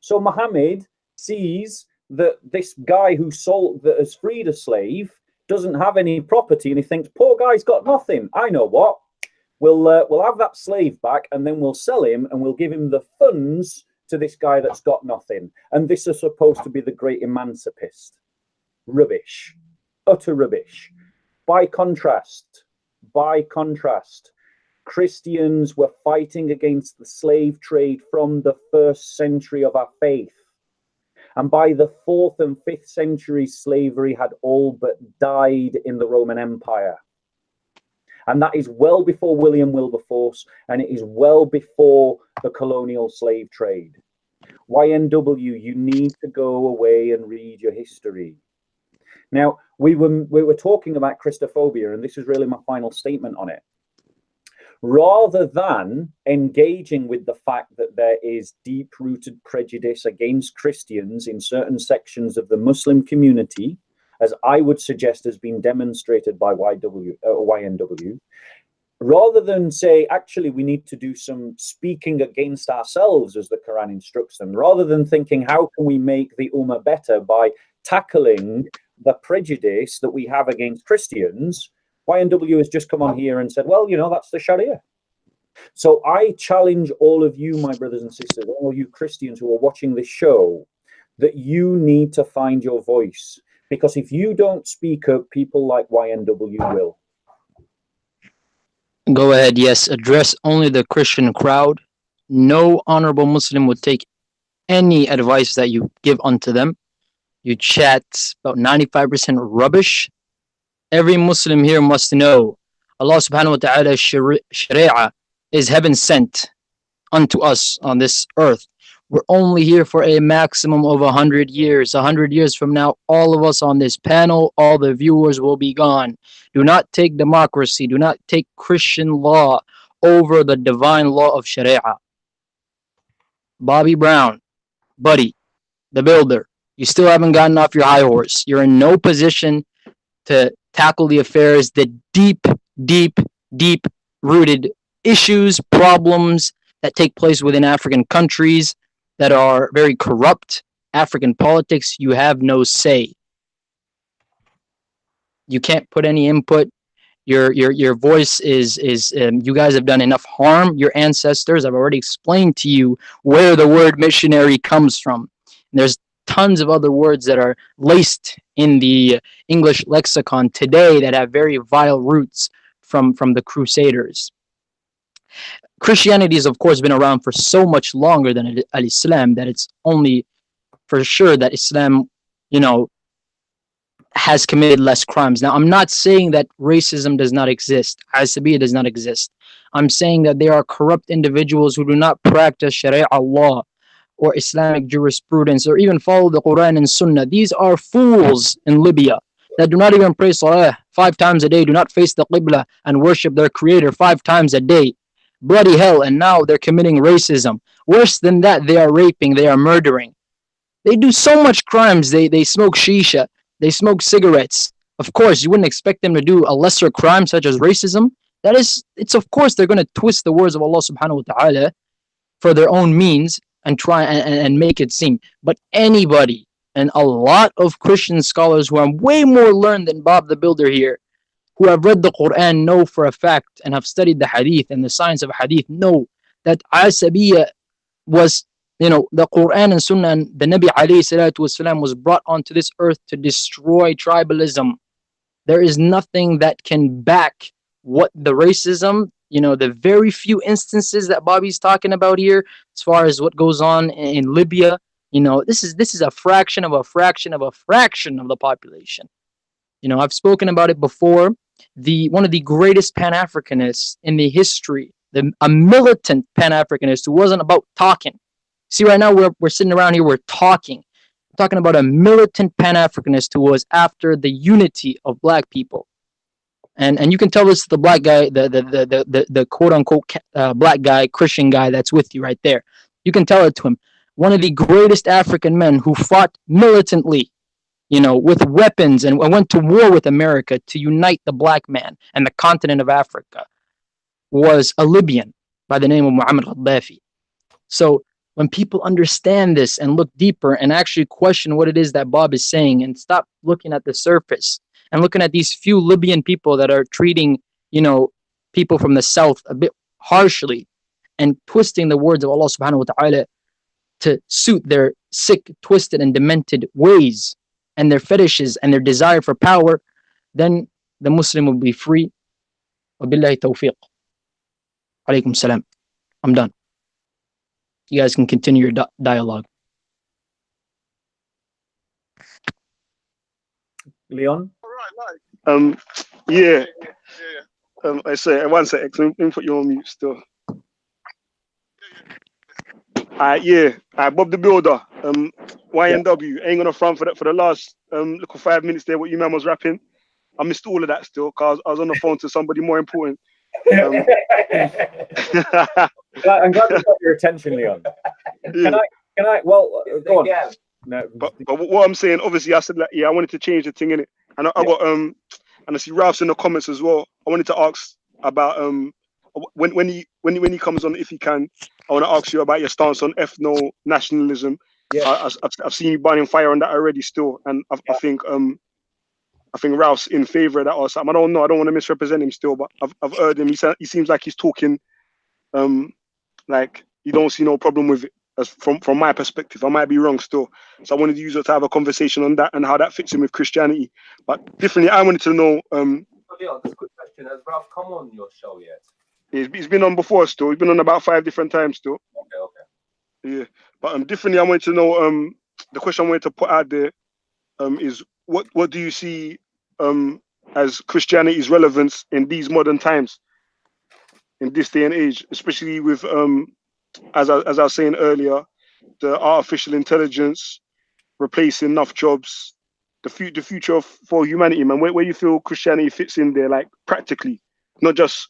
So Muhammad sees that this guy that has freed a slave doesn't have any property, and he thinks, poor guy's got nothing. I know what. We'll have that slave back, and then we'll sell him, and we'll give him the funds to this guy that's got nothing. And this is supposed to be the great emancipist. Rubbish. Utter rubbish. By contrast, Christians were fighting against the slave trade from the 1st century of our faith. And by the 4th and 5th centuries, slavery had all but died in the Roman Empire. And that is well before William Wilberforce, and it is well before the colonial slave trade. YNW, you need to go away and read your history. Now, we were talking about Christophobia, and this is really my final statement on it. Rather than engaging with the fact that there is deep-rooted prejudice against Christians in certain sections of the Muslim community, as I would suggest has been demonstrated by YNW, rather than say, actually, we need to do some speaking against ourselves, as the Quran instructs them, rather than thinking, how can we make the Ummah better by tackling the prejudice that we have against Christians, YNW has just come on here and said, well, that's the Sharia. So I challenge all of you, my brothers and sisters, all you Christians who are watching this show, that you need to find your voice. Because if you don't speak up, people like YNW will. Go ahead, yes. Address only the Christian crowd. No honorable Muslim would take any advice that you give unto them. You chat about 95% rubbish. Every Muslim here must know, Allah subhanahu wa ta'ala's sharia is heaven sent unto us on this earth. We're only here for a maximum of 100 years. 100 years from now, all of us on this panel, all the viewers will be gone. Do not take democracy. Do not take Christian law over the divine law of Sharia. Bobby Brown, buddy, the builder, you still haven't gotten off your high horse. You're in no position to tackle the affairs, the deep, deep, deep rooted issues, problems that take place within African countries that are very corrupt. African politics, you have no say. You can't put any input. Your voice is you guys have done enough harm. Your ancestors, I've already explained to you where the word missionary comes from. And there's tons of other words that are laced in the English lexicon today that have very vile roots from the Crusaders. Christianity has, of course, been around for so much longer than Islam that it's only for sure that Islam, has committed less crimes. Now, I'm not saying that racism does not exist. Asabiyya does not exist. I'm saying that there are corrupt individuals who do not practice Sharia law or Islamic jurisprudence or even follow the Quran and Sunnah. These are fools in Libya that do not even pray Salah 5 times a day, do not face the Qibla and worship their Creator 5 times a day. Bloody hell, and now they're committing racism. Worse than that, they are raping, they are murdering. They do so much crimes. They smoke shisha, they smoke cigarettes. Of course, you wouldn't expect them to do a lesser crime such as racism. It's of course they're going to twist the words of Allah subhanahu wa ta'ala for their own means and try and make it seem. But anybody, and a lot of Christian scholars who are way more learned than Bob the Builder here, who have read the Quran, know for a fact and have studied the Hadith and the science of Hadith, know that Asabiyya was, the Quran and Sunnah and the Nabi alayhi salatu wasalam was brought onto this earth to destroy tribalism. There is nothing that can back what the racism, the very few instances that Bobby's talking about here, as far as what goes on in Libya, this is a fraction of a fraction of a fraction of the population. I've spoken about it before. One of the greatest Pan-Africanists in the history, a militant Pan-Africanist who wasn't about talking. See, right now we're sitting around here, we're talking about a militant Pan-Africanist who was after the unity of black people. And you can tell this to the black guy, the quote unquote black guy, Christian guy that's with you right there. You can tell it to him. One of the greatest African men who fought militantly, with weapons and went to war with America to unite the black man and the continent of Africa, was a Libyan by the name of Muammar Gaddafi. So when people understand this and look deeper and actually question what it is that Bob is saying and stop looking at the surface and looking at these few Libyan people that are treating, people from the south a bit harshly and twisting the words of Allah subhanahu wa ta'ala to suit their sick, twisted, and demented ways and their fetishes and their desire for power, then the Muslim will be free. Wabillahi tawfiq. Alaykum salam. I'm done. You guys can continue your dialogue. Leon? Yeah. I say, one sec, let me put you on mute still. Bob the Builder, YNW, ain't gonna front for the last little 5 minutes there. What you man was rapping, I missed all of that still because I was on the phone to somebody more important. I'm glad we got your attention, Leon. Can I? Well, go on. No, but what I'm saying, obviously, I said I wanted to change the thing in it, and I got and I see Ralph's in the comments as well. I wanted to ask about when he comes on, if he can. I want to ask you about your stance on ethno nationalism. Yeah, I've seen you burning fire on that already still, and I think Ralph's in favor of that or something. I don't know. I don't want to misrepresent him still, but I've heard him. He seems like he's talking like you don't see no problem with it. As from my perspective, I might be wrong still. So I wanted to use it to have a conversation on that and how that fits in with Christianity. But differently, I wanted to know. Leon, that's a good question. Has Ralph come on your show yet? He's been on before still. He's been on about 5 different times still. Okay. Yeah, but differently, I wanted to know. The question I wanted to put out there is what do you see as Christianity's relevance in these modern times, in this day and age, especially with as I was saying earlier, the artificial intelligence replacing enough jobs, the future for humanity, man. Where you feel Christianity fits in there, like practically, not just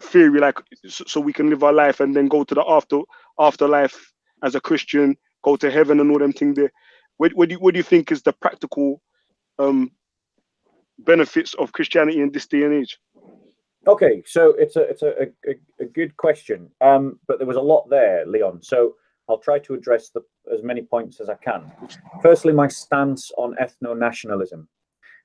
theory, like so we can live our life and then go to the afterlife as a Christian, go to heaven and all them things there. What do you think is the practical benefits of Christianity in this day and age? Okay, so it's a good question, but there was a lot there, Leon. So I'll try to address as many points as I can. Firstly, my stance on ethno-nationalism.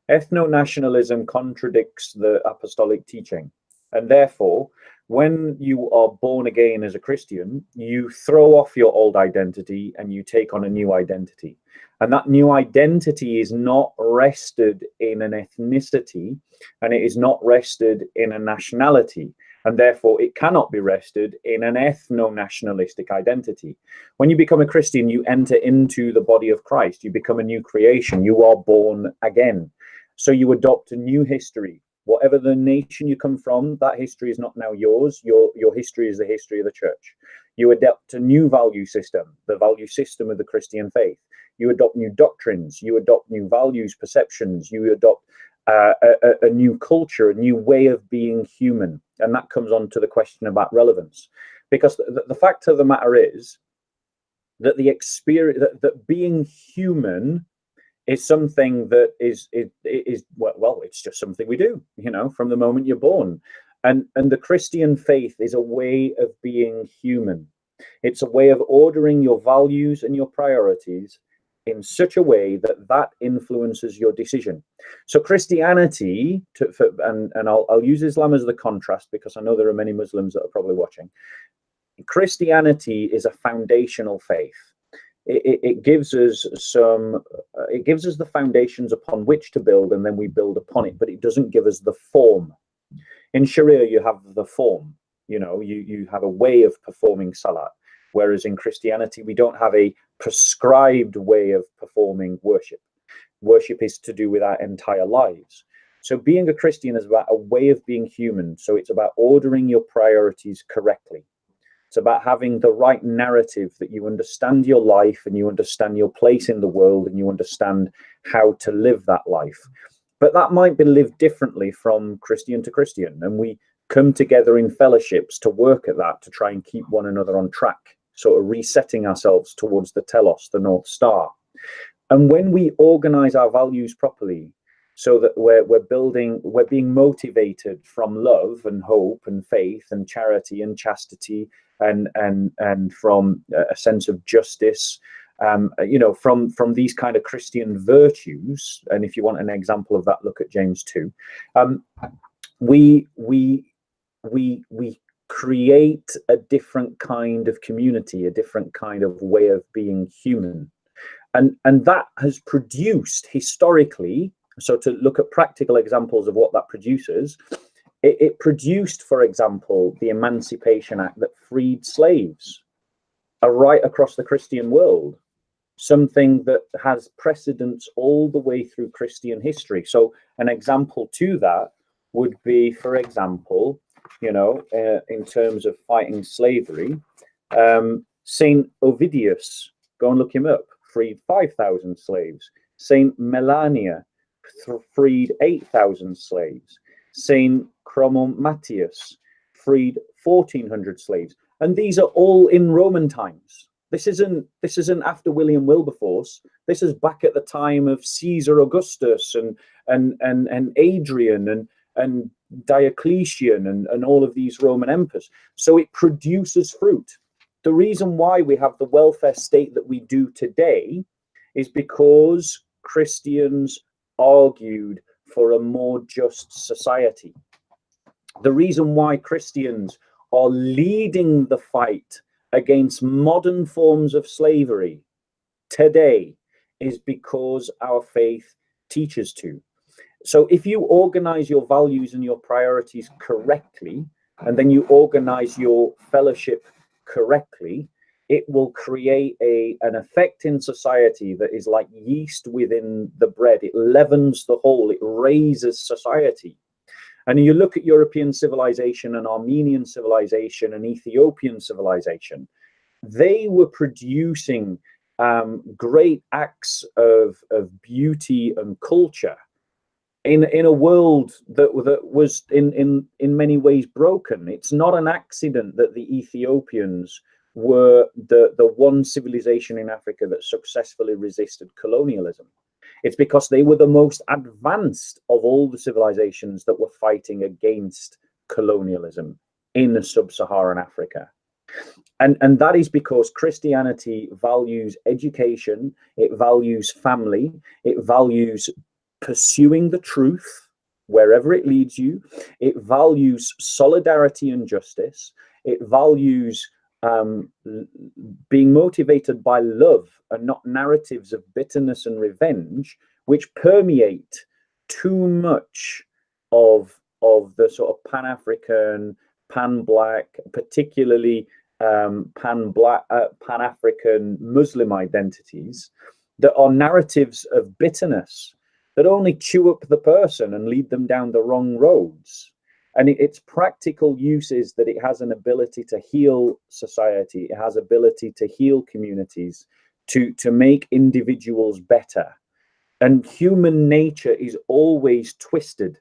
Ethno-nationalism contradicts the apostolic teaching, and therefore, when you are born again as a Christian, you throw off your old identity and you take on a new identity. And that new identity is not rested in an ethnicity, and it is not rested in a nationality. And therefore, it cannot be rested in an ethno-nationalistic identity. When you become a Christian, you enter into the body of Christ. You become a new creation. You are born again. So you adopt a new history. Whatever the nation you come from, that history is not now yours. Your history is the history of the church. You adopt a new value system, the value system of the Christian faith. You adopt new doctrines. You adopt new values, perceptions. You adopt a new culture, a new way of being human. And that comes on to the question about relevance. Because the fact of the matter is that the experience, that being human is something that is well, it's just something we do, you know, from the moment you're born. And the Christian faith is a way of being human. It's a way of ordering your values and your priorities in such a way that that influences your decision. So Christianity, and I'll use Islam as the contrast because I know there are many Muslims that are probably watching. Christianity is a foundational faith. It gives us the foundations upon which to build, and then we build upon it, but it doesn't give us the form. In Sharia, you have the form, you know, you have a way of performing salat, whereas in Christianity, we don't have a prescribed way of performing worship. Worship is to do with our entire lives. So being a Christian is about a way of being human. So it's about ordering your priorities correctly. It's about having the right narrative, that you understand your life and you understand your place in the world and you understand how to live that life. But that might be lived differently from Christian to Christian. And we come together in fellowships to work at that, to try and keep one another on track, sort of resetting ourselves towards the telos, the North Star. And when we organize our values properly, so that we're being motivated from love and hope and faith and charity and chastity and from a sense of justice, you know, from these kind of Christian virtues. And if you want an example of that, look at James 2. We create a different kind of community, a different kind of way of being human, and that has produced historically. So to look at practical examples of what that produces, it produced, for example, the Emancipation Act that freed slaves right across the Christian world, something that has precedence all the way through Christian history. So an example to that would be, for example, you know, in terms of fighting slavery, Saint Ovidius, go and look him up, freed 5,000 slaves. Saint Melania freed 8,000 slaves. Saint Chromomatthias freed 1,400 slaves, and these are all in Roman times. This isn't after William Wilberforce. This is back at the time of Caesar Augustus and Adrian and Diocletian and all of these Roman emperors. So it produces fruit. The reason why we have the welfare state that we do today is because Christians argued for a more just society. The reason why Christians are leading the fight against modern forms of slavery today is because our faith teaches to. So if you organize your values and your priorities correctly, and then you organize your fellowship correctly, it will create an effect in society that is like yeast within the bread. It leavens the whole, it raises society. And you look at European civilization and Armenian civilization and Ethiopian civilization, they were producing great acts of beauty and culture in a world that was in many ways broken. It's not an accident that the Ethiopians were the one civilization in Africa that successfully resisted colonialism. It's because they were the most advanced of all the civilizations that were fighting against colonialism in sub-Saharan Africa. And that is because Christianity values education, it values family, it values pursuing the truth wherever it leads you, it values solidarity and justice, it values being motivated by love and not narratives of bitterness and revenge, which permeate too much of the sort of Pan-African, Pan-Black, particularly Pan-Black, Pan-African Muslim identities that are narratives of bitterness that only chew up the person and lead them down the wrong roads. And its practical use is that it has an ability to heal society. It has ability to heal communities, to make individuals better. And human nature is always twisted.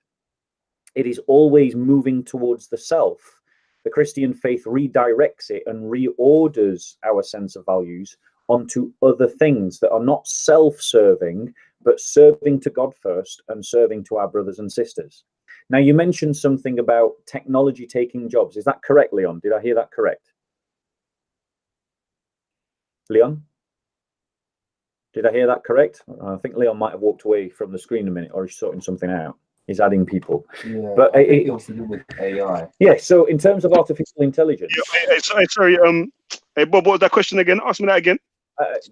It is always moving towards the self. The Christian faith redirects it and reorders our sense of values onto other things that are not self-serving, but serving to God first and serving to our brothers and sisters. Now, you mentioned something about technology taking jobs. Is that correct, Leon? Did I hear that correct? Leon? Did I hear that correct? I think Leon might have walked away from the screen a minute, or he's sorting something out. He's adding people. Yeah, but I think it was to do with AI. Yeah, so in terms of artificial intelligence. Yeah, sorry, hey, Bob, what was that question again? Ask me that again.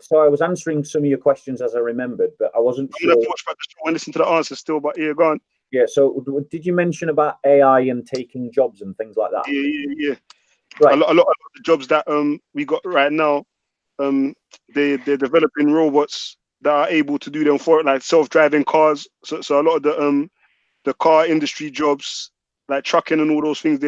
So I was answering some of your questions as I remembered, but I wasn't sure. I'm going to watch back the show and listen to the answers still, but yeah, go on. Yeah, so did you mention about AI and taking jobs and things like that? Yeah. Right. A lot of the jobs that we got right now, they're developing robots that are able to do them for it, like self-driving cars. So a lot of the car industry jobs, like trucking and all those things,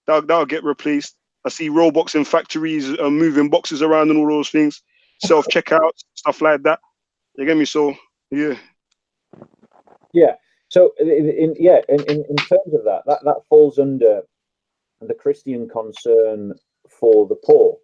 that'll get replaced. I see robots in factories moving boxes around and all those things, self-checkouts, stuff like that. You get me? So yeah. Yeah. So in terms of that falls under the Christian concern for the poor.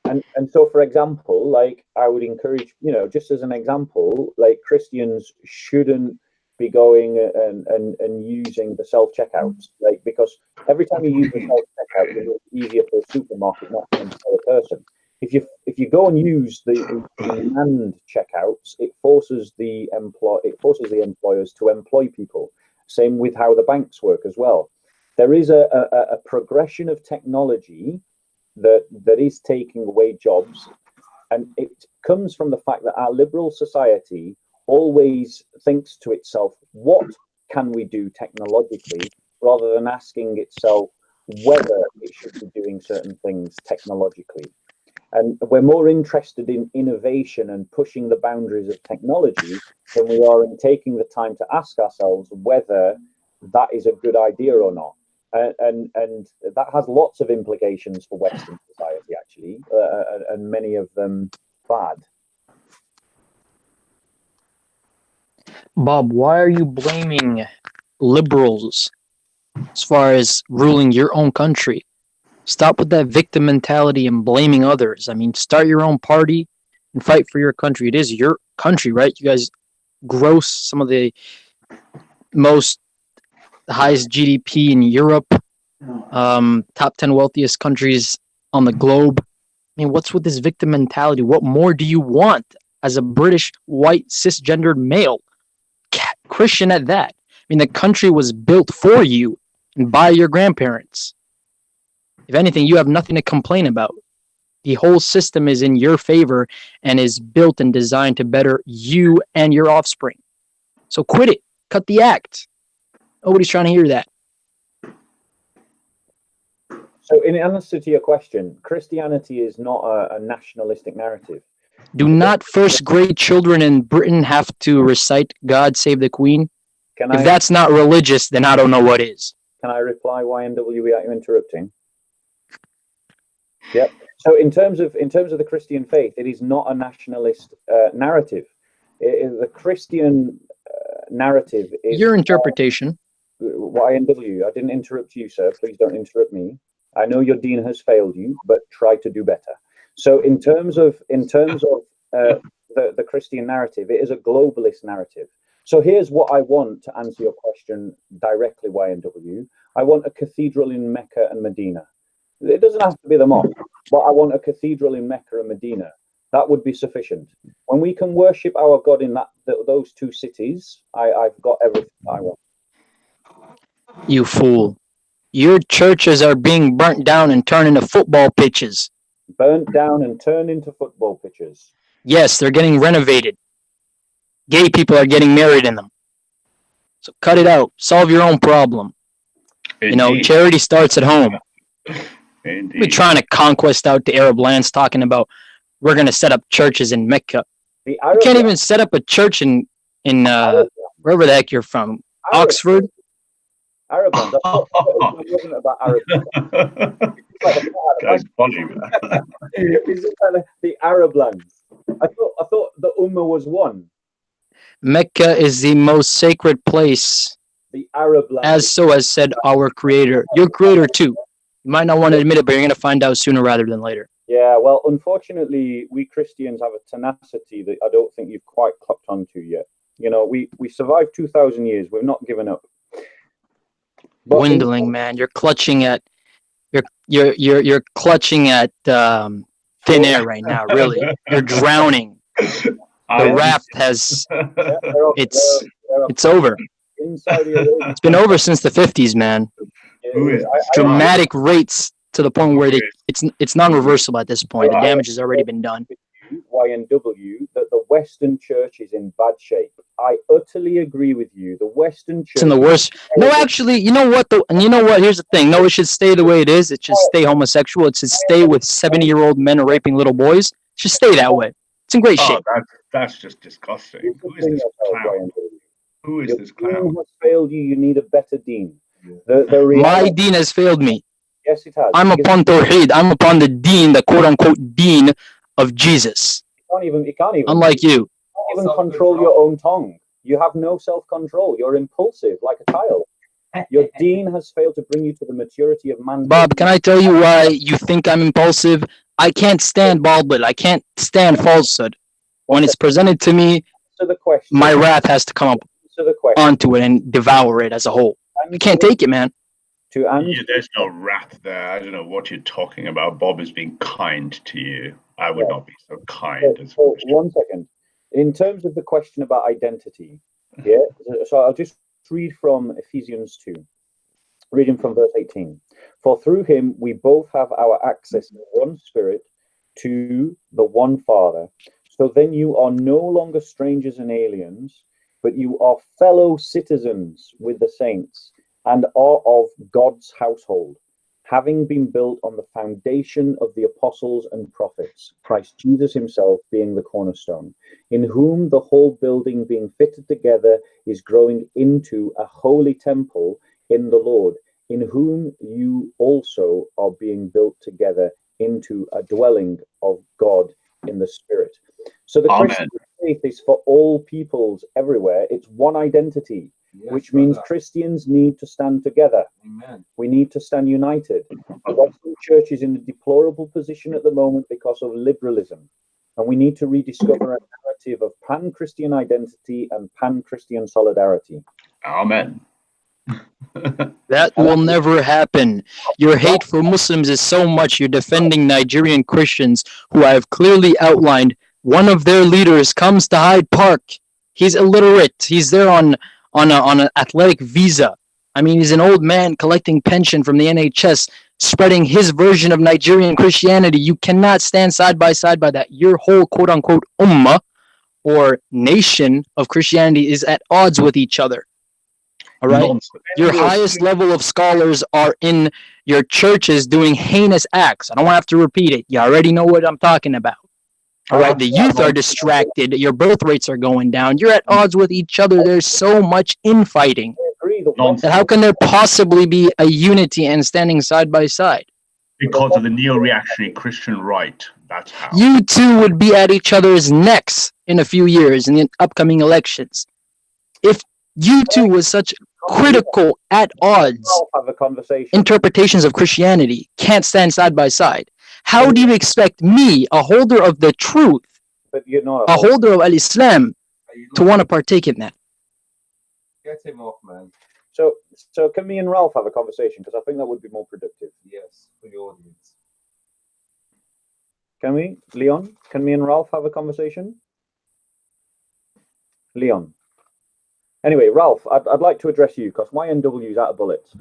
And so, for example, like I would encourage, just as an example, like Christians shouldn't be going and using the self-checkouts, like, because every time you use the self-checkout, it's easier for a supermarket not to employ a person. If you go and use the manned checkouts, it forces the employers to employ people. Same with how the banks work as well. There is a progression of technology that is taking away jobs, and it comes from the fact that our liberal society always thinks to itself, what can we do technologically, rather than asking itself whether it should be doing certain things technologically. And we're more interested in innovation and pushing the boundaries of technology than we are in taking the time to ask ourselves whether that is a good idea or not. And that has lots of implications for Western society, actually, and many of them bad. Bob, why are you blaming liberals as far as ruling your own country? Stop with that victim mentality and blaming others. I mean, start your own party and fight for your country. It is your country, right? You guys gross some of the highest GDP in Europe, top 10 wealthiest countries on the globe. I mean, what's with this victim mentality? What more do you want as a British, white, cisgendered male? Christian at that. I mean, the country was built for you and by your grandparents. If anything, you have nothing to complain about. The whole system is in your favor and is built and designed to better you and your offspring. So quit it. Cut the act. Nobody's trying to hear that. So in answer to your question, Christianity is not a nationalistic narrative. Do not first grade children in Britain have to recite God Save the Queen? If that's not religious, then I don't know what is. Can I reply YNW without you interrupting? Yep. So in terms of the Christian faith, it is not a nationalist narrative. The Christian narrative is your interpretation. YNW. I didn't interrupt you, sir. Please don't interrupt me. I know your dean has failed you, but try to do better. So in terms of the Christian narrative, it is a globalist narrative. So here's what I want to answer your question directly, YNW. I want a cathedral in Mecca and Medina. It doesn't have to be the mosque, but I want a cathedral in Mecca and Medina. That would be sufficient. When we can worship our God in those two cities, I've got everything I want. You fool. Your churches are being burnt down and turned into football pitches. Burnt down and turned into football pitches. Yes, they're getting renovated. Gay people are getting married in them. So cut it out. Solve your own problem. Indeed. You know, charity starts at home. Indeed. We're trying to conquest out the Arab lands, talking about we're going to set up churches in Mecca. You can't even set up a church in wherever the heck you're from. Oxford? Arab lands. I thought it wasn't about Arab lands. That's funny, man. It's just like the Arab lands. I thought the Ummah was one. Mecca is the most sacred place. The Arab lands. As so has said our creator. Your creator too. You might not want to admit it, but you're going to find out sooner rather than later. Yeah, well, unfortunately, we Christians have a tenacity that I don't think you've quite clocked onto yet. You know, we survived 2,000 years. We've not given up. But Dwindling, man. You're clutching at you're clutching at thin air right now. Really, you're drowning. The raft has it's over. It's been over since the 50s, man. Dramatic rates to the point where it's non-reversible at this point. The damage has already been done. YNW, that the Western Church is in bad shape. I utterly agree with you. The Western Church. It's in the worst. No, actually, you know what? Here's the thing. No, it should stay the way it is. It should stay homosexual. It should stay with 70-year-old men raping little boys. It should stay that way. It's in great shape. That's just disgusting. Who is this clown? Who is this clown? Dean has failed you. You need a better dean. My dean has failed me. Yes, it has. I'm upon Tawheed. I'm upon the deen, the quote-unquote deen of Jesus. You can't even. Unlike you. You can't even control your own tongue. You have no self-control. You're impulsive, like a child. Your dean has failed to bring you to the maturity of man. Bob, can I tell you why you think I'm impulsive? I can't stand baldness. I can't stand falsehood. When it's presented to me, my wrath has to come up onto it and devour it as a whole. You can't take it, man. There's no wrath there. I don't know what you're talking about. Bob is being kind to you. I would not be so kind. So 1 second. In terms of the question about identity, so I'll just read from Ephesians 2, reading from verse 18. For through him we both have our access in one spirit to the one Father. So then you are no longer strangers and aliens, but you are fellow citizens with the saints and are of God's household, having been built on the foundation of the apostles and prophets, Christ Jesus himself being the cornerstone, in whom the whole building being fitted together is growing into a holy temple in the Lord, in whom you also are being built together into a dwelling of God in the Spirit. So the Christian faith is for all peoples everywhere. It's one identity. Yes, which means Christians need to stand together. Amen. We need to stand united. The Western Church is in a deplorable position at the moment because of liberalism. And we need to rediscover a narrative of pan-Christian identity and pan-Christian solidarity. Amen. That will never happen. Your hate for Muslims is so much. You're defending Nigerian Christians who I have clearly outlined. One of their leaders comes to Hyde Park. He's illiterate. He's there on an athletic visa. I mean, he's an old man collecting pension from the NHS, spreading his version of Nigerian Christianity. You cannot stand side by that. Your whole quote-unquote ummah or nation of Christianity is at odds with each other. All right? Your highest level of scholars are in your churches doing heinous acts. I don't have to repeat it. You already know what I'm talking about. All right, the youth are distracted. Your birth rates are going down. You're at odds with each other. There's so much infighting. That how can there possibly be a unity and standing side by side? Because of the neo-reactionary Christian right. That's how. You two would be at each other's necks in a few years in the upcoming elections. If you two was such critical, at odds have a conversation. interpretations of Christianity can't stand side by side, how do you expect me, a holder of the truth, But you're not a holder of Al-Islam, to want to partake in that? Get him off, man. So can me and Ralph have a conversation? Because I think that would be more productive. Yes, for the audience. Can we, Leon? Can me and Ralph have a conversation? Leon. Anyway, Ralph, I'd like to address you because my NW is out of bullets.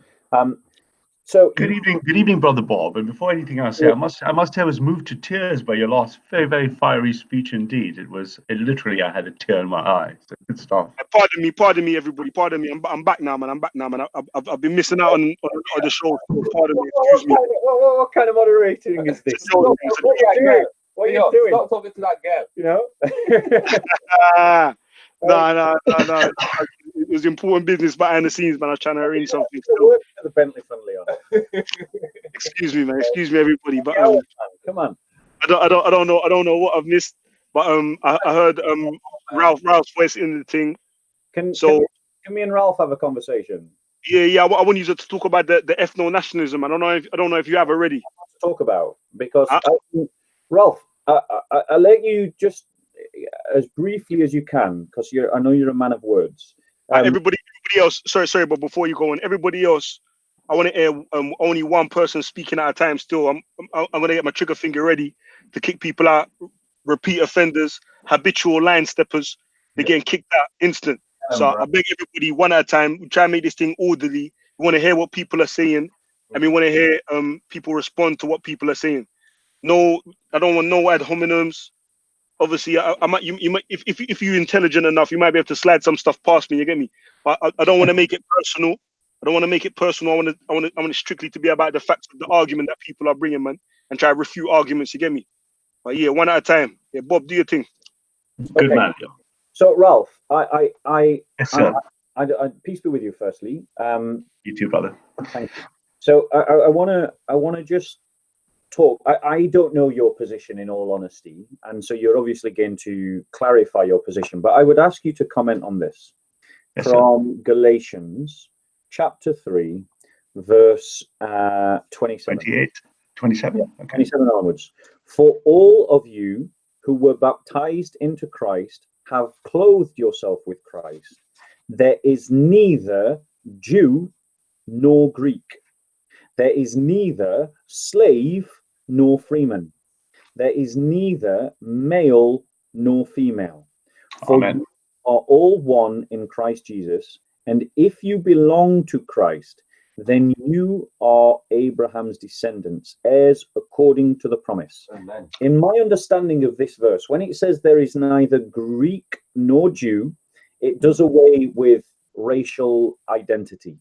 So good evening, Brother Bob. And before anything else, I must say I was moved to tears by your last very, very fiery speech indeed. It literally, I had a tear in my eye. So good stuff. Pardon me, everybody. Pardon me. I'm back now, man. I've been missing out on the show. Pardon me. Excuse me. What kind of moderating is this? What are you doing? Stop talking to that girl. You know? No. It was important business behind the scenes, man. I was trying to arrange something. The Bentley fund, Leon. Excuse me, man. Excuse me, everybody. But come on. I don't know what I've missed. But I heard Ralph's voice in the thing. Can me and Ralph have a conversation? Yeah. I want you to talk about the ethno nationalism. I don't know if you have already. Talk about because Ralph, I'll let you just as briefly as you can because I know you're a man of words. Everybody else, sorry, but before you go on, everybody else, I want to hear only one person speaking at a time. Still, I'm gonna get my trigger finger ready to kick people out, repeat offenders, habitual line steppers. They're getting kicked out instant. So I beg everybody one at a time. We try and make this thing orderly. We want to hear what people are saying, and we want to hear people respond to what people are saying. No, I don't want no ad hominems. Obviously, I might. You might if you're intelligent enough, you might be able to slide some stuff past me. You get me? But I don't want to make it personal. I don't want to make it personal. I want it strictly to be about the facts of the argument that people are bringing, man, and try to refute arguments. You get me? But yeah, one at a time. Yeah, Bob, do your thing. Good man. So Ralph, Yes, sir. Peace be with you. Firstly, You too, brother. Thank you. So I want to just talk. I don't know your position in all honesty, and so you're obviously going to clarify your position. But I would ask you to comment on this from Galatians chapter 3, verse 27. 27. Okay. 27 onwards. For all of you who were baptized into Christ have clothed yourself with Christ. There is neither Jew nor Greek. There is neither slave nor freeman. There is neither male nor female. For Amen. you are all one in Christ Jesus. And if you belong to Christ, then you are Abraham's descendants, heirs according to the promise. Amen. In my understanding of this verse, when it says there is neither Greek nor Jew, it does away with racial identity.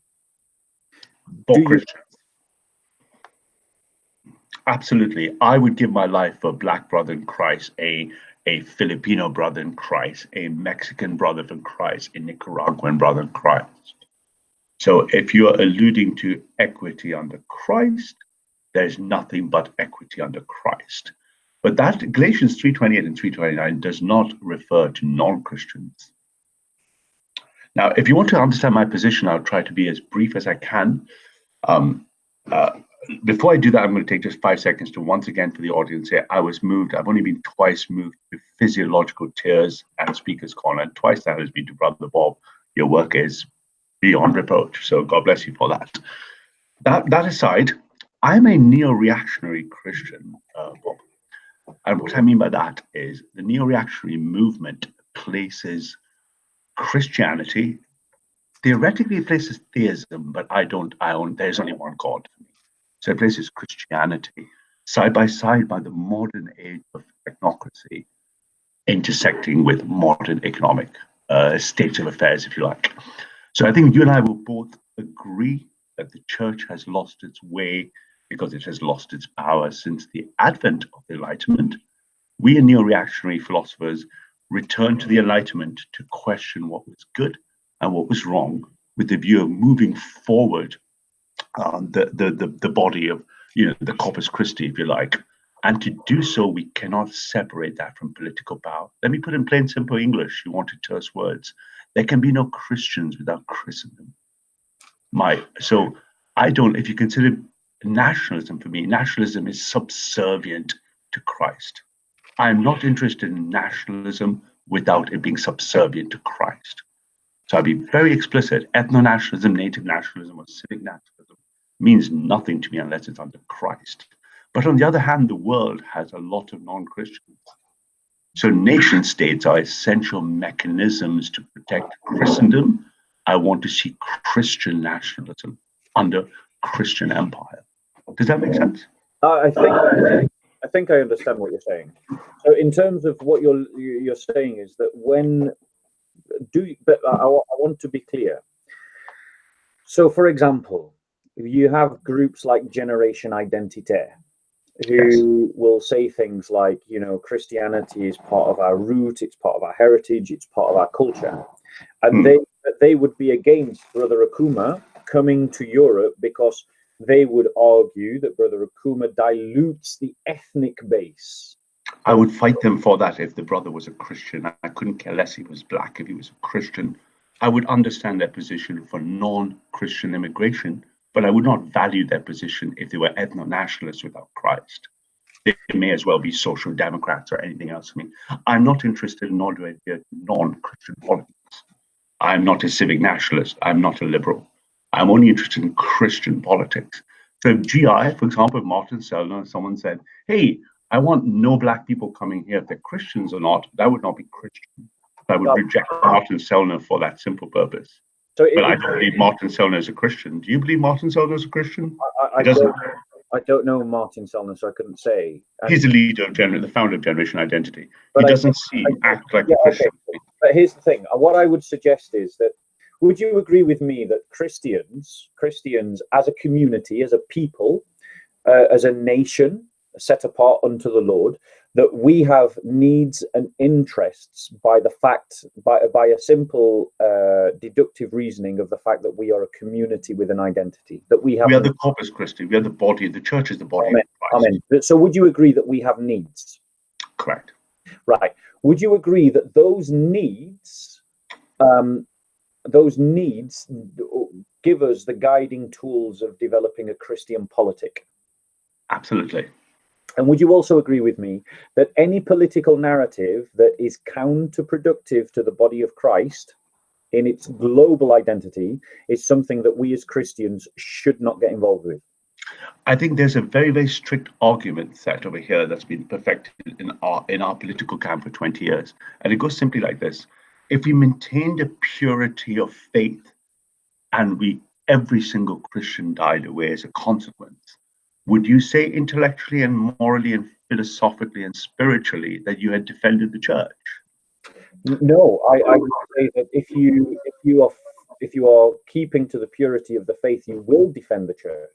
Christians. Absolutely. I would give my life for a black brother in Christ, a Filipino brother in Christ, a Mexican brother in Christ, a Nicaraguan brother in Christ. So if you are alluding to equity under Christ, there's nothing but equity under Christ. But that Galatians 3:28 and 3:29 does not refer to non-Christians. Now, if you want to understand my position, I'll try to be as brief as I can. Before I do that, I'm going to take just 5 seconds to once again for the audience say I was moved. I've only been twice moved to physiological tears at Speaker's Corner, and twice that has been to Brother Bob. Your work is beyond reproach, so God bless you for that. That aside, I'm a neo-reactionary Christian, Bob. And what I mean by that is the neo-reactionary movement places Christianity, theoretically it places theism, but there's only one God for me. So it places Christianity side by side by the modern age of technocracy, intersecting with modern economic states of affairs, if you like. So I think you and I will both agree that the church has lost its way because it has lost its power since the advent of the Enlightenment. We neo-reactionary philosophers returned to the Enlightenment to question what was good and what was wrong, with the view of moving forward the body of, the Corpus Christi, if you like. And to do so, we cannot separate that from political power. Let me put in plain, simple English. You wanted terse words. There can be no Christians without Christendom. So I don't, if you consider nationalism, for me, nationalism is subservient to Christ. I'm not interested in nationalism without it being subservient to Christ. So I'll be very explicit. Ethno-nationalism, native nationalism, or civic nationalism means nothing to me unless it's under Christ. But on the other hand, the world has a lot of non-Christians. So nation states are essential mechanisms to protect Christendom. I want to see Christian nationalism under Christian empire. Does that make sense? I think I understand what you're saying. So in terms of what you're saying is that but I want to be clear. So for example, you have groups like Generation Identitaire, who will say things like, Christianity is part of our root, it's part of our heritage, it's part of our culture. And they would be against Brother Akuma coming to Europe because they would argue that Brother Akuma dilutes the ethnic base. I would fight them for that if the brother was a Christian. I couldn't care less if he was black, if he was a Christian. I would understand their position for non-Christian immigration, but I would not value their position if they were ethno-nationalists without Christ. They may as well be social democrats or anything else. I mean, I'm not interested in non-Christian politics. I'm not a civic nationalist. I'm not a liberal. I'm only interested in Christian politics. So if GI, for example, if Martin Sellner, someone said, hey, I want no black people coming here, if they're Christians or not, that would not be Christian. I would reject Martin Sellner for that simple purpose. But I don't believe Martin Sellner is a Christian. Do you believe Martin Sellner is a Christian? I don't know Martin Sellner, so I couldn't say. He's the leader of the founder of Generation Identity. He doesn't act like a Christian. Okay. But here's the thing. What I would suggest is that, would you agree with me that Christians as a community, as a people, as a nation, set apart unto the Lord, that we have needs and interests by a simple deductive reasoning of the fact that we are a community with an identity, that we are the Corpus Christi, we are the body, the church is the body. Amen. Of Christ. Amen. So would you agree that we have needs? Correct. Right. Would you agree that those needs give us the guiding tools of developing a Christian politic? Absolutely. And would you also agree with me that any political narrative that is counterproductive to the body of Christ in its global identity is something that we as Christians should not get involved with? I think there's a very, very strict argument set over here that's been perfected in our political camp for 20 years. And it goes simply like this. If we maintained a purity of faith and every single Christian died away as a consequence, would you say intellectually and morally and philosophically and spiritually that you had defended the church? No, I would say that if you are keeping to the purity of the faith, you will defend the church.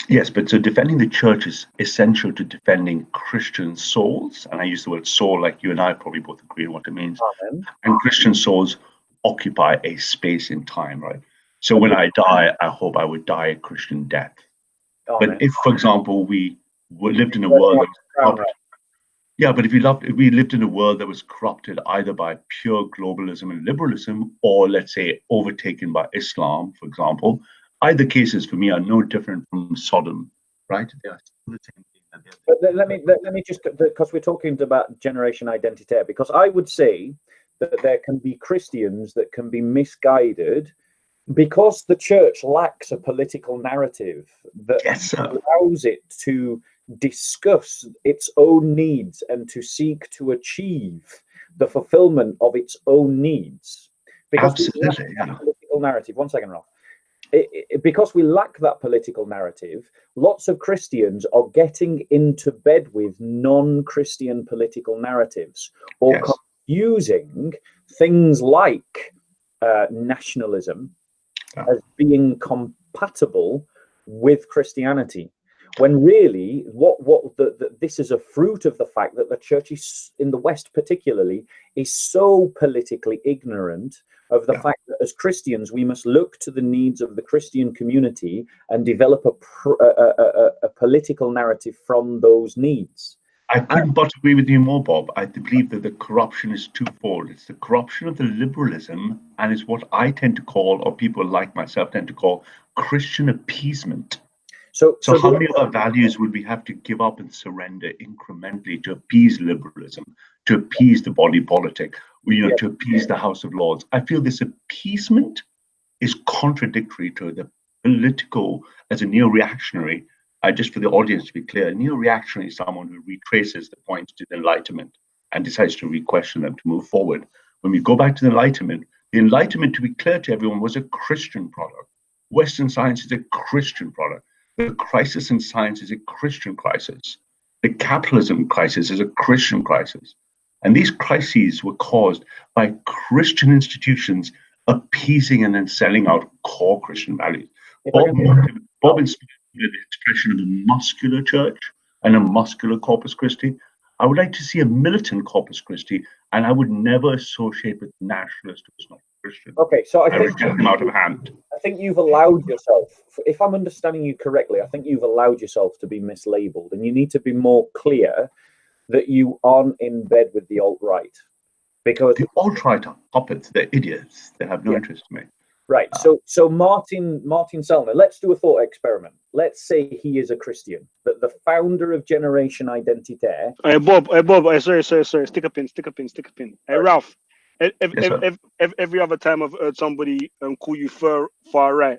Yes, but so defending the church is essential to defending Christian souls. And I use the word soul like you and I probably both agree on what it means. Amen. And Christian souls occupy a space in time, right? So when I die, I hope I would die a Christian death. Amen. But if, for example, we lived in a world that was corrupted, but if we lived in a world that was corrupted either by pure globalism and liberalism, or let's say overtaken by Islam, for example, either cases for me are no different from Sodom, right? They are still the same thing. But let me just, because we're talking about Generation Identitaire, because I would say that there can be Christians that can be misguided because the church lacks a political narrative that allows it to discuss its own needs and to seek to achieve the fulfillment of its own needs. Because absolutely, political narrative. One second, Ralph. Because we lack that political narrative, lots of Christians are getting into bed with non-Christian political narratives or confusing things like nationalism as being compatible with Christianity. when really this is a fruit of the fact that the church is, in the West particularly, is so politically ignorant of the fact that as Christians we must look to the needs of the Christian community and develop a political narrative from those needs. I couldn't but agree with you more, Bob. I believe that the corruption is twofold. It's the corruption of the liberalism, and it's what I tend to call, or people like myself tend to call, Christian appeasement. So how many of our values would we have to give up and surrender incrementally to appease liberalism, to appease the body politic, to appease the House of Lords? I feel this appeasement is contradictory to the political, as a neo-reactionary. Just for the audience to be clear, a neo-reactionary is someone who retraces the points to the Enlightenment and decides to re-question them to move forward. When we go back to the Enlightenment, to be clear to everyone, was a Christian product. Western science is a Christian product. The crisis in science is a Christian crisis. The capitalism crisis is a Christian crisis. And these crises were caused by Christian institutions appeasing and then selling out core Christian values. Bob inspired the expression of a muscular church and a muscular Corpus Christi. I would like to see a militant Corpus Christi, and I would never associate with nationalist who's not Christian. Okay, so I think reject them out of hand. I think you've allowed yourself, if I'm understanding you correctly, I think you've allowed yourself to be mislabeled, and you need to be more clear that you aren't in bed with the alt-right. Because the alt-right are puppets, they're idiots, they have no interest in me. Right. So Martin Selner, let's do a thought experiment. Let's say he is a Christian, that the founder of Generation Identitaire. Hey Bob, sorry. Stick a pin. Hey Ralph, every other time I've heard somebody call you far right,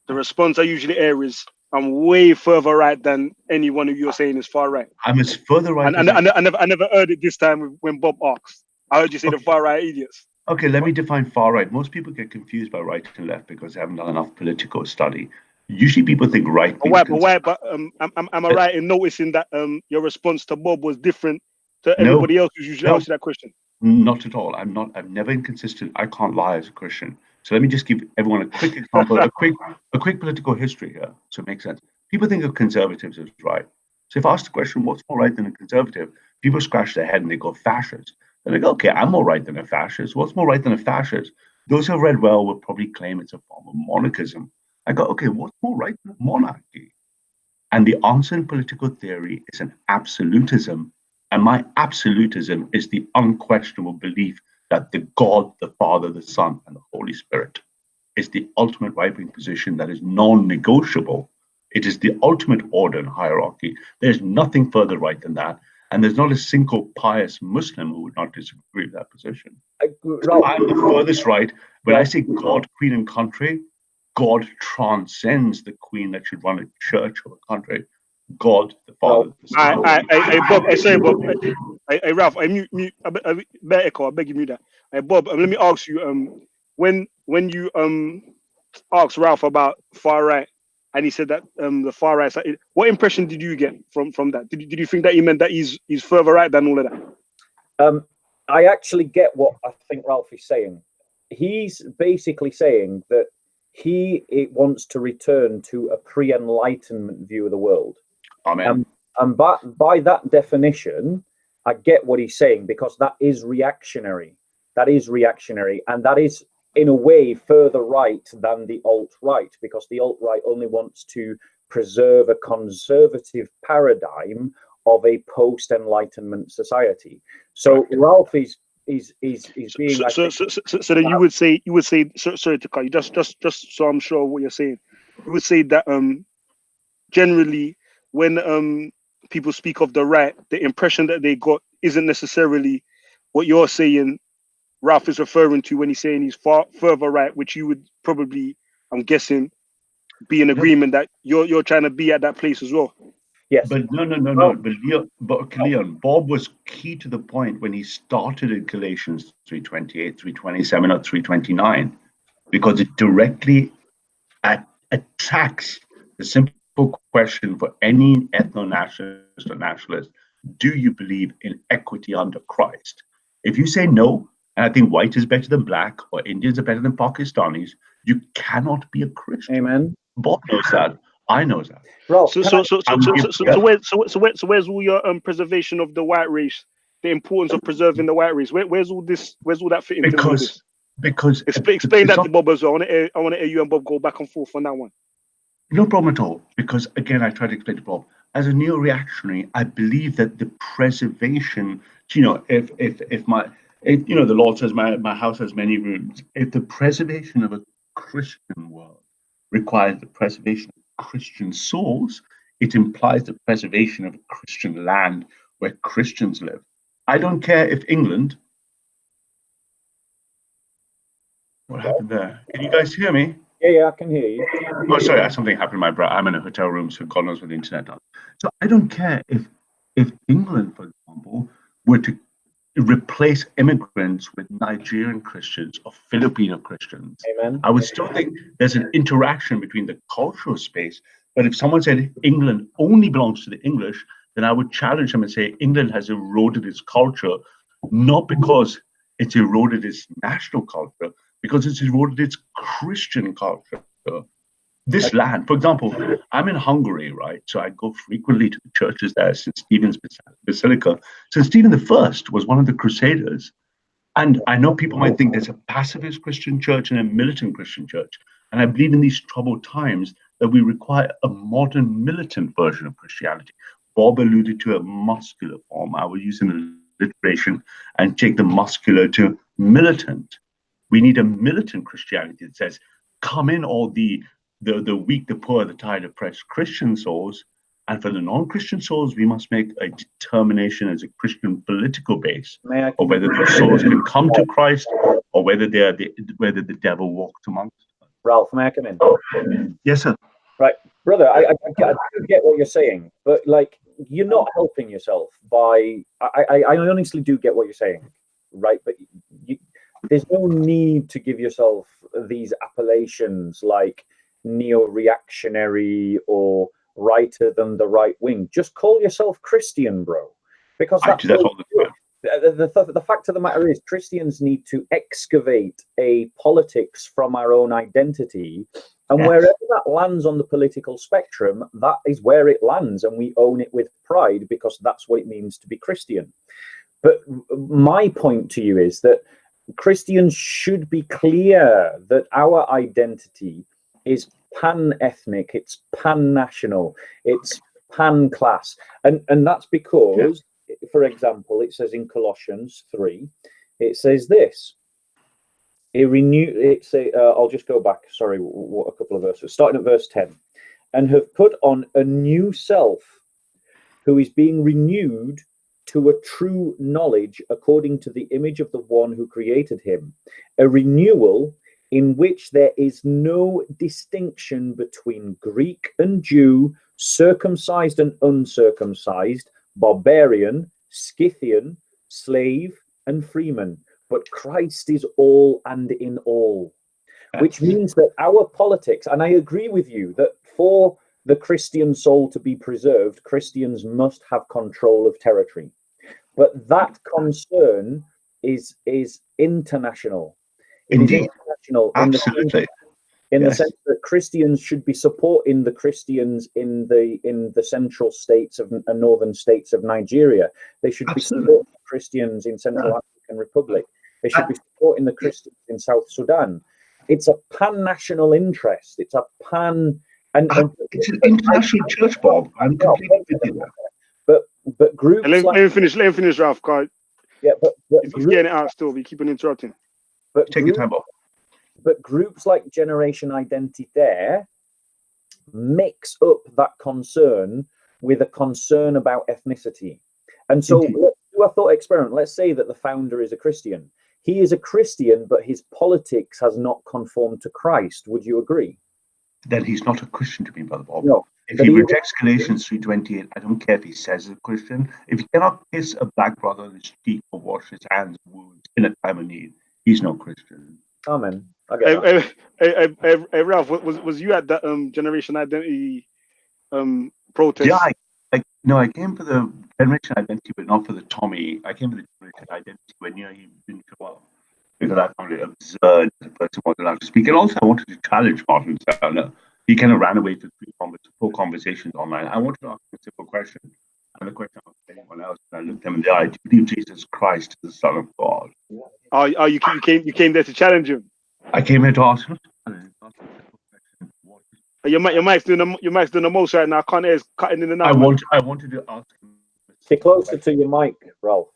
the response I usually hear is, I'm way further right than anyone who you're saying is far right. I'm as further right. And I never heard it this time when Bob asked. I heard you say the far right idiots. Okay, let me define far right. Most people get confused by right and left because they haven't done enough political study. Usually people think right. But am I right in noticing that your response to Bob was different to everybody else who's usually asking that question? Not at all. I'm never inconsistent. I can't lie as a Christian. So let me just give everyone a quick example, a quick political history here, so it makes sense. People think of conservatives as right. So if I ask the question, what's more right than a conservative? People scratch their head and they go fascist. And they go, okay, I'm more right than a fascist. What's more right than a fascist? Those who have read well will probably claim it's a form of monarchism. I go, okay, what's more right than a monarchy? And the answer in political theory is an absolutism. And my absolutism is the unquestionable belief that the God, the Father, the Son, and the Holy Spirit is the ultimate right-wing position that is non-negotiable. It is the ultimate order and hierarchy. There's nothing further right than that. And there's not a single pious Muslim who would not disagree with that position. So I'm the furthest right. When I say God, Queen, and country, God transcends the Queen that should run a church or a country. God, the Father. Bob. Hey, Ralph. I beg you, mute that. Hey, Bob. Let me ask you. When you asked Ralph about far right, and he said that the far right side, what impression did you get from that? Did you think that he meant that he's further right than all of that? I actually get what I think Ralph is saying. He's basically saying that he wants to return to a pre-enlightenment view of the world. Amen. And by that definition, I get what he's saying, because that is reactionary. That is reactionary, and that is, in a way, further right than the alt-right, because the alt-right only wants to preserve a conservative paradigm of a post-enlightenment society. So Ralph is being. So then you would say, sorry to cut you, just so I'm sure what you're saying. You would say that generally when people speak of the right, the impression that they got isn't necessarily what you're saying Ralph is referring to when he's saying he's further right, which you would probably, I'm guessing, be in agreement that you're trying to be at that place as well. Yes. But no. But Leon, Bob was key to the point when he started in Galatians 3:28, 3:27, or 3:29, because it directly attacks the simple question for any ethno-nationalist or nationalist: do you believe in equity under Christ? If you say no, and I think white is better than black, or Indians are better than Pakistanis, you cannot be a Christian. Amen. Bob knows that. I know that. Ralph, where's all your preservation of the white race? The importance of preserving the white race. Where's all this? Where's all that fit into all this? Because explain that to Bob as well. I want to hear you and Bob go back and forth on that one. No problem at all. Because again, I try to explain to Bob. As a neo-reactionary, I believe that the preservation, if the Lord says my house has many rooms, if the preservation of a Christian world requires the preservation of Christian souls, it implies the preservation of a Christian land where Christians live. I don't care if England. What happened there? Can you guys hear me? Yeah, I can hear you. Oh, sorry, something happened to my brother. I'm in a hotel room, so God knows what the internet does. So I don't care if England, for example, were to replace immigrants with Nigerian Christians or Filipino Christians. Amen. I would still think there's an interaction between the cultural space. But if someone said England only belongs to the English, then I would challenge them and say England has eroded its culture, not because it's eroded its national culture, because it's eroded its Christian culture. This land, for example, I'm in Hungary, right? So I go frequently to the churches there, St. Stephen's Basilica. St. Stephen I was one of the Crusaders. And I know people might think there's a pacifist Christian church and a militant Christian church. And I believe in these troubled times that we require a modern militant version of Christianity. Bob alluded to a muscular form. I will use an alliteration and take the muscular to militant. We need a militant Christianity that says, come in all the weak, the poor, the tired, oppressed Christian souls. And for the non-Christian souls, we must make a determination as a Christian political base of whether the souls can come to Christ or whether whether the devil walks amongst us. Ralph, may I come in? Yes, sir. Right, brother, I get what you're saying, but like you're not helping yourself by. I honestly do get what you're saying, right? But there's no need to give yourself these appellations like neo-reactionary or righter than the right wing. Just call yourself Christian, bro. Because that's all the fact of the matter is Christians need to excavate a politics from our own identity. And wherever that lands on the political spectrum, that is where it lands. And we own it with pride because that's what it means to be Christian. But my point to you is that Christians should be clear that our identity is pan-ethnic, it's pan-national, it's pan-class. And that's because, for example, it says in Colossians 3, it says this. I'll just go back, sorry, a couple of verses, starting at verse 10. And have put on a new self who is being renewed to a true knowledge according to the image of the one who created him. A renewal in which there is no distinction between Greek and Jew, circumcised and uncircumcised, barbarian, Scythian, slave and freeman. But Christ is all and in all, which means that our politics, and I agree with you that for the Christian soul to be preserved, Christians must have control of territory. But that concern is international. It is international in the sense that Christians should be supporting the Christians in the central states of northern states of Nigeria. They should be supporting Christians in Central African Republic. They should be supporting the Christians in South Sudan. It's a pan-national interest. It's a pan. It's an international church, Bob. I'm completely with you there. But groups. Let me finish, Ralph. Yeah, but he's getting it out still. We keep on interrupting. But take your time, Bob. But groups like Generation Identity there mix up that concern with a concern about ethnicity. And so let's do a thought experiment. Let's say that the founder is a Christian. He is a Christian, but his politics has not conformed to Christ. Would you agree? Then he's not a Christian to me, Brother Bob. No. If he rejects Galatians 3:28, I don't care if he says he's a Christian. If he cannot kiss a black brother on his cheek or wash his hands and wounds in a time of need, he's no Christian. Amen. Hey, Ralph, was you at that Generation Identity protest? Yeah, I came for the Generation Identity, but not for the Tommy. I came for the Generation Identity when he didn't show up because I found it absurd that the person wasn't allowed to speak. And also, I wanted to challenge Martin Sellner He kind of ran away to four conversations online. I wanted to ask him a simple question. And the question I asked anyone else, and I looked them in the eye: do you believe Jesus Christ is the Son of God? Oh, you came there to challenge him. I came here to ask him. Your mic's doing the most right now. I can't hear, it's cutting in and out. I wanted to ask him. Stay closer to your mic, Ralph.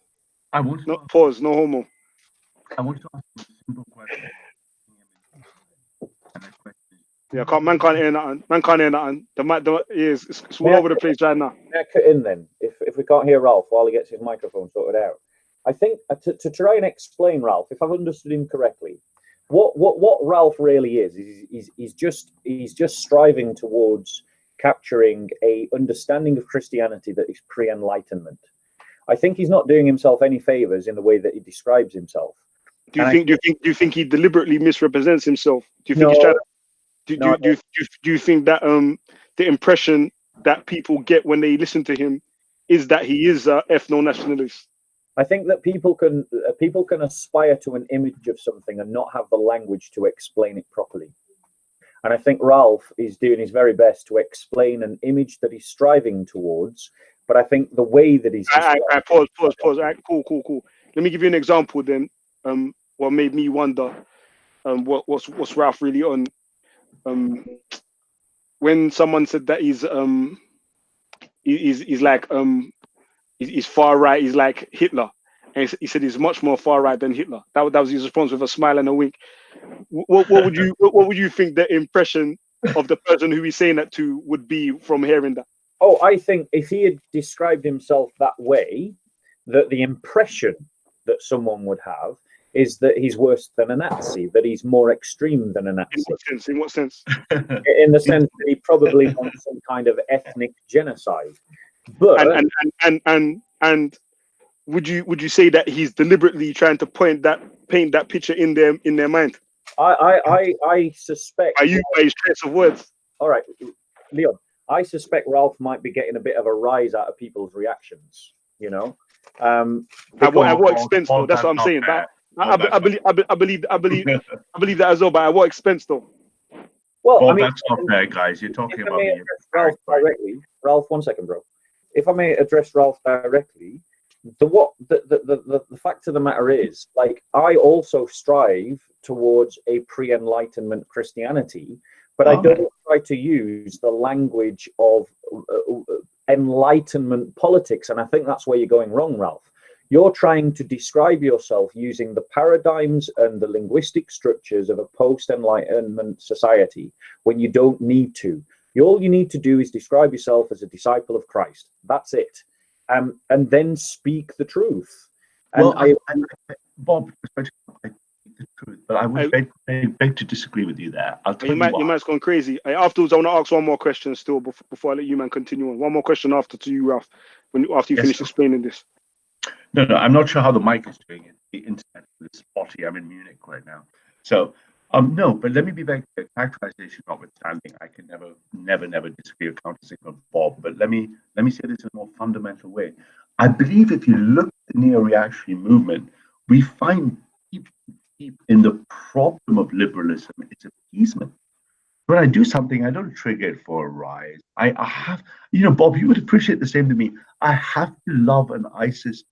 Pause. No homo. I wanted to ask him a simple question. Yeah, man can't hear nothing. The mic, it's all over the place right now. May I cut in then? If we can't hear Ralph while he gets his microphone sorted out, I think to try and explain Ralph, if I've understood him correctly, what Ralph really is he's just striving towards capturing a understanding of Christianity that is pre-enlightenment. I think he's not doing himself any favors in the way that he describes himself. Do you think he deliberately misrepresents himself? Do you think he's trying to? Do you think that the impression that people get when they listen to him is that he is a ethno-nationalist? I think that people can aspire to an image of something and not have the language to explain it properly. And I think Ralph is doing his very best to explain an image that he's striving towards. But I think the way that he's pause. All right, cool. Let me give you an example then. What made me wonder what's Ralph really on. When someone said that he's far right, he's like Hitler, and he said he's much more far right than Hitler. That was his response with a smile and a wink. What would you think the impression of the person who he's saying that to would be from hearing that? Oh, I think if he had described himself that way, that the impression that someone would have is that he's worse than a Nazi, that he's more extreme than a Nazi. In what sense? In the sense that he probably wants some kind of ethnic genocide. But and would you say that he's deliberately trying to paint that picture in their mind? I suspect. Are you by his choice of words? All right, Leon. I suspect Ralph might be getting a bit of a rise out of people's reactions. You know, at what expense though? That's what I'm saying. I believe that as well, but at what expense though? Well, I mean, that's not fair, guys. You're talking about Ralph directly. Ralph, 1 second, bro. If I may address Ralph directly, the fact of the matter is, like, I also strive towards a pre-enlightenment Christianity, but I don't try to use the language of enlightenment politics, and I think that's where you're going wrong, Ralph. You're trying to describe yourself using the paradigms and the linguistic structures of a post-enlightenment society when you don't need to. All you need to do is describe yourself as a disciple of Christ. That's it. And then speak the truth. And Bob, I speak the truth, but I would beg to disagree with you there. I'll tell you why. Your man's gone crazy. Afterwards, I want to ask one more question still before I let you man continue on. One more question after to you, Ralph, after you finish explaining this. No, I'm not sure how the mic is doing it. The internet is spotty. I'm in Munich right now. So, no, but let me be very clear. Characterization notwithstanding, I can never disagree or countersignal Bob. But let me say this in a more fundamental way. I believe if you look at the neo-reactionary movement, we find deep in the problem of liberalism, it's appeasement. When I do something, I don't trigger it for a rise. I have, Bob, you would appreciate the same to me. I have to love an ISIS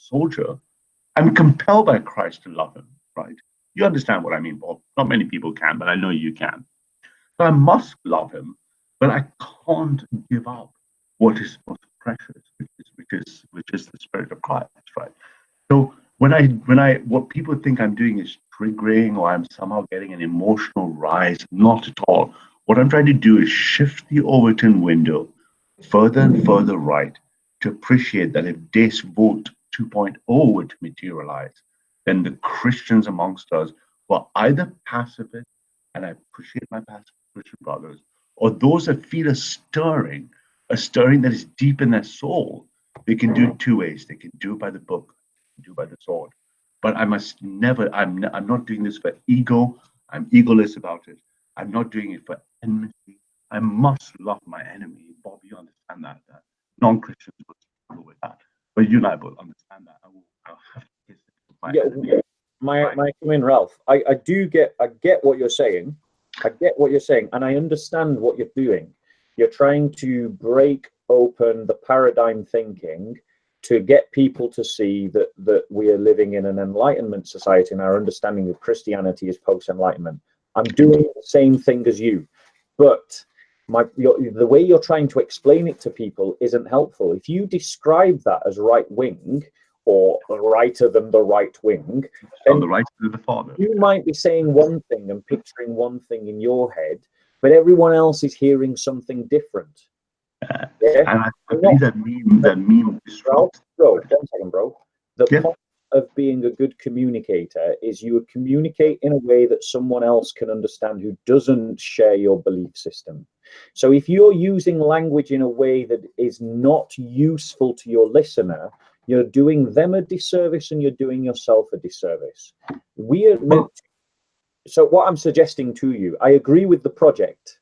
soldier. I'm compelled by Christ to love him, right? You understand what I mean, Bob? Not many people can, but I know you can. So I must love him, but I can't give up what is most precious, which is the Spirit of Christ, right? So what people think I'm doing is triggering, or I'm somehow getting an emotional rise. Not at all. What I'm trying to do is shift the Overton window further and further right to appreciate that if this vote 2.0 were to materialize, then the Christians amongst us were either pacifists, and I appreciate my pacifist Christian brothers, or those that feel a stirring that is deep in their soul. They can do it two ways. They can do it by the book, do it by the sword. But I must never, I'm not doing this for ego. I'm egoless about it. I'm not doing it for enmity. I must love my enemy. Bob, you understand that non-Christians will struggle with that. But you and I both understand that. I'll have to kiss my enemy. My come in, Ralph. I get what you're saying. I get what you're saying, and I understand what you're doing. You're trying to break open the paradigm thinking to get people to see that we are living in an Enlightenment society, and our understanding of Christianity is post-Enlightenment. I'm doing the same thing as you, but the way you're trying to explain it to people isn't helpful. If you describe that as right-wing or righter than the right wing, on the right of the father, you might be saying one thing and picturing one thing in your head, but everyone else is hearing something different. Yeah? And I believe that meme disrupts. Bro, 1 second, bro. The point of being a good communicator is you would communicate in a way that someone else can understand who doesn't share your belief system. So if you're using language in a way that is not useful to your listener, you're doing them a disservice and you're doing yourself a disservice. We are meant to, so what I'm suggesting to you, I agree with the project.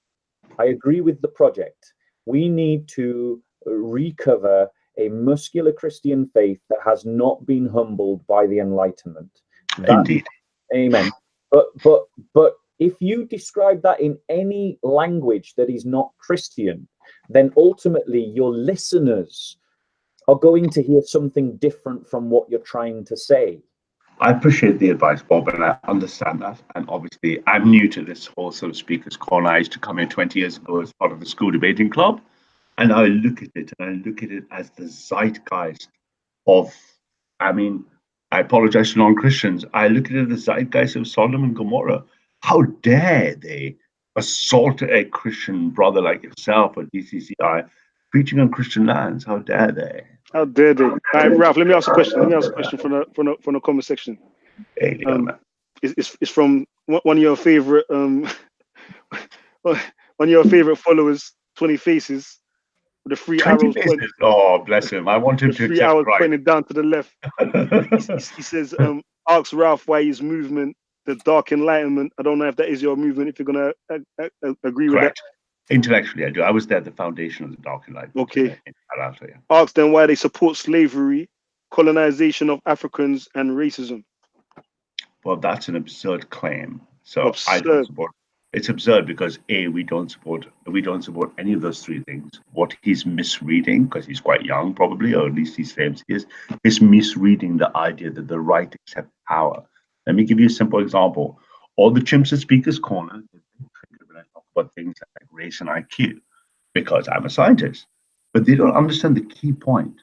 We need to recover a muscular Christian faith that has not been humbled by the Enlightenment. Indeed. Amen. But if you describe that in any language that is not Christian, then ultimately your listeners are going to hear something different from what you're trying to say. I appreciate the advice, Bob, and I understand that. And obviously, I'm new to this whole sort of speakers corner. I used to come here 20 years ago as part of the school debating club. And I look at it as the zeitgeist of, I mean, I apologize to non-Christians. I look at it as the zeitgeist of Sodom and Gomorrah. How dare they assault a Christian brother like yourself or DCCI preaching on Christian lands? How dare they? How dare they? All right, Ralph, let me ask a question. From the comment section. It's from one of your favorite followers, 20 Faces, with the 3 arrows. Oh, bless him. I want him to accept 3 arrows right. pointing down to the left. He says, ask Ralph why his movement, the Dark Enlightenment. I don't know if that is your movement, if you're going to agree with that. Intellectually, I do. I was there at the foundation of the Dark Enlightenment. Okay. Ask them why they support slavery, colonization of Africans, and racism. Well, that's an absurd claim. So absurd. I don't support. It's absurd because we don't support any of those 3 things. What he's misreading, because he's quite young probably, or at least he claims he is misreading the idea that the right accept power. Let me give you a simple example. All the chimps at Speaker's Corner when I talk about things like race and IQ, because I'm a scientist. But they don't understand the key point.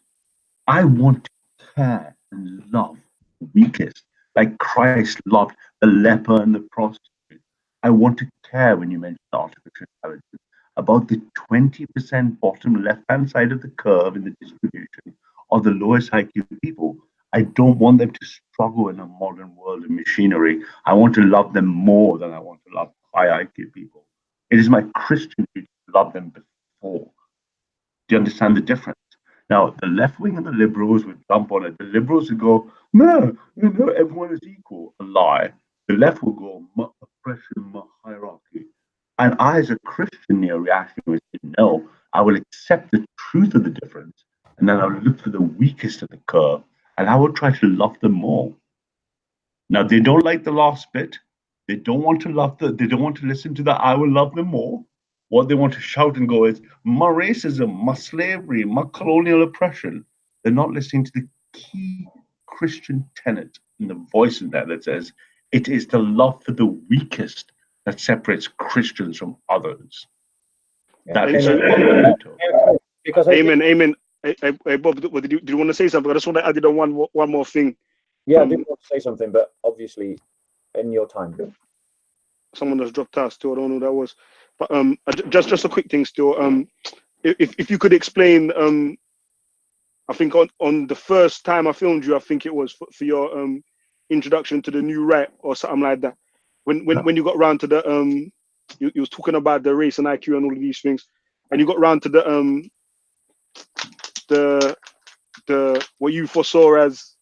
I want to care and love the weakest, like Christ loved the leper and the prostitute. I want to care when you mention artificial intelligence about the 20% bottom left-hand side of the curve in the distribution of the lowest IQ people. I don't want them to struggle in a modern world of machinery. I want to love them more than I want to love high IQ people. It is my Christian duty to love them before. Do you understand the difference? Now, the left wing and the liberals would jump on it. The liberals would go, no, everyone is equal. A lie. The left will go, oppression, hierarchy. And I, as a Christian neo-reactionary, would say, no, I will accept the truth of the difference, and then I'll look for the weakest of the curve, and I will try to love them more. Now, they don't like the last bit. They don't want to they don't want to listen to that. I will love them more. What they want to shout and go is, my racism, my slavery, my colonial oppression. They're not listening to the key Christian tenet in the voice in that says, it is the love for the weakest that separates Christians from others. Yeah. That is fundamental. Amen. Hey, Bob, did you want to say something? I just want to add one more thing. Yeah, I do want to say something, but obviously, in your time. Someone has dropped out still. I don't know who that was. But just a quick thing still. If you could explain, I think on the first time I filmed you, I think it was for your introduction to the new right or something like that. When you got round to the you was talking about the race and IQ and all of these things, and you got round to the what you foresaw as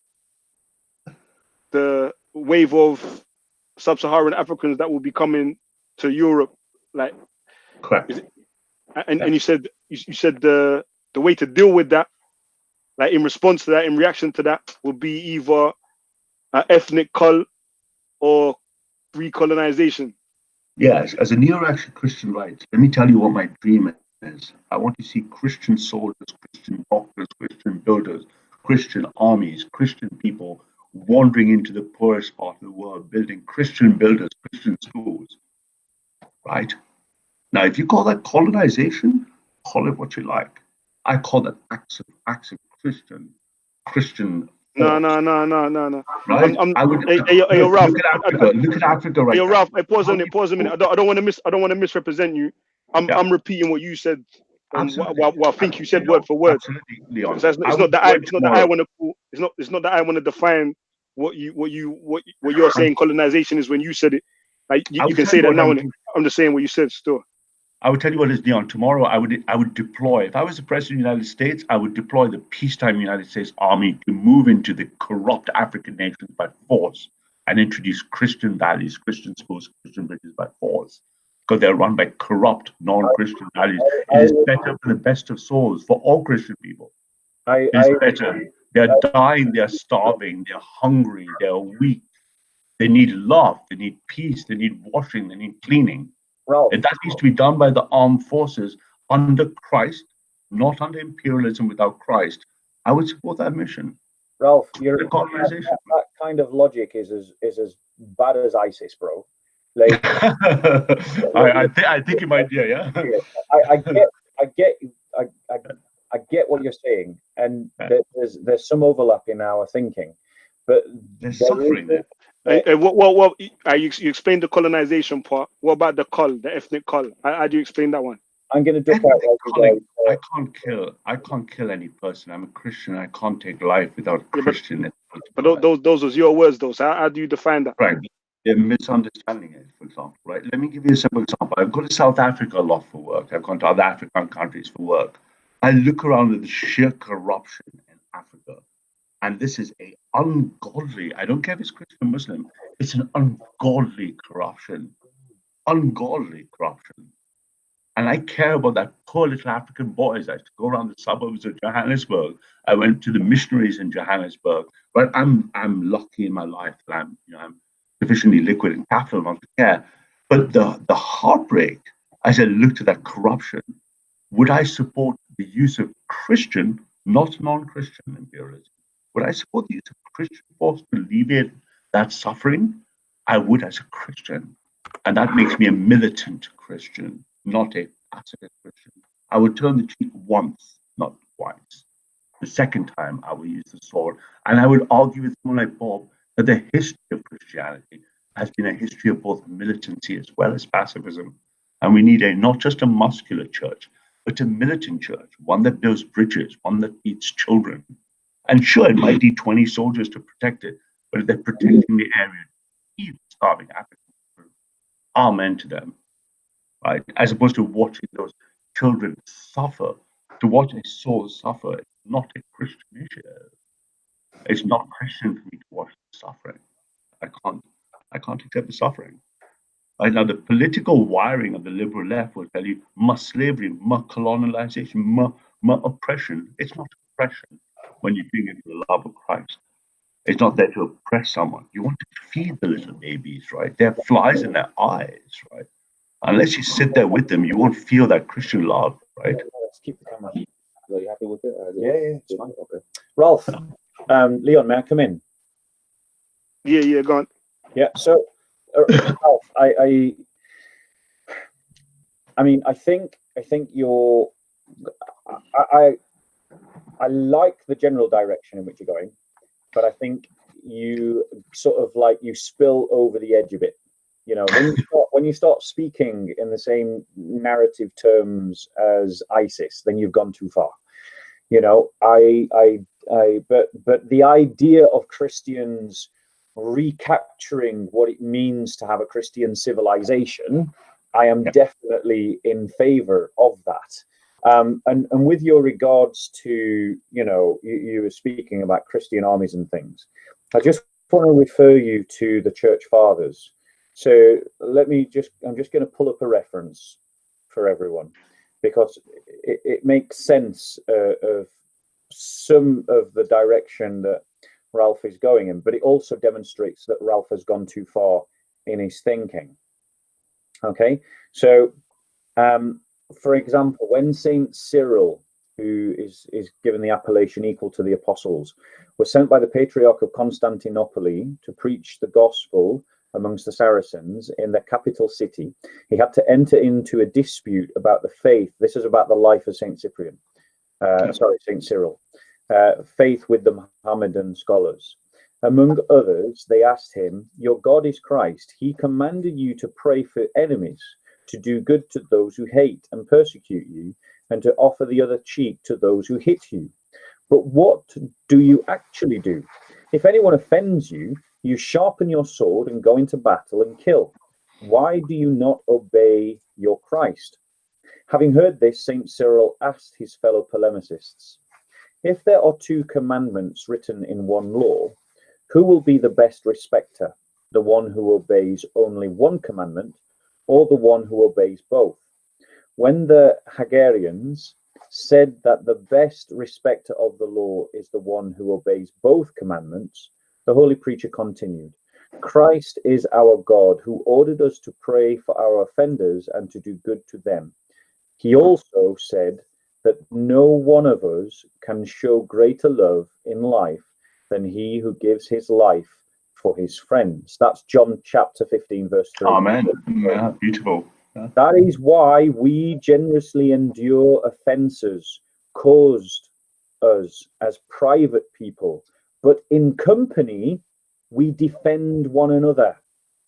the wave of sub-Saharan Africans that will be coming to Europe, like. Correct. And you said the way to deal with that, like in response to that, in reaction to that, would be either ethnic cull or recolonization. Yes, as a neo-reaction Christian right, let me tell you what my dream is. I want to see Christian soldiers, Christian doctors, Christian builders, Christian armies, Christian people wandering into the poorest part of the world, building Christian builders, Christian schools, right? Now, if you call that colonization, call it what you like. I call that acts of Christian No, force, no, no, no, no, no. right? I'm. I would Hey, yo, Ralph. look at Africa. Look at Africa Hey, right yo, now. Ralph. Hey, pause a How minute. many Pause a minute. people- I don't want to I don't want to misrepresent you. Yeah. I'm repeating what you said. Absolutely. What I think you said word for word. Absolutely, Leon. So I it's would not that join it's not that I tomorrow. want to it's not that I want to define what you're saying colonization is when you said it. Like I you would can tell say you that what I now, would and do. I'm just saying what you said still. I would tell you what is, Leon. Tomorrow, I would deploy. If I was the president of the United States, I would deploy the peacetime United States Army to move into the corrupt African nations by force and introduce Christian values, Christian schools, Christian bridges by force, because they're run by corrupt, non-Christian values. It is better for the best of souls for all Christian people. It is better. They're dying. They're starving. They're hungry. They're weak. They need love. They need peace. They need washing. They need cleaning. Ralph, And that needs to be done by the armed forces under Christ, not under imperialism without Christ. I would support that mission. Ralph, The colonization. that kind of logic is as bad as ISIS, bro. Like, I think you might, yeah. I get, I get what you're saying, and there's some overlap in our thinking, but There's suffering there. What you explained the colonization part. What about the the ethnic cull? How do you explain that one? I'm going to duck out. I can't kill any person. I'm a Christian. I can't take life without Christian. But those was your words, though. So how do you define that? Right. They're misunderstanding it, for example, right? Let me give you a simple example. I've gone to South Africa a lot for work. I've gone to other African countries for work. I look around at the sheer corruption in Africa, and this is a ungodly, I don't care if it's Christian or Muslim, it's an ungodly corruption. Ungodly corruption. And I care about that poor little African boys. I used to go around the suburbs of Johannesburg. I went to the missionaries in Johannesburg. But I'm lucky in my life that I'm sufficiently liquid in capital not to care. But the heartbreak, as I looked at that corruption, would I support the use of Christian, not non-Christian imperialism? Would I support the use of Christian force to alleviate that suffering? I would as a Christian. And that makes me a militant Christian, not a pacifist Christian. I would turn the cheek once, not twice. The second time, I will use the sword. And I would argue with someone like Bob that the history of Christianity has been a history of both militancy as well as pacifism. And we need not just a muscular church, but a militant church, one that builds bridges, one that feeds children. And sure, it might need 20 soldiers to protect it, but if they're protecting the area, even starving African children, amen to them, right? As opposed to watching those children suffer. To watch a soul suffer is not a Christian issue. It's not Christian for me to watch the suffering. I can't accept the suffering. Right now, the political wiring of the liberal left will tell you, must slavery, must colonization, must oppression. It's not oppression when you're doing it for the love of Christ. It's not there to oppress someone. You want to feed the little babies, right? They have flies in their eyes, right? Unless you sit there with them, you won't feel that Christian love, right? Let's keep the camera. Are you happy with it? Yeah, it's fine. Okay. Ralph, Leon, may I come in? Yeah, go on. Yeah. So, Ralph, I mean, I think you're. I like the general direction in which you're going, but I think you sort of like you spill over the edge a bit. You know, when you start speaking in the same narrative terms as ISIS, then you've gone too far. You know, but the idea of Christians recapturing what it means to have a Christian civilization, I am definitely in favor of that. And with your regards to, you know, you were speaking about Christian armies and things. I just want to refer you to the Church Fathers. So I'm just going to pull up a reference for everyone, because it makes sense of some of the direction that Ralph is going in, but it also demonstrates that Ralph has gone too far in his thinking. Okay, so for example, when Saint Cyril, who is given the appellation equal to the apostles, was sent by the Patriarch of Constantinople to preach the gospel amongst the Saracens in their capital city, he had to enter into a dispute about the faith. This is about the life of Saint Cyprian, Saint Cyril, faith with the Mohammedan scholars. Among others, they asked him, "Your God is Christ. He commanded you to pray for enemies, to do good to those who hate and persecute you, and to offer the other cheek to those who hit you. But what do you actually do? If anyone offends you, you sharpen your sword and go into battle and kill. Why do you not obey your Christ?" Having heard this, Saint Cyril asked his fellow polemicists, "If there are two commandments written in one law, who will be the best respecter, the one who obeys only one commandment, or the one who obeys both?" When the Hagarians said that the best respecter of the law is the one who obeys both commandments, the holy preacher continued, "Christ is our God, who ordered us to pray for our offenders and to do good to them. He also said that no one of us can show greater love in life than he who gives his life for his friends." That's John chapter 15, verse 3. Amen. Yeah, beautiful. Yeah. That is why we generously endure offenses caused us as private people, but in company we defend one another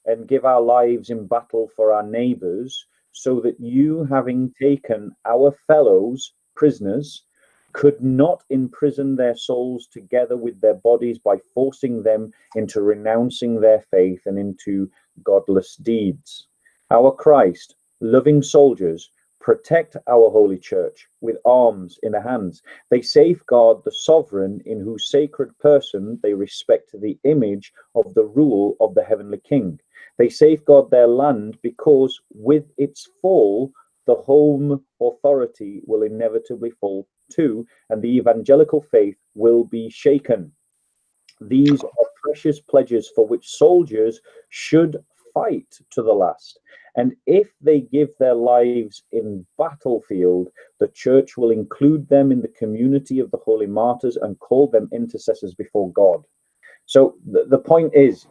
and give our lives in battle for our neighbors, so that you, having taken our fellows prisoners, could not imprison their souls together with their bodies by forcing them into renouncing their faith and into godless deeds. Our Christ, loving soldiers, protect our holy church with arms in their hands. They safeguard the sovereign in whose sacred person they respect the image of the rule of the heavenly King. They safeguard their land because with its fall, the home authority will inevitably fall too, and the evangelical faith will be shaken. These are precious pledges for which soldiers should fight to the last. And if they give their lives in battlefield, the church will include them in the community of the holy martyrs and call them intercessors before God. So the point is,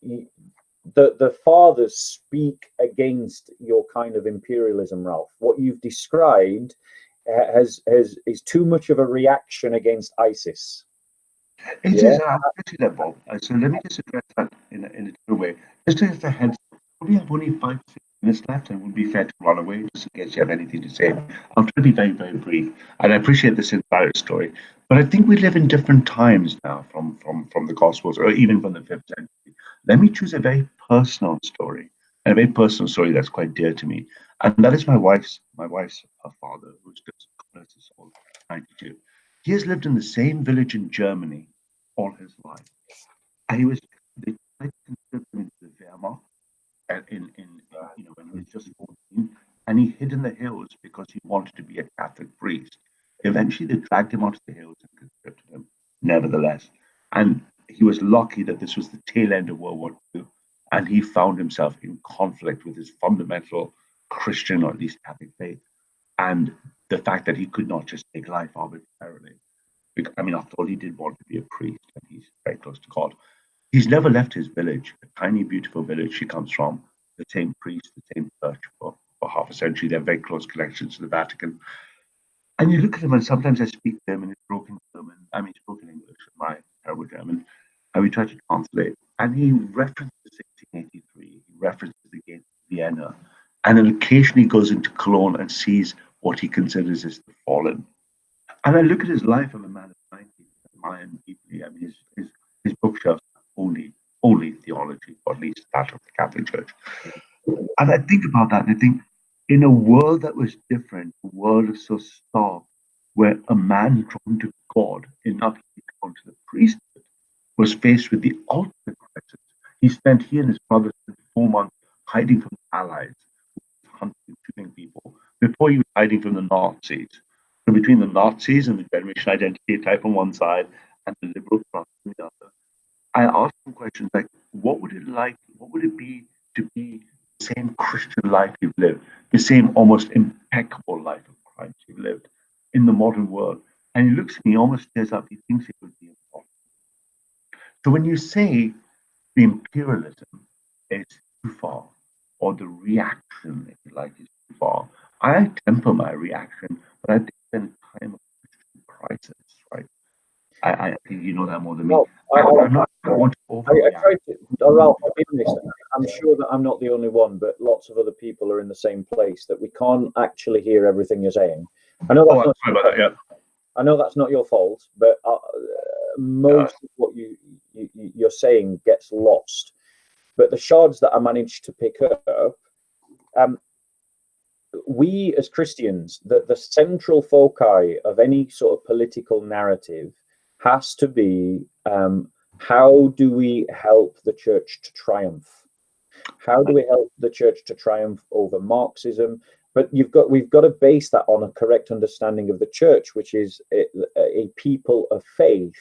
the fathers speak against your kind of imperialism, Ralph. What you've described is too much of a reaction against ISIS. It is. I see that, Bob. So let me just address that in a different way. Just as a heads up, we have only 5 minutes left, and it would be fair to run away just in case you have anything to say. I'll try to be very, very brief. And I appreciate this entire story, but I think we live in different times now from the Gospels, or even from the 5th century. Let me choose a very personal story, and a very personal story that's quite dear to me, and that is my wife's father, who's just 92. He has lived in the same village in Germany all his life. And they tried to conscript him into the Wehrmacht when he was just 14, and he hid in the hills because he wanted to be a Catholic priest. Eventually, they dragged him onto the hills and conscripted him, nevertheless. And he was lucky that this was the tail end of World War II, and he found himself in conflict with his fundamental Christian, or at least Catholic faith, and the fact that he could not just take life arbitrarily. I mean, after all, he did want to be a priest, and he's very close to God. He's never left his village, a tiny, beautiful village he comes from, the same priest, the same church for half a century. They have very close connections to the Vatican. And you look at him, and sometimes I speak to him in his broken German. I mean, spoken English, my terrible German, and we try to translate. And he references 1683, he references again Vienna, and then occasionally goes into Cologne and sees what he considers as the fallen. And I look at his life of a man of 90, admire him deeply. I mean, his bookshelves only theology, or at least that of the Catholic Church. And I think about that, and I think, in a world that was different, a world so stark, where a man drawn to God, enough to be drawn to the priesthood, was faced with the ultimate crisis. He and his brother spent 4 months hiding from the Allies, hunting and shooting people, before he was hiding from the Nazis. So between the Nazis and the generation identity type on one side, and the liberal cross on the other, I asked him questions like, what would it be to be the same Christian life you've lived, the same almost impeccable life of Christ you've lived in the modern world. And he looks at me, almost tears up, he thinks it would be impossible. So when you say the imperialism is too far, or the reaction, if you like, is too far, I temper my reaction, but I think in a time of crisis, right? I think you know that more than me. I don't want to overreact. I tried to, Ralph, I'll be honest, I'm sure that I'm not the only one, but lots of other people are in the same place, that we can't actually hear everything you're saying. I know that's not, sorry about that, yeah. I know that's not your fault, but most of what you're saying gets lost. But the shards that I managed to pick up, we as Christians, the central foci of any sort of political narrative has to be, how do we help the church to triumph? How do we help the church to triumph over Marxism? But we've got to base that on a correct understanding of the church, which is a people of faith.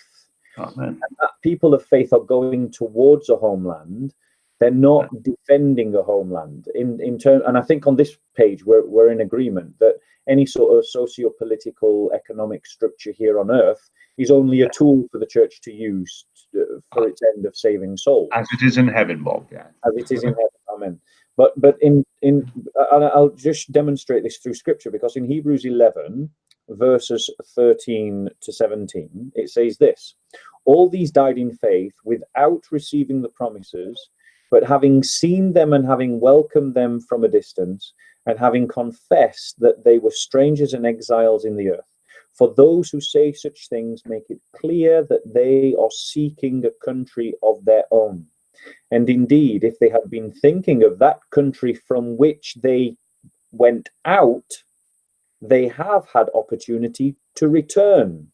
Amen. And that people of faith are going towards a homeland. They're not defending a homeland. And I think on this page we're in agreement that any sort of socio-political economic structure here on earth is only a tool for the church to use for its end of saving souls. As it is in heaven, Bob. Yeah. As it is in heaven. Amen. But and I'll just demonstrate this through scripture, because in Hebrews 11 verses 13 to 17 it says this: all these died in faith without receiving the promises, but having seen them and having welcomed them from a distance, and having confessed that they were strangers and exiles in the earth. For those who say such things make it clear that they are seeking a country of their own. And indeed, if they had been thinking of that country from which they went out, they have had opportunity to return.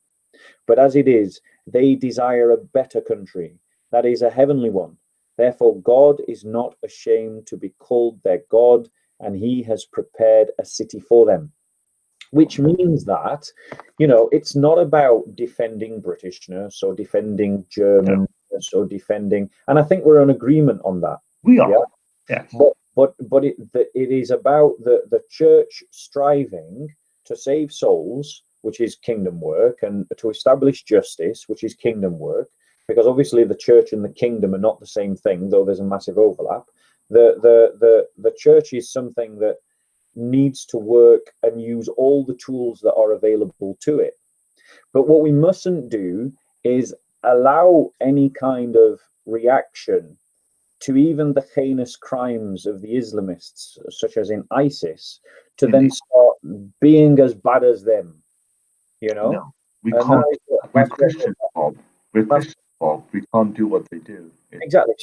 But as it is, they desire a better country, that is, a heavenly one. Therefore, God is not ashamed to be called their God, and he has prepared a city for them. Which means that, it's not about defending Britishness or defending Germanness or defending, and I think we're in agreement on that. We are. Yeah. But it is about the church striving to save souls, which is kingdom work, and to establish justice, which is kingdom work, because obviously the church and the kingdom are not the same thing, though there's a massive overlap. The church is something that needs to work and use all the tools that are available to it. But what we mustn't do is allow any kind of reaction to even the heinous crimes of the Islamists, such as in ISIS, to then start being as bad as them. No, we can't. We're Christians, Bob. We're Christians, Bob. We can't do what they do. Exactly.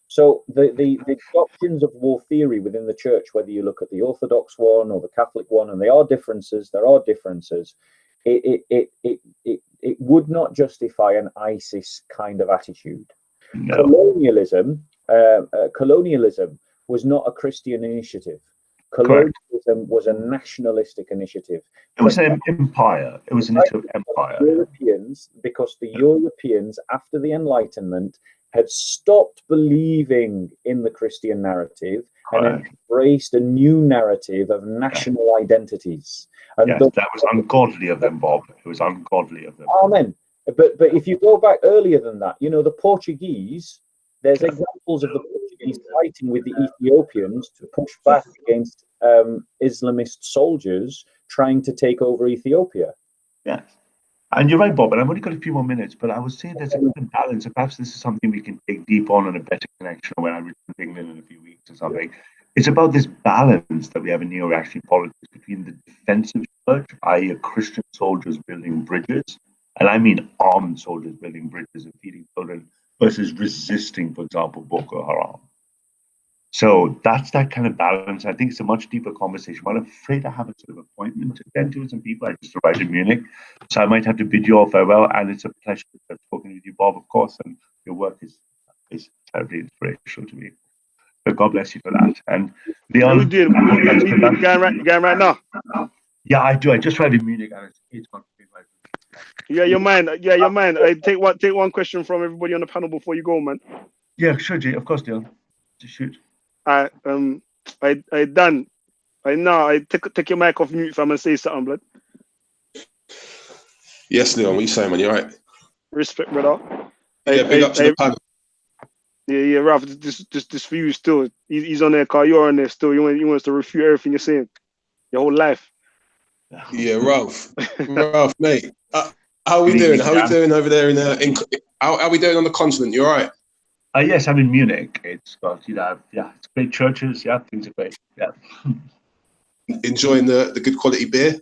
So the doctrines of war theory within the church, whether you look at the Orthodox one or the Catholic one, and there are differences. It would not justify an ISIS kind of attitude. No. Colonialism was not a Christian initiative. Colonialism was a nationalistic initiative. It was an empire. It was an empire. Europeans, because the Europeans, after the Enlightenment, had stopped believing in the Christian narrative and embraced a new narrative of national identities. And yes, that was ungodly of them, Bob. It was ungodly of them. Amen. But if you go back earlier than that, the Portuguese, there's examples of the Portuguese fighting with the Ethiopians to push back against Islamist soldiers trying to take over Ethiopia. Yes. And you're right, Bob, and I've only got a few more minutes, but I would say there's a good balance, and perhaps this is something we can take deep on a better connection when I return to England in a few weeks or something. It's about this balance that we have in neo-reactionary politics between the defensive church, i.e. Christian soldiers building bridges, and I mean armed soldiers building bridges and feeding children, versus resisting, for example, Boko Haram. So that's that kind of balance. I think it's a much deeper conversation. But I'm afraid I have a sort of appointment to attend to with some people. I just arrived in Munich, so I might have to bid you all farewell. And it's a pleasure to have spoken with you, Bob, of course. And your work is terribly inspirational to me. So God bless you for that. And Leon, you going right now? Yeah, I do. I just arrived in Munich, and it's going to be my. Yeah, your man. Take one question from everybody on the panel before you go, man. Yeah, sure, G. Of course, Leon. Just shoot. I done. I take your mic off mute if I'm gonna say something, blood. Yes, Leon, what you saying, man? You alright? Respect, brother. Yeah, big up to the panel. Yeah, Ralph. This for you still. He's on there, car. You're on there still. You want us to refute everything you're saying, your whole life. Yeah, Ralph, mate. How are we doing? How are we doing over there how are we doing on the continent? You alright? Yes, I'm in Munich. It's got it's great churches. Yeah, things are great. Yeah. Enjoying the good quality beer.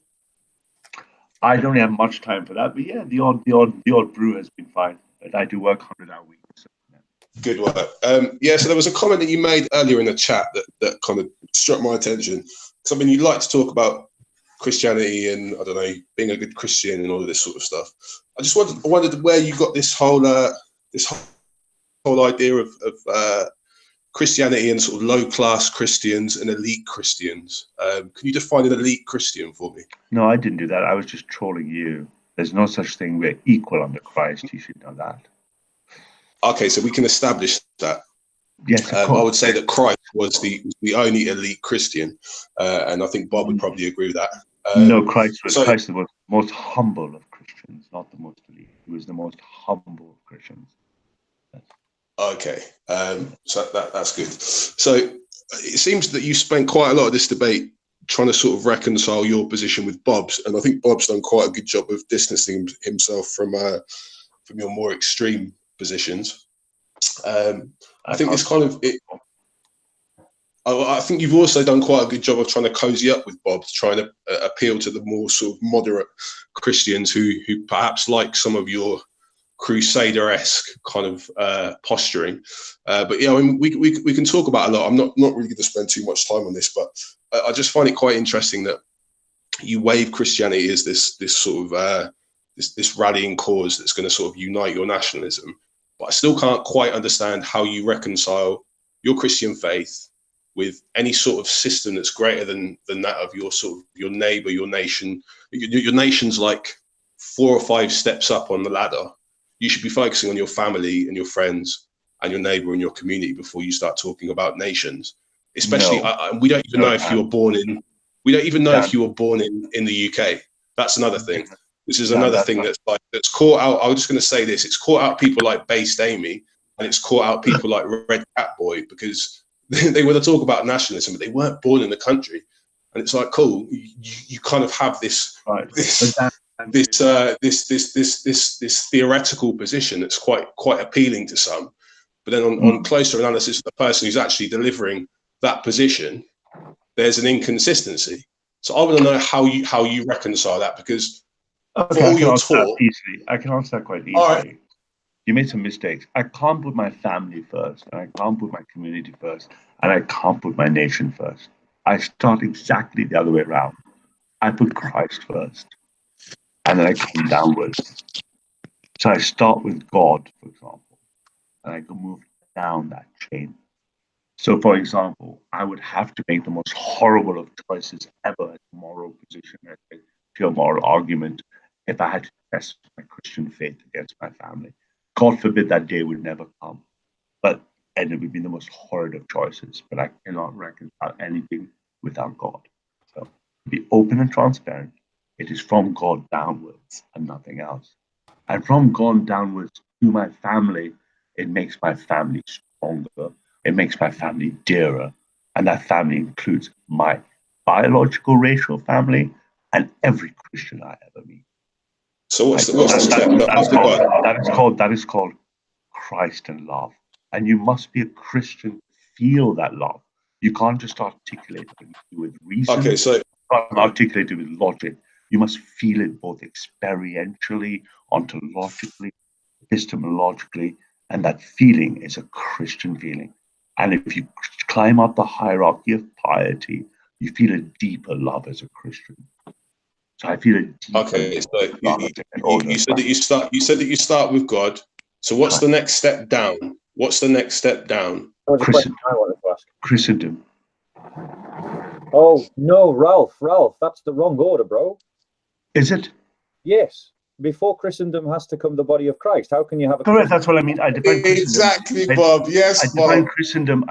I don't have much time for that, but yeah, the odd brew has been fine. But I do work 100-hour weeks. So, yeah. Good work. So there was a comment that you made earlier in the chat that kind of struck my attention. Because I mean, you like to talk about Christianity and I don't know, being a good Christian and all of this sort of stuff. I just wondered where you got this whole idea of Christianity and sort of low class Christians and elite Christians. Can you define an elite Christian for me? No, I didn't do that. I was just trolling you. There's no such thing. We're equal under Christ. You should know that. Okay, so we can establish that. Yes, I would say that Christ was the only elite Christian, and I think Bob would probably agree with that. No, Christ was the most humble of Christians, not the most elite. He was the most humble of Christians. Okay, so that's good. So it seems that you spent quite a lot of this debate trying to sort of reconcile your position with Bob's, and I think Bob's done quite a good job of distancing himself from your more extreme positions. I think it's kind of it. I think you've also done quite a good job of trying to cozy up with Bob, trying to appeal to the more sort of moderate Christians who perhaps like some of your Crusader-esque kind of posturing. But yeah, I mean, we can talk about a lot. I'm not really going to spend too much time on this, but I just find it quite interesting that you wave Christianity as this sort of this rallying cause that's going to sort of unite your nationalism. But I still can't quite understand how you reconcile your Christian faith with any sort of system that's greater than that of your sort of your neighbor, your nation. Your nation's like 4 or 5 steps up on the ladder. You should be focusing on your family and your friends and your neighbor and your community before you start talking about nations. Especially, we don't even know if you were born in. We don't even know if you were born in the UK. That's another thing. This is another thing that's caught out. I was just going to say this: it's caught out people like Based Amy, and it's caught out people like Red Cat Boy because they were to talk about nationalism, but they weren't born in the country. And it's like, cool, you kind of have this theoretical position that's quite appealing to some, but then on closer analysis of the person who's actually delivering that position, there's an inconsistency. So I want to know how you reconcile that, because for all your talk, I can answer that quite easily. All right. You made some mistakes. I can't put my family first, and I can't put my community first, and I can't put my nation first. I start exactly the other way around. I put Christ first, and then I come downwards. So I start with God, for example, and I can move down that chain. So, for example, I would have to make the most horrible of choices ever as a moral position, as a pure moral argument, if I had to test my Christian faith against my family. God forbid that day would never come. And it would be the most horrid of choices. But I cannot reconcile anything without God. So be open and transparent. It is from God downwards and nothing else. And from God downwards to my family, it makes my family stronger. It makes my family dearer. And that family includes my biological racial family and every Christian I ever meet. So what's the step after God? That is called Christ and love. And you must be a Christian to feel that love. You can't just articulate it with reason. Okay, so you can't articulate it with logic. You must feel it both experientially, ontologically, epistemologically, and that feeling is a Christian feeling. And if you climb up the hierarchy of piety, you feel a deeper love as a Christian. So I feel a deeper. Okay, so you said that you start with God. So what's the next step down? What's the next step down? Christendom. Oh no, Ralph, that's the wrong order, bro. Is it? Yes, before Christendom has to come the body of Christ. How can you have a correct? That's what I mean. I define exactly, Bob. Yes, Bob. I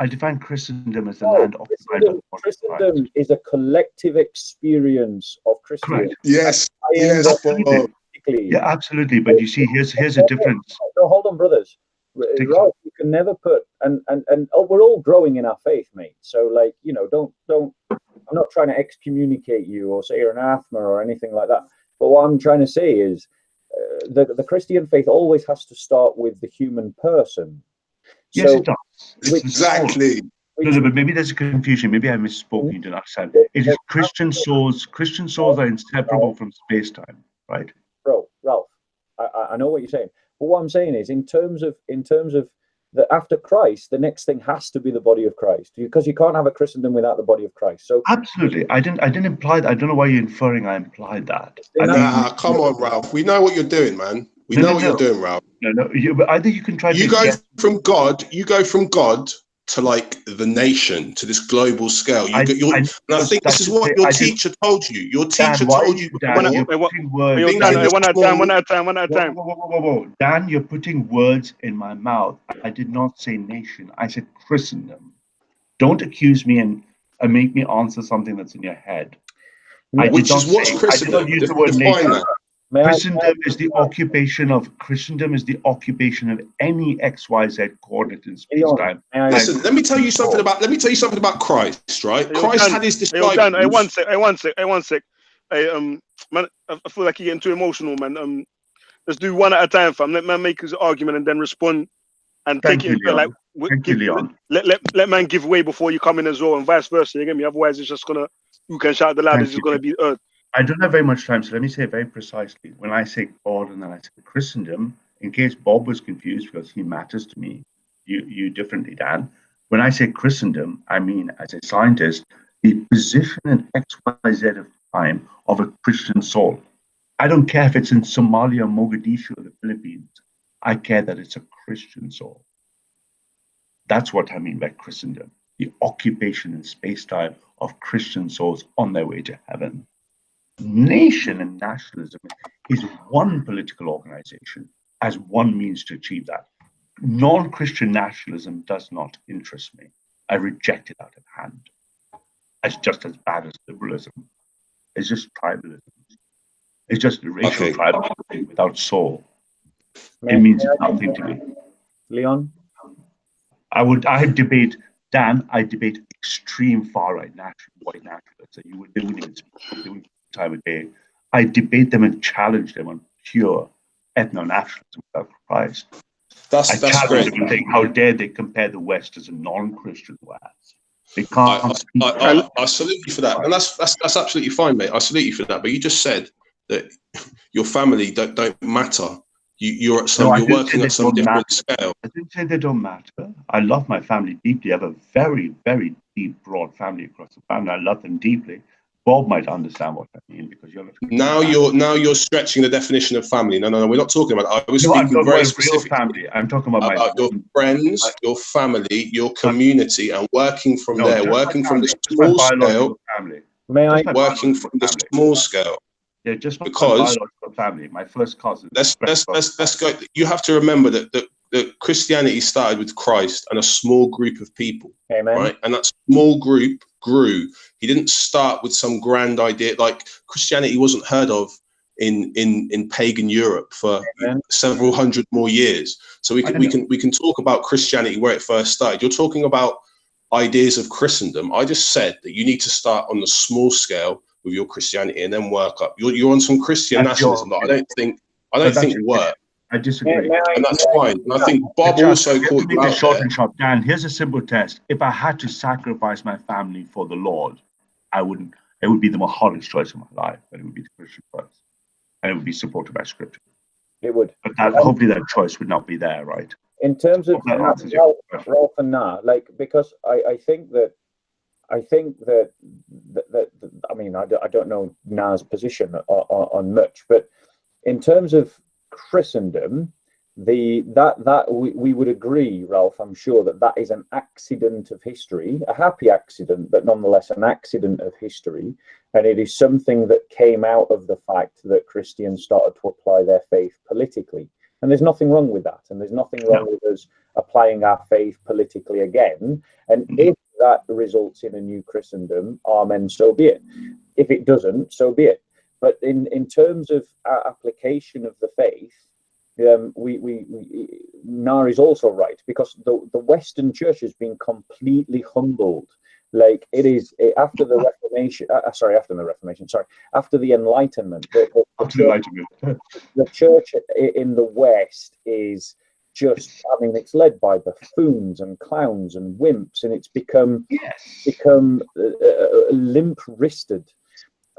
define Christendom as the land occupied by the body of Christendom Christ. is a collective experience of Christianity. Yes, yes, Bob. Yeah, absolutely. But you see, here's a difference. No, hold on, brothers. Ralph, you can never put and we're all growing in our faith, mate. So like, you know, don't. I'm not trying to excommunicate you or say you're anathema or anything like that. But what I'm trying to say is, the Christian faith always has to start with the human person. Yes, So, it does. Exactly. No, but maybe there's a confusion. Maybe I misspoke. You don't understand. It is Christian souls. Christian souls are inseparable from space-time, right? Bro, Ralph, I know what you're saying. But what I'm saying is, in terms of the after Christ, the next thing has to be the body of Christ, because you can't have a Christendom without the body of Christ. So absolutely, I didn't imply that. I don't know why you're inferring I implied that. Nah, come on, Ralph. We know what you're doing, man. We know what you're doing, Ralph. No. Either you can try. You go from God. You go from God to like the nation, to this global scale. And I think this is what your teacher told you. Your teacher told you. Dan, you're putting words. One at a time. Whoa. Dan, you're putting words in my mouth. I did not say nation. I said Christendom. Don't accuse me and make me answer something that's in your head. What's Christendom? I did not use the word nation. Christendom is the occupation of any XYZ coordinate in space time. Listen, let me tell you something about Christ, right? Christ had his disciples. One sec. Man, I feel like you're getting too emotional, man. Let's do one at a time, fam. Let man make his argument and then respond and take it like let man give way before you come in as well, and vice versa. You get me? Otherwise, it's just gonna who can shout the loudest is gonna be earth. I don't have very much time, so let me say it very precisely. When I say God and then I say Christendom, in case Bob was confused because he matters to me, you differently, Dan. When I say Christendom, I mean, as a scientist, the position in XYZ of time of a Christian soul. I don't care if it's in Somalia, Mogadishu, or the Philippines. I care that it's a Christian soul. That's what I mean by Christendom, the occupation in space-time of Christian souls on their way to heaven. Nation and nationalism is one political organization as one means to achieve that. Non-Christian nationalism does not interest me. I reject it out of hand. It's just as bad as liberalism. It's just tribalism. It's just racial tribalism without soul. It means nothing to me. Leon? I debate extreme far-right white nationalists. They wouldn't even speak time of day. I debate them and challenge them on pure ethno-nationalism without Christ. That's challenge great. them and think, how dare they compare the West as a non-Christian West? They can't. I salute you for that, and that's absolutely fine, mate. I salute you for that. But you just said that your family don't matter. You're working at some different scale. I didn't say they don't matter. I love my family deeply. I have a very, very deep, broad family across the family. I love them deeply. Bob might understand what I mean because you're now you're stretching the definition of family. No, we're not talking about that. I was speaking very specific family. I'm talking about your friends, your family, your community, and working from there, working from the small scale. Family. Working from the small scale. Yeah, just my because biological family, my first cousin. Let's go. You have to remember that Christianity started with Christ and a small group of people. Amen. Right, and that small group grew. He didn't start with some grand idea. Like Christianity wasn't heard of in pagan Europe for several hundred more years. So we can talk about Christianity where it first started. You're talking about ideas of Christendom. I just said that you need to start on the small scale with your Christianity and then work up. You're on some Christian nationalism that I don't think work. I disagree. And that's fine. And I think Bob also called you out short and sharp. Dan, here's a simple test. If I had to sacrifice my family for the Lord, I wouldn't. It would be the hardest choice of my life, but it would be the Christian choice. And it would be supported by Scripture. It would. But hopefully that choice would not be there, right? In terms of Ralph and Na, like, because I think that I mean, I don't know Na's position on much, but in terms of Christendom, we would agree, Ralph, I'm sure that is an accident of history, a happy accident, but nonetheless an accident of history. And it is something that came out of the fact that Christians started to apply their faith politically. And there's nothing wrong with that. And there's nothing wrong with us applying our faith politically again. And if that results in a new Christendom, amen, so be it. If it doesn't, so be it. But in terms of our application of the faith, Nar is also right, because the Western Church has been completely humbled. Like, it is after the Reformation. After the Enlightenment. The church in the West is just, I mean, it's led by buffoons and clowns and wimps, and it's become limp-wristed.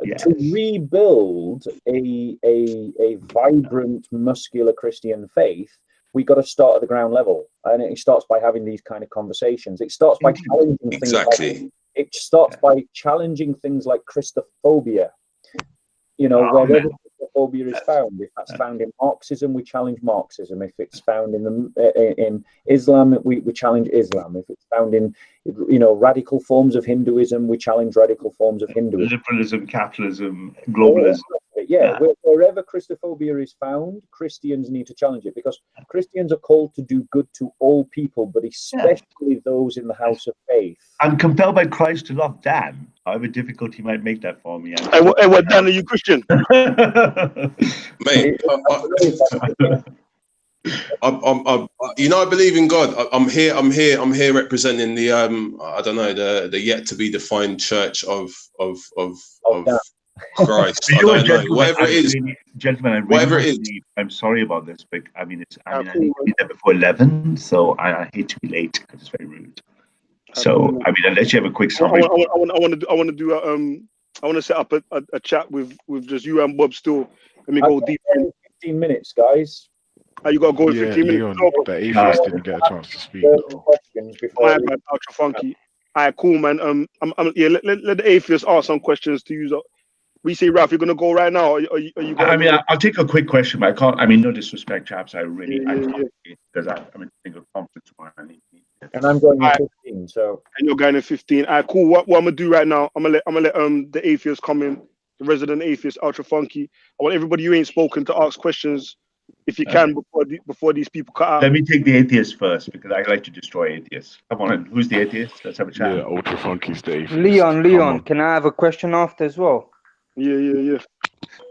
Yes. To rebuild a vibrant, muscular Christian faith, we got to start at the ground level, and it starts by having these kind of conversations. It starts by challenging things like Christophobia. You know, wherever Christophobia is found, if that's found in Marxism, we challenge Marxism. If it's found in Islam, we challenge Islam. If it's found in, you know, radical forms of Hinduism, we challenge radical forms of Hinduism. Liberalism, capitalism, globalism. Wherever Christophobia is found, Christians need to challenge it, because Christians are called to do good to all people, but especially those in the house of faith. I'm compelled by Christ to love Dan. However difficult he might make that for me. And what, Dan, are you Christian? Mate, you know, I believe in God. I'm here representing the I don't know, the yet to be defined church of Christ. I don't know. Whatever it is, gentlemen, whatever it is. I'm sorry about this, but I mean, I need to be there before 11, so I hate to be late because it's very rude. So I mean, unless you have a quick summary. I want to set up a chat with just you and Bob still. Let me go deep in 15 minutes, guys. You got to go in 15 Leon, minutes. the atheist didn't get a chance to speak. My bad, Ultra Funky. All right, cool, man. Let the atheist ask some questions to use. We say, Ralph, you're gonna go right now. Are you I mean, I'll take a quick question, but I can't. I mean, no disrespect, chaps. I really, because I'm in a single conference tomorrow. And I'm going in 15, so. And you're going in 15. All right, cool. What I'm gonna do right now? I'm gonna let the atheist come in, the resident atheist, Ultra Funky. I want everybody who ain't spoken to ask questions, if you can, before these people cut out. Let me take the atheist first, because I like to destroy atheists. Come on, who's the atheist? Let's have a chat. Yeah, Ultra Funky's the atheist. Leon, can I have a question after as well? Yeah.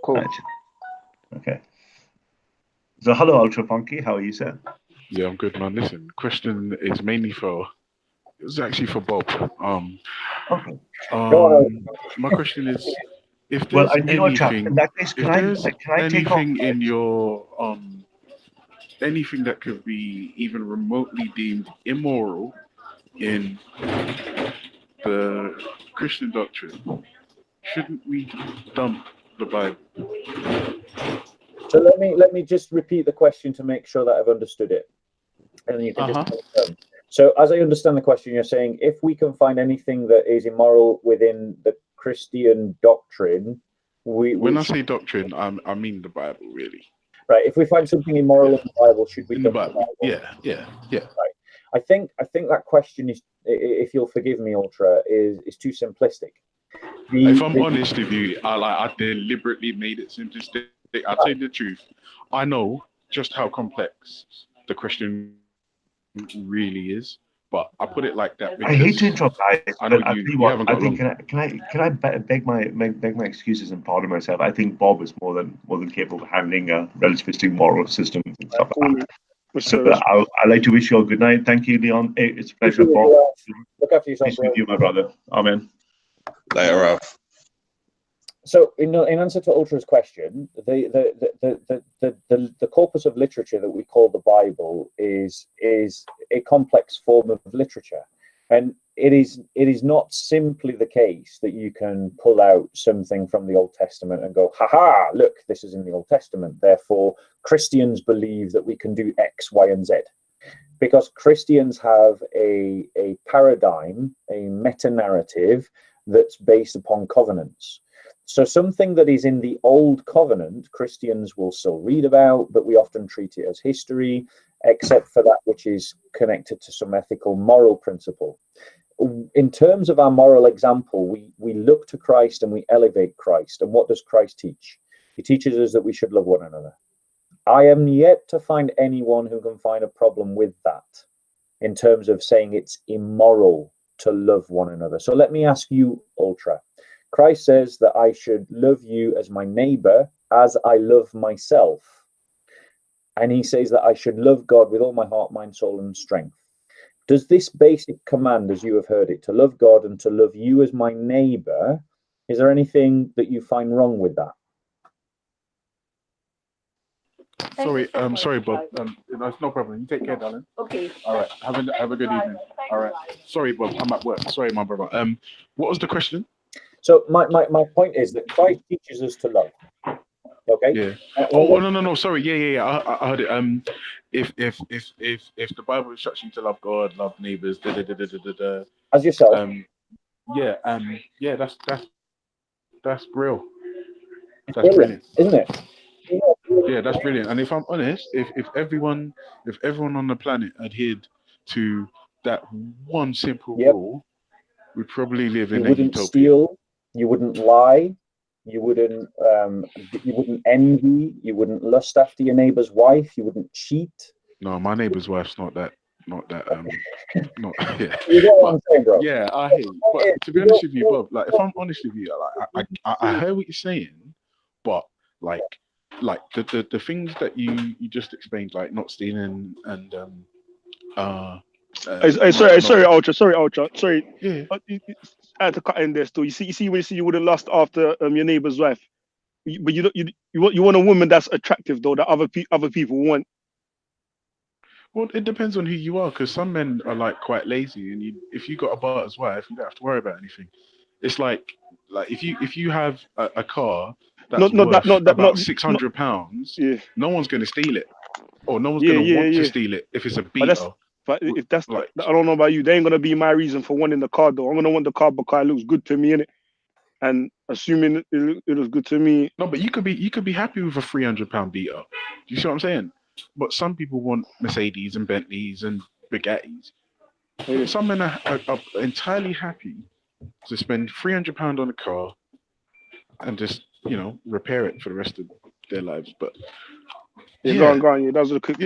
Cool. Right. Okay. So, hello, Ultra Funky. How are you, sir? Yeah, I'm good, man. Listen, question is mainly it was actually for Bob. Okay. My question is, if there's anything, in that case, can I take anything in your anything that could be even remotely deemed immoral in the Christian doctrine, shouldn't we dump the Bible? So let me just repeat the question to make sure that I've understood it, and then you can just confirm. So, as I understand the question, you're saying if we can find anything that is immoral within the Christian doctrine, when I say doctrine, I mean the Bible, really. Right. If we find something immoral in the Bible, should we dump the Bible? Yeah. Right. I think that question is, if you'll forgive me, Ultra, is too simplistic. If I'm honest with you, I deliberately made it simplistic. I'll tell you the truth. I know just how complex the Christian really is, but I put it like that because I hate to interrupt, guys. I know you haven't got long. Can I beg my excuses and pardon myself? I think Bob is more than capable of handling a relativistic moral system and stuff like that. So I'd like to wish you all good night. Thank you, Leon. It's a pleasure, Bob. Look after yourself. Peace with you, my brother. Amen. Later, Ralph. So, in answer to Ultra's question, the corpus of literature that we call the Bible is a complex form of literature, and it is not simply the case that you can pull out something from the Old Testament and go, "Ha! Look, this is in the Old Testament. Therefore, Christians believe that we can do X, Y, and Z." Because Christians have a paradigm, a meta-narrative that's based upon covenants. So something that is in the old covenant, Christians will still read about, but we often treat it as history, except for that which is connected to some ethical, moral principle. In terms of our moral example, we look to Christ and we elevate Christ. And what does Christ teach? He teaches us that we should love one another. I am yet to find anyone who can find a problem with that in terms of saying it's immoral to love one another. So let me ask you, Ultra. Christ says that I should love you as my neighbor as I love myself. And he says that I should love God with all my heart, mind, soul, and strength. Does this basic command, as you have heard it, to love God and to love you as my neighbor, is there anything that you find wrong with that? Sorry, Bob. That's no problem. You take care, darling. Okay. All right. Have a good evening. All right. Sorry, Bob. I'm at work. Sorry, my brother. What was the question? So my point is that Christ teaches us to love. Okay. Yeah. No. Sorry. Yeah. I heard it. If the Bible instructs you to love God, love neighbors, as yourself. Yeah. That's real. That's brilliant, isn't it? Yeah, that's brilliant. And if I'm honest, if everyone on the planet adhered to that one simple rule, we'd probably live in a utopia. You wouldn't steal, you wouldn't lie, you wouldn't envy, you wouldn't lust after your neighbor's wife, you wouldn't cheat. No, my neighbor's wife's not that not yeah. You know what I'm saying, bro? Yeah, I hear you. But to be honest with you, Bob, like if I'm honest with you, like I hear what you're saying, but like the things that you just explained, like not stealing and sorry, Ultra. Sorry. Yeah. I had to cut in there still. You see when you wouldn't lust after your neighbor's wife, but you want a woman that's attractive though, that other people want. Well, it depends on who you are, because some men are like quite lazy, and if you got a barter's wife, you don't have to worry about anything. It's like if you have a car that's worth about £600, yeah. no one's going to steal it, or no one's going to want to steal it if it's a beater. But if that's like, I don't know about you, they ain't gonna be my reason for wanting the car though. I'm gonna want the car because it looks good to me, innit? And assuming it looks good to me. No, but you could be happy with a £300 beater. Do you see what I'm saying? But some people want Mercedes and Bentleys and Bugattis. Yeah. Some men are entirely happy to spend £300 on a car and just repair it for the rest of their lives. But go on. Yeah, that was a quick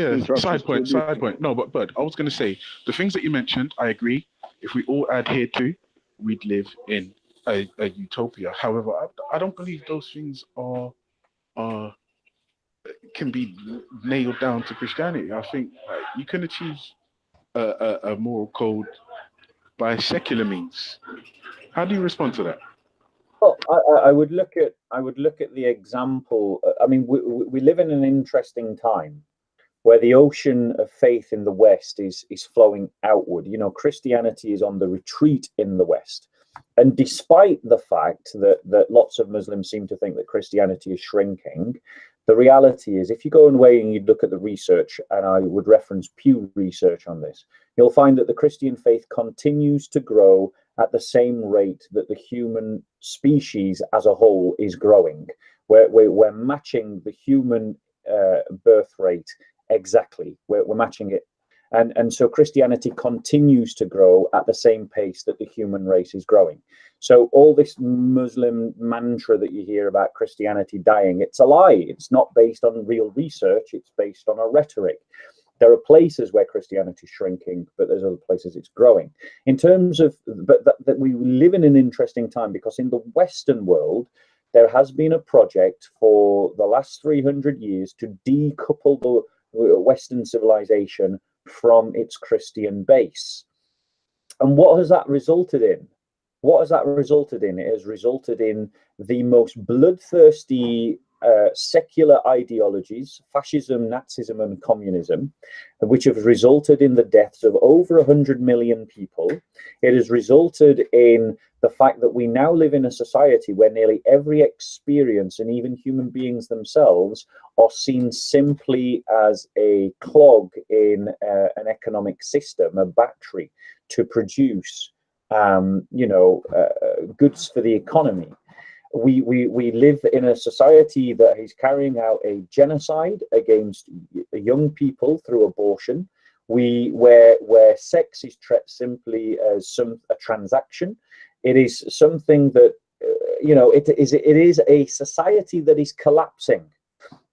side point. No, but Bud, I was going to say the things that you mentioned. I agree. If we all adhere to, we'd live in a utopia. However, I don't believe those things can be nailed down to Christianity. I think you can achieve a moral code by secular means. How do you respond to that? Well, I would look at the example. I mean, we live in an interesting time where the ocean of faith in the West is flowing outward. Christianity is on the retreat in the West. And despite the fact that lots of Muslims seem to think that Christianity is shrinking, the reality is, if you go away and you look at the research, and I would reference Pew Research on this, you'll find that the Christian faith continues to grow at the same rate that the human species as a whole is growing. We're matching the human birth rate exactly. We're matching it. And so Christianity continues to grow at the same pace that the human race is growing. So all this Muslim mantra that you hear about Christianity dying, it's a lie. It's not based on real research. It's based on a rhetoric. There are places where Christianity is shrinking, but there's other places it's growing. In terms of, but that we live in an interesting time, because in the Western world, there has been a project for the last 300 years to decouple the Western civilization from its Christian base. And what has that resulted in? It has resulted in the most bloodthirsty secular ideologies, fascism, Nazism, and communism, which have resulted in the deaths of over 100 million people. It has resulted in the fact that we now live in a society where nearly every experience, and even human beings themselves, are seen simply as a clog in an economic system, a battery to produce goods for the economy. We live in a society that is carrying out a genocide against young people through abortion. Where sex is treated simply as a transaction. It is something that it is a society that is collapsing.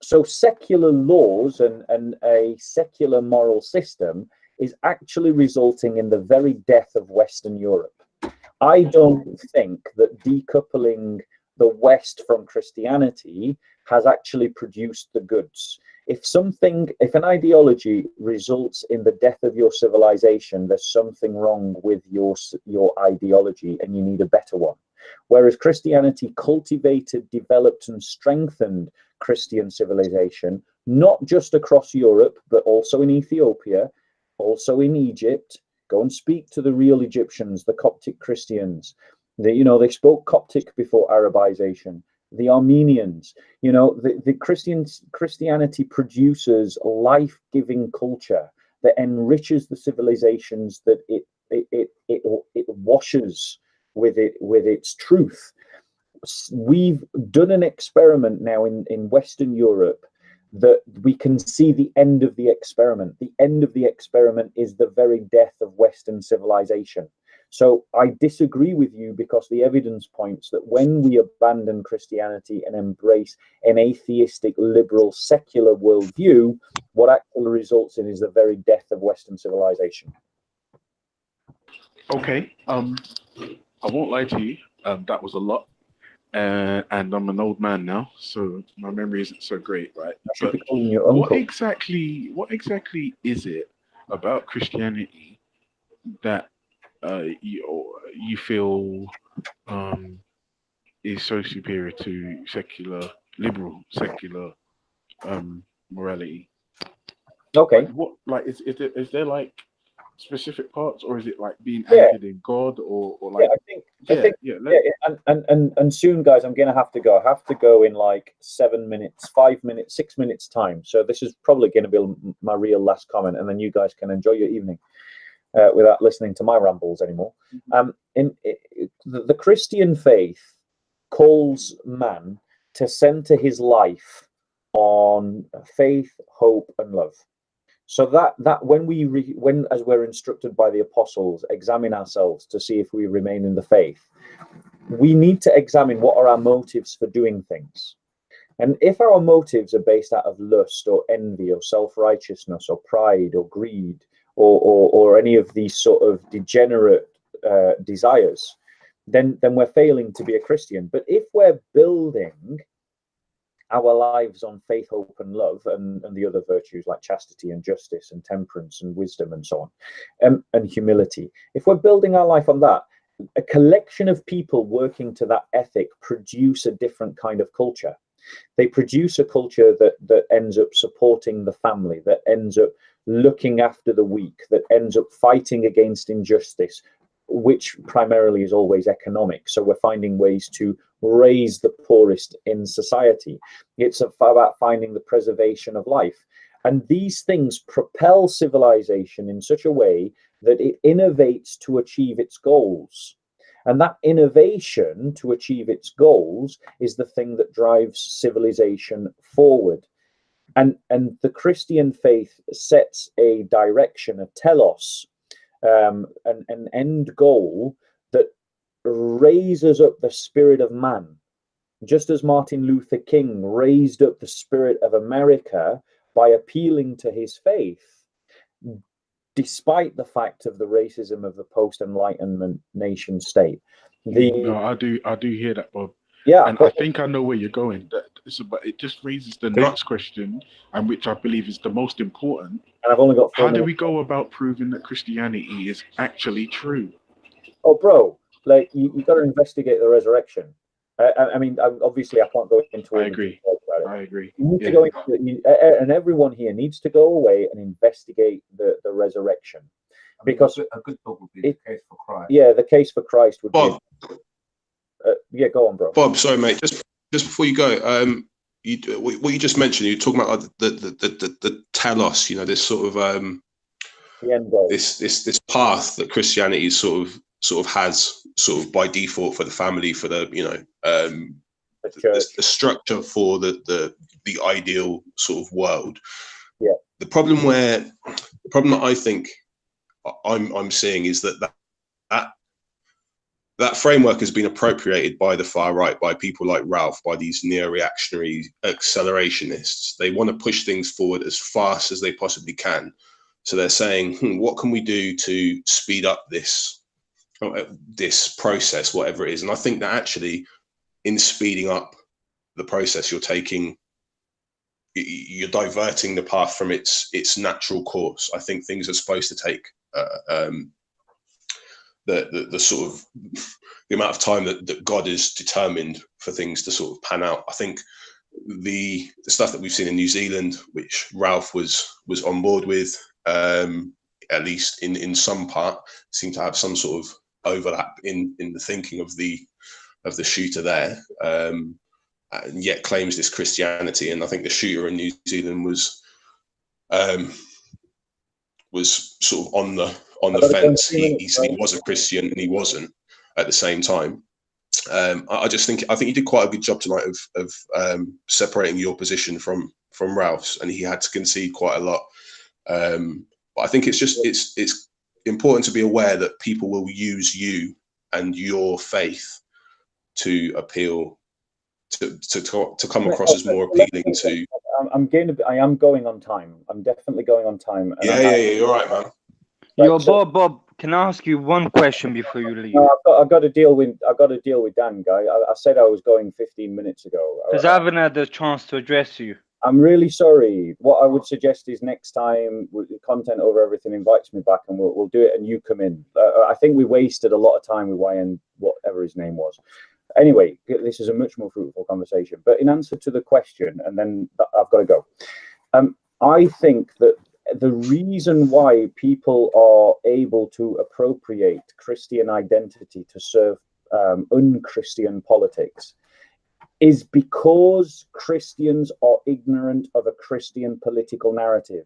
So secular laws and a secular moral system is actually resulting in the very death of Western Europe. I don't think that decoupling the West from Christianity has actually produced the goods. If an ideology results in the death of your civilization, there's something wrong with your ideology and you need a better one. Whereas Christianity cultivated, developed, and strengthened Christian civilization, not just across Europe, but also in Ethiopia, also in Egypt. Go and speak to the real Egyptians, the Coptic Christians. They spoke Coptic before Arabization. The Armenians, Christianity produces life-giving culture that enriches the civilizations that it washes with its truth. We've done an experiment now in Western Europe that we can see the end of the experiment. The end of the experiment is the very death of Western civilization. So I disagree with you because the evidence points that when we abandon Christianity and embrace an atheistic, liberal, secular worldview, what actually results in is the very death of Western civilization. Okay. I won't lie to you. That was a lot. And I'm an old man now, so my memory isn't so great, right? But what exactly is it about Christianity that you feel is so superior to liberal secular morality? Okay. Is there like specific parts, or is it like being anchored in God, or like? And soon, guys, I'm gonna have to go. I have to go in like 7 minutes, 5 minutes, 6 minutes time. So this is probably going to be my real last comment, and then you guys can enjoy your evening without listening to my rambles anymore. The Christian faith calls man to center his life on faith, hope, and love. So that when as we're instructed by the apostles, examine ourselves to see if we remain in the faith, we need to examine what are our motives for doing things. And if our motives are based out of lust or envy or self-righteousness or pride or greed or any of these sort of degenerate desires, then we're failing to be a Christian. But if we're building our lives on faith, hope, and love, and the other virtues like chastity and justice and temperance and wisdom and so on, and humility, if we're building our life on that, a collection of people working to that ethic produce a different kind of culture. They produce a culture that ends up supporting the family, that ends up looking after the weak, that ends up fighting against injustice, which primarily is always economic. So we're finding ways to raise the poorest in society. It's about finding the preservation of life. And these things propel civilization in such a way that it innovates to achieve its goals. And that innovation to achieve its goals is the thing that drives civilization forward. And the Christian faith sets a direction, a telos, an end goal that raises up the spirit of man. Just as Martin Luther King raised up the spirit of America by appealing to his faith, despite the fact of the racism of the post-Enlightenment nation state. No, I do hear that, Bob. Yeah, and I think I know where you're going. But it just raises the next question, and which I believe is the most important. And I've only got 4 How do minutes. we go about proving that Christianity is actually true? Oh, bro, like you got to investigate the resurrection. I mean, obviously, I can't go into. I agree. I agree. You need to go into, and everyone here needs to go away and investigate the resurrection, because a good book would be the Case for Christ. Yeah, the Case for Christ would Bob, be. Yeah, go on, bro. Bob, sorry, mate. Just before you go, what you just mentioned, you're talking about the telos. You know, this sort of the end goal. This path that Christianity sort of has sort of by default for the family, for the the structure for the ideal sort of world. Yeah. The problem that I think I'm seeing is that framework has been appropriated by the far right, by people like Ralph, by these neo-reactionary accelerationists. They want to push things forward as fast as they possibly can. So they're saying, what can we do to speed up this process, whatever it is? And I think that actually, in speeding up the process, you're diverting the path from its natural course. I think things are supposed to take the sort of the amount of time that God has determined for things to sort of pan out. I think the stuff that we've seen in New Zealand, which Ralph was on board with, at least in some part, seemed to have some sort of overlap in the thinking of the shooter there, and yet claims this Christianity. And I think the shooter in New Zealand was sort of on the fence. He said he was a Christian and he wasn't at the same time. I think you did quite a good job tonight of separating your position from Ralph's, and he had to concede quite a lot. But I think it's important to be aware that people will use you and your faith to appeal to come across as more appealing to. I am going on time. I'm definitely going on time. And yeah, you're right, man. Yo, Bob, can I ask you one question before you leave? No, I've got to deal with Dan, guy. I said I was going 15 minutes ago. Because I haven't had the chance to address you. I'm really sorry. What I would suggest is next time, Content Over Everything invites me back, and we'll do it, and you come in. I think we wasted a lot of time with YN, whatever his name was. Anyway, this is a much more fruitful conversation. But in answer to the question, and then I've got to go. I think that the reason why people are able to appropriate Christian identity to serve unchristian politics is because Christians are ignorant of a Christian political narrative.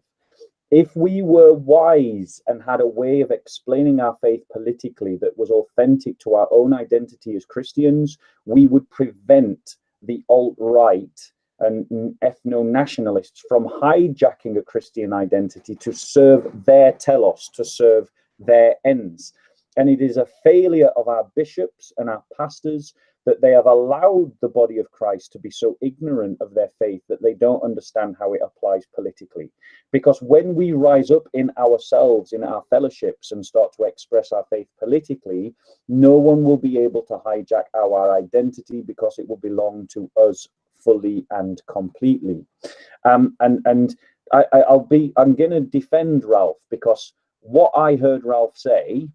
If we were wise and had a way of explaining our faith politically that was authentic to our own identity as Christians, we would prevent the alt-right and ethno-nationalists from hijacking a Christian identity to serve their telos, to serve their ends. And it is a failure of our bishops and our pastors that they have allowed the body of Christ to be so ignorant of their faith that they don't understand how it applies politically. Because when we rise up in ourselves, in our fellowships, and start to express our faith politically, no one will be able to hijack our identity because it will belong to us fully and completely. I'm going to defend Ralph, because what I heard Ralph say,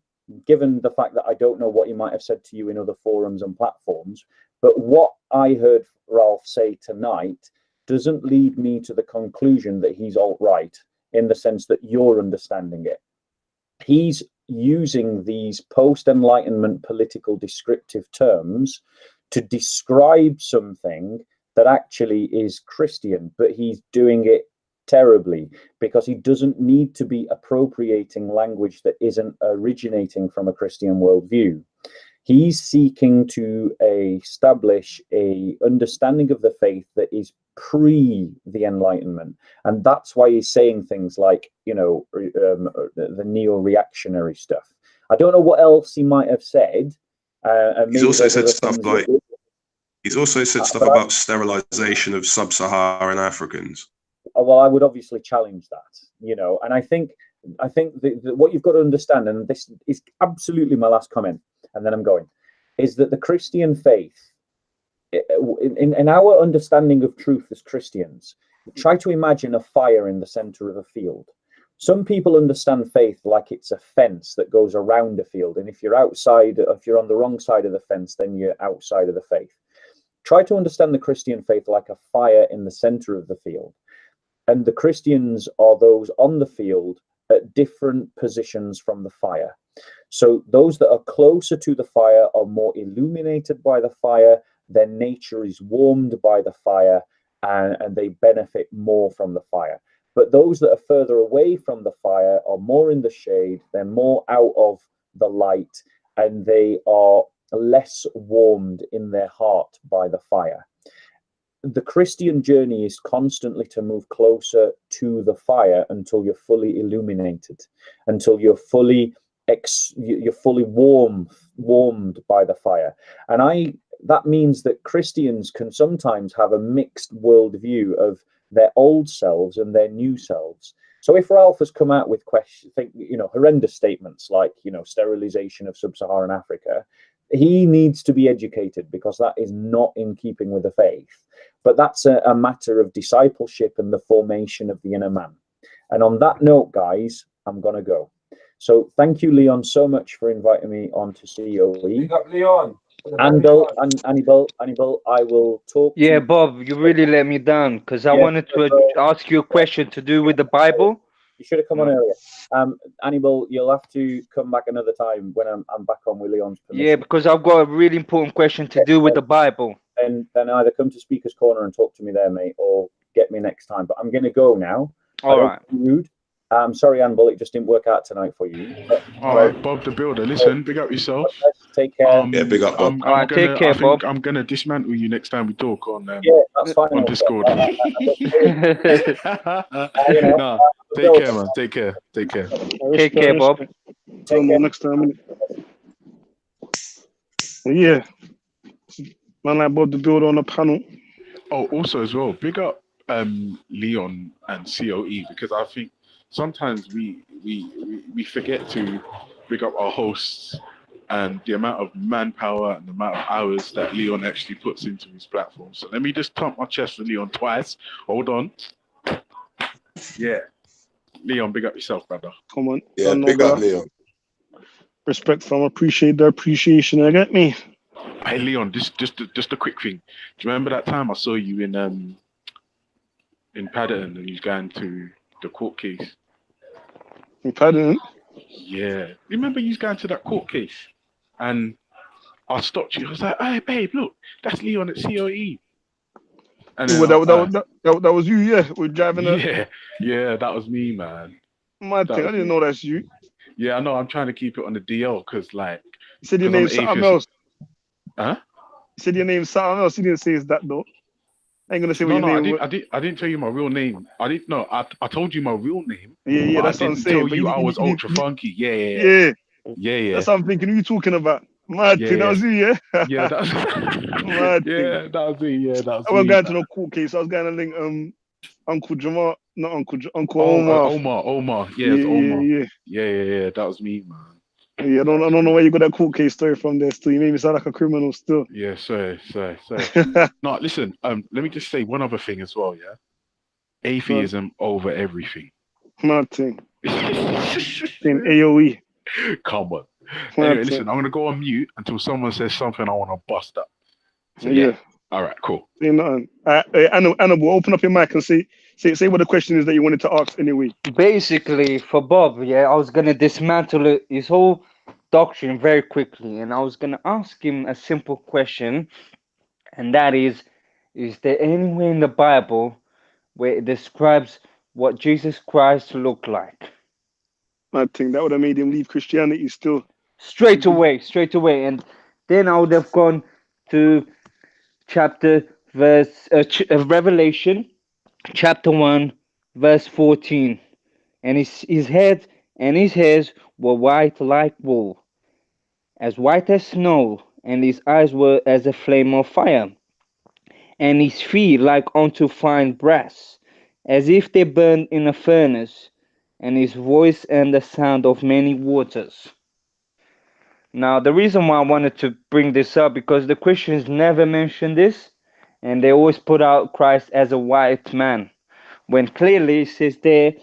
given the fact that I don't know what he might have said to you in other forums and platforms, but what I heard Ralph say tonight doesn't lead me to the conclusion that he's alt-right in the sense that you're understanding it. He's using these post-Enlightenment political descriptive terms to describe something that actually is Christian, but he's doing it terribly because he doesn't need to be appropriating language that isn't originating from a Christian worldview. He's seeking to establish a understanding of the faith that is pre the Enlightenment, and that's why he's saying things like, the neo-reactionary stuff. I don't know what else he might have said. He's also said stuff like about sterilization of sub-Saharan Africans. Well, I would obviously challenge that, and I think what you've got to understand, and this is absolutely my last comment, and then I'm going, is that the Christian faith, in our understanding of truth as Christians, try to imagine a fire in the center of a field. Some people understand faith like it's a fence that goes around a field, and if you're on the wrong side of the fence, then you're outside of the faith. Try to understand the Christian faith like a fire in the center of the field. And the Christians are those on the field at different positions from the fire. So those that are closer to the fire are more illuminated by the fire, their nature is warmed by the fire, and they benefit more from the fire. But those that are further away from the fire are more in the shade, they're more out of the light, and they are less warmed in their heart by the fire. the Christian journey is constantly to move closer to the fire until you're fully illuminated, until you're fully warmed by the fire. And that means that Christians can sometimes have a mixed worldview of their old selves and their new selves. So if Ralph has come out with horrendous statements like, sterilization of sub-Saharan Africa, he needs to be educated, because that is not in keeping with the faith. But that's a matter of discipleship and the formation of the inner man. And on that note, guys, I'm going to go. So thank you, Leon, so much for inviting me on to COE. Big up, Leon. Annabelle, I will talk to Yeah, you. Bob, you really let me down, because I wanted to ask you a question to do with the Bible. You should have come on earlier. Annabelle, you'll have to come back another time when I'm back on with Leon's permission. Yeah, because I've got a really important question to do with the Bible. And then either come to Speaker's Corner and talk to me there, mate, or get me next time. But I'm going to go now. All right. Rude. I'm sorry, Annabelle, it just didn't work out tonight for you. All right, Bob the Builder. Listen, big up yourself. Take care. Yeah, big up, Bob. All right, take care, Bob. I'm gonna dismantle you next time we talk on that's fine. on Discord. No, take care, man. Take care. Take care, Bob. Take care next time. Yeah. Man like Bob the Builder on the panel. Oh, also as well, big up Leon and COE, because I think sometimes we forget to big up our hosts and the amount of manpower and the amount of hours that Leon actually puts into his platform. So let me just pump my chest for Leon twice. Hold on. Yeah. Leon, big up yourself, brother. Come on. Yeah, big up, Leon. Respect from appreciate the appreciation. You get me? Hey, Leon, just a quick thing. Do you remember that time I saw you in Paddington and you was going to the court case? In Paddington? Yeah. Remember you was going to that court case? And I stopped you. I was like, hey, babe, look, that's Leon at COE. And then that was you, yeah? We're driving Yeah, that was me, man. My thing, I didn't know that's you. Yeah, I know. I'm trying to keep it on the DL because, like... You said your name's something else. Huh? You said your name's something else. You didn't say it's that, though. I ain't going to say what your name was. I didn't tell you my real name. I told you my real name. Yeah, that's what I'm saying. I didn't tell you I was ultra funky. Yeah. That's what I'm thinking. Who you talking about? Mad thing, that was you, yeah? Yeah, that was Mad thing. Yeah, that was me. Yeah, that was I wasn't going to no court case. I was going to link Uncle Omar. Omar. Yeah, Omar. Yeah. That was me, man. Yeah, I don't know where you got that court case story from there still. You made me sound like a criminal still. Yeah, sorry. No, listen, let me just say one other thing as well, yeah? Atheism over everything. Mad thing. In AOE. Come on. Anyway, listen, I'm going to go on mute until someone says something I want to bust up. So, yeah. All right, cool. Say nothing. Anna, we'll open up your mic and say what the question is that you wanted to ask anyway. Basically, for Bob, I was going to dismantle his whole doctrine very quickly, and I was going to ask him a simple question, and that is there anywhere in the Bible where it describes what Jesus Christ looked like? I think that would have made him leave Christianity still. Straight away. And then I would have gone to Revelation, chapter 1, verse 14. And his head and his hairs were white like wool, as white as snow, and his eyes were as a flame of fire, and his feet like unto fine brass, as if they burned in a furnace, and his voice and the sound of many waters. Now, the reason why I wanted to bring this up, because the Christians never mention this, and they always put out Christ as a white man, when clearly it says there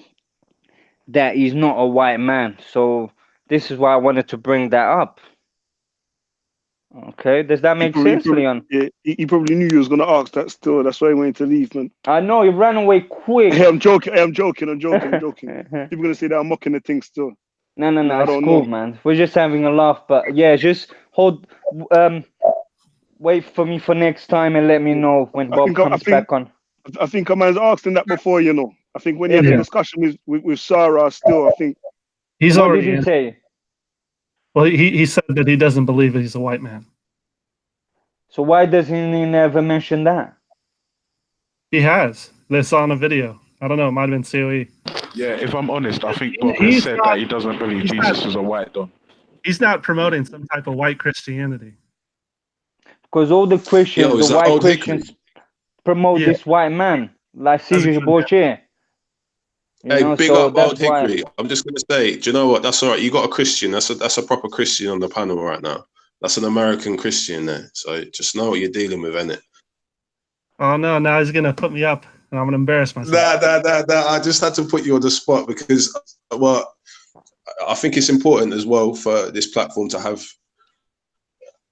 that he's not a white man. So this is why I wanted to bring that up. Okay, does that make sense, Leon? Yeah, he probably knew you was going to ask that still. That's why he wanted to leave, man. I know, he ran away quick. Hey, I'm joking. People going to say that I'm mocking the thing still. No, it's cool, man. We're just having a laugh, but yeah, just wait for me for next time and let me know when Bob comes back on. I think I might have asked him that before, you know. I think when he had the discussion with Sarah still, I think. He's what already did he say? Well, he said that he doesn't believe that he's a white man. So why doesn't he never mention that? He has. This on a video. I don't know. It might have been COE. Yeah, if I'm honest, I think Bob has said that he doesn't believe Jesus was a white don. He's not promoting some type of white Christianity. Because all the Christians, Yo, the is that white old Christians, promote this white man, like Caesar Borgia. Hey, big so up that's Old why. Hickory. I'm just going to say, do you know what? That's all right. You got a Christian. That's a proper Christian on the panel right now. That's an American Christian there. So just know what you're dealing with, innit? Oh no! Now he's gonna put me up, and I'm gonna embarrass myself. Nah. I just had to put you on the spot because, well, I think it's important as well for this platform to have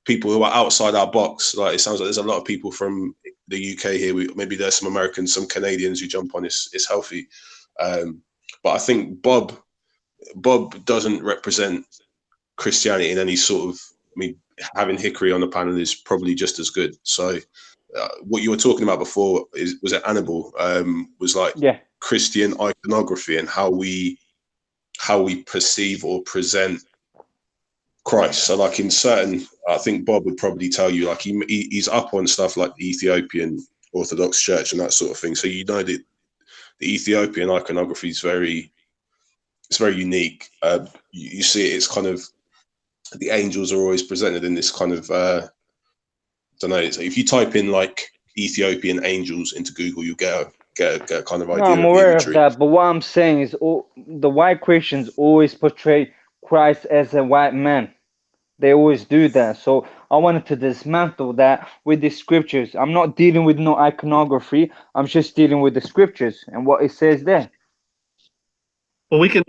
people who are outside our box. Like it sounds like there's a lot of people from the UK here. Maybe there's some Americans, some Canadians who jump on. It's healthy, but I think Bob doesn't represent Christianity in any sort of. I mean, having Hickory on the panel is probably just as good. So, what you were talking about before was it Annabelle? Was like Christian iconography and how we perceive or present Christ. So like in certain, I think Bob would probably tell you like he's up on stuff like the Ethiopian Orthodox Church and that sort of thing. So you know that the Ethiopian iconography is very unique. You see it's kind of the angels are always presented in this kind of I don't know. If you type in like Ethiopian angels into Google, you get a kind of idea. No, I'm aware of that, but what I'm saying is, the white Christians always portray Christ as a white man. They always do that. So I wanted to dismantle that with the scriptures. I'm not dealing with no iconography. I'm just dealing with the scriptures and what it says there. Well, we can.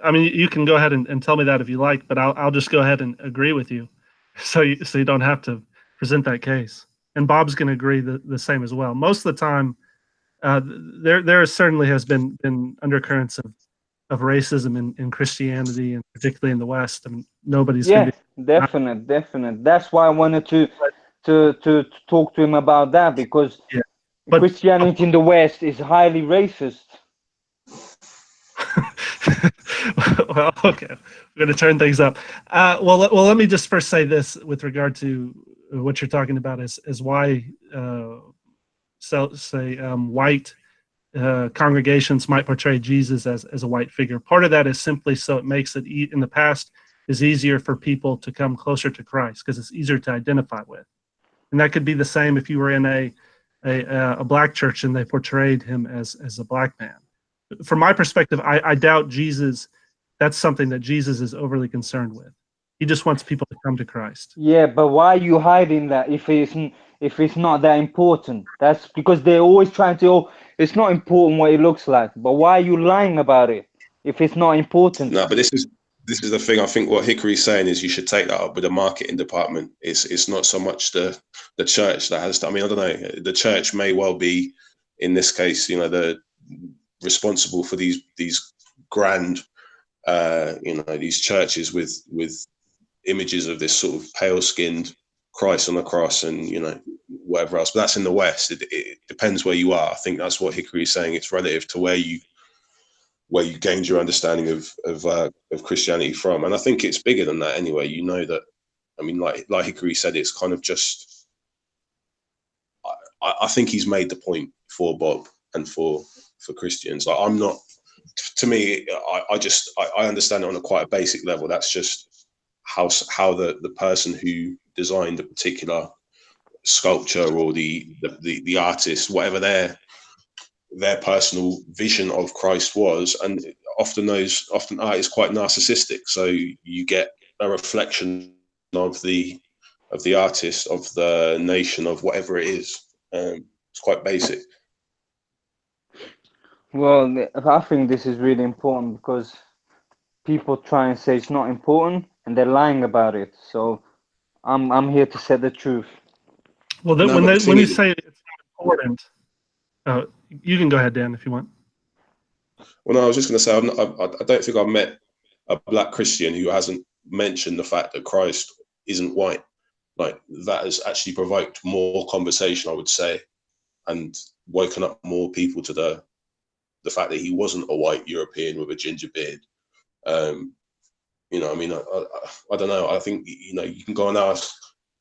I mean, you can go ahead and tell me that if you like, but I'll just go ahead and agree with you, so you don't have to present that case. And Bob's going to agree the same as well. Most of the time, there certainly has been undercurrents of racism in Christianity, and particularly in the West. I mean, nobody's going to be definite. That's why I wanted to talk to him about that, because Christianity in the West is highly racist. Well, okay, we're going to turn things up. Well, let me just first say this with regard to what you're talking about is why white congregations might portray Jesus as a white figure. Part of that is simply so it makes it in the past is easier for people to come closer to Christ because it's easier to identify with, and that could be the same if you were in a black church and they portrayed him as a black man. From my perspective, I doubt Jesus. That's something that Jesus is overly concerned with. He just wants people to come to Christ. Yeah, but why are you hiding that if it's not that important? That's because they're always trying to. Oh, it's not important what it looks like. But why are you lying about it if it's not important? No, but this is the thing. I think what Hickory's saying is you should take that up with the marketing department. It's not so much the church that has to. I mean, I don't know. The church may well be, in this case, the responsible for these grand, these churches with images of this sort of pale-skinned Christ on the cross and whatever else. But that's in the West. It depends where you are. I think that's what Hickory is saying. It's relative to where you gained your understanding of Christianity from. And I think it's bigger than that anyway. That, I mean, like Hickory said, it's kind of just, I think he's made the point for Bob and for Christians. Like, I'm not, to me, I understand it on a quite a basic level. That's just how the person who designed a particular sculpture or the artist, whatever their personal vision of Christ was, and often art is quite narcissistic. So you get a reflection of the artist, of the nation, of whatever it is. It's quite basic. Well, I think this is really important because people try and say it's not important and they're lying about it. So I'm here to say the truth. Well, when you say it's not important, you can go ahead, Dan, if you want. Well, no, I was just going to say I don't think I've met a black Christian who hasn't mentioned the fact that Christ isn't white. Like, that has actually provoked more conversation, I would say, and woken up more people to the fact that he wasn't a white European with a ginger beard. I mean, I don't know. I think, you can go and ask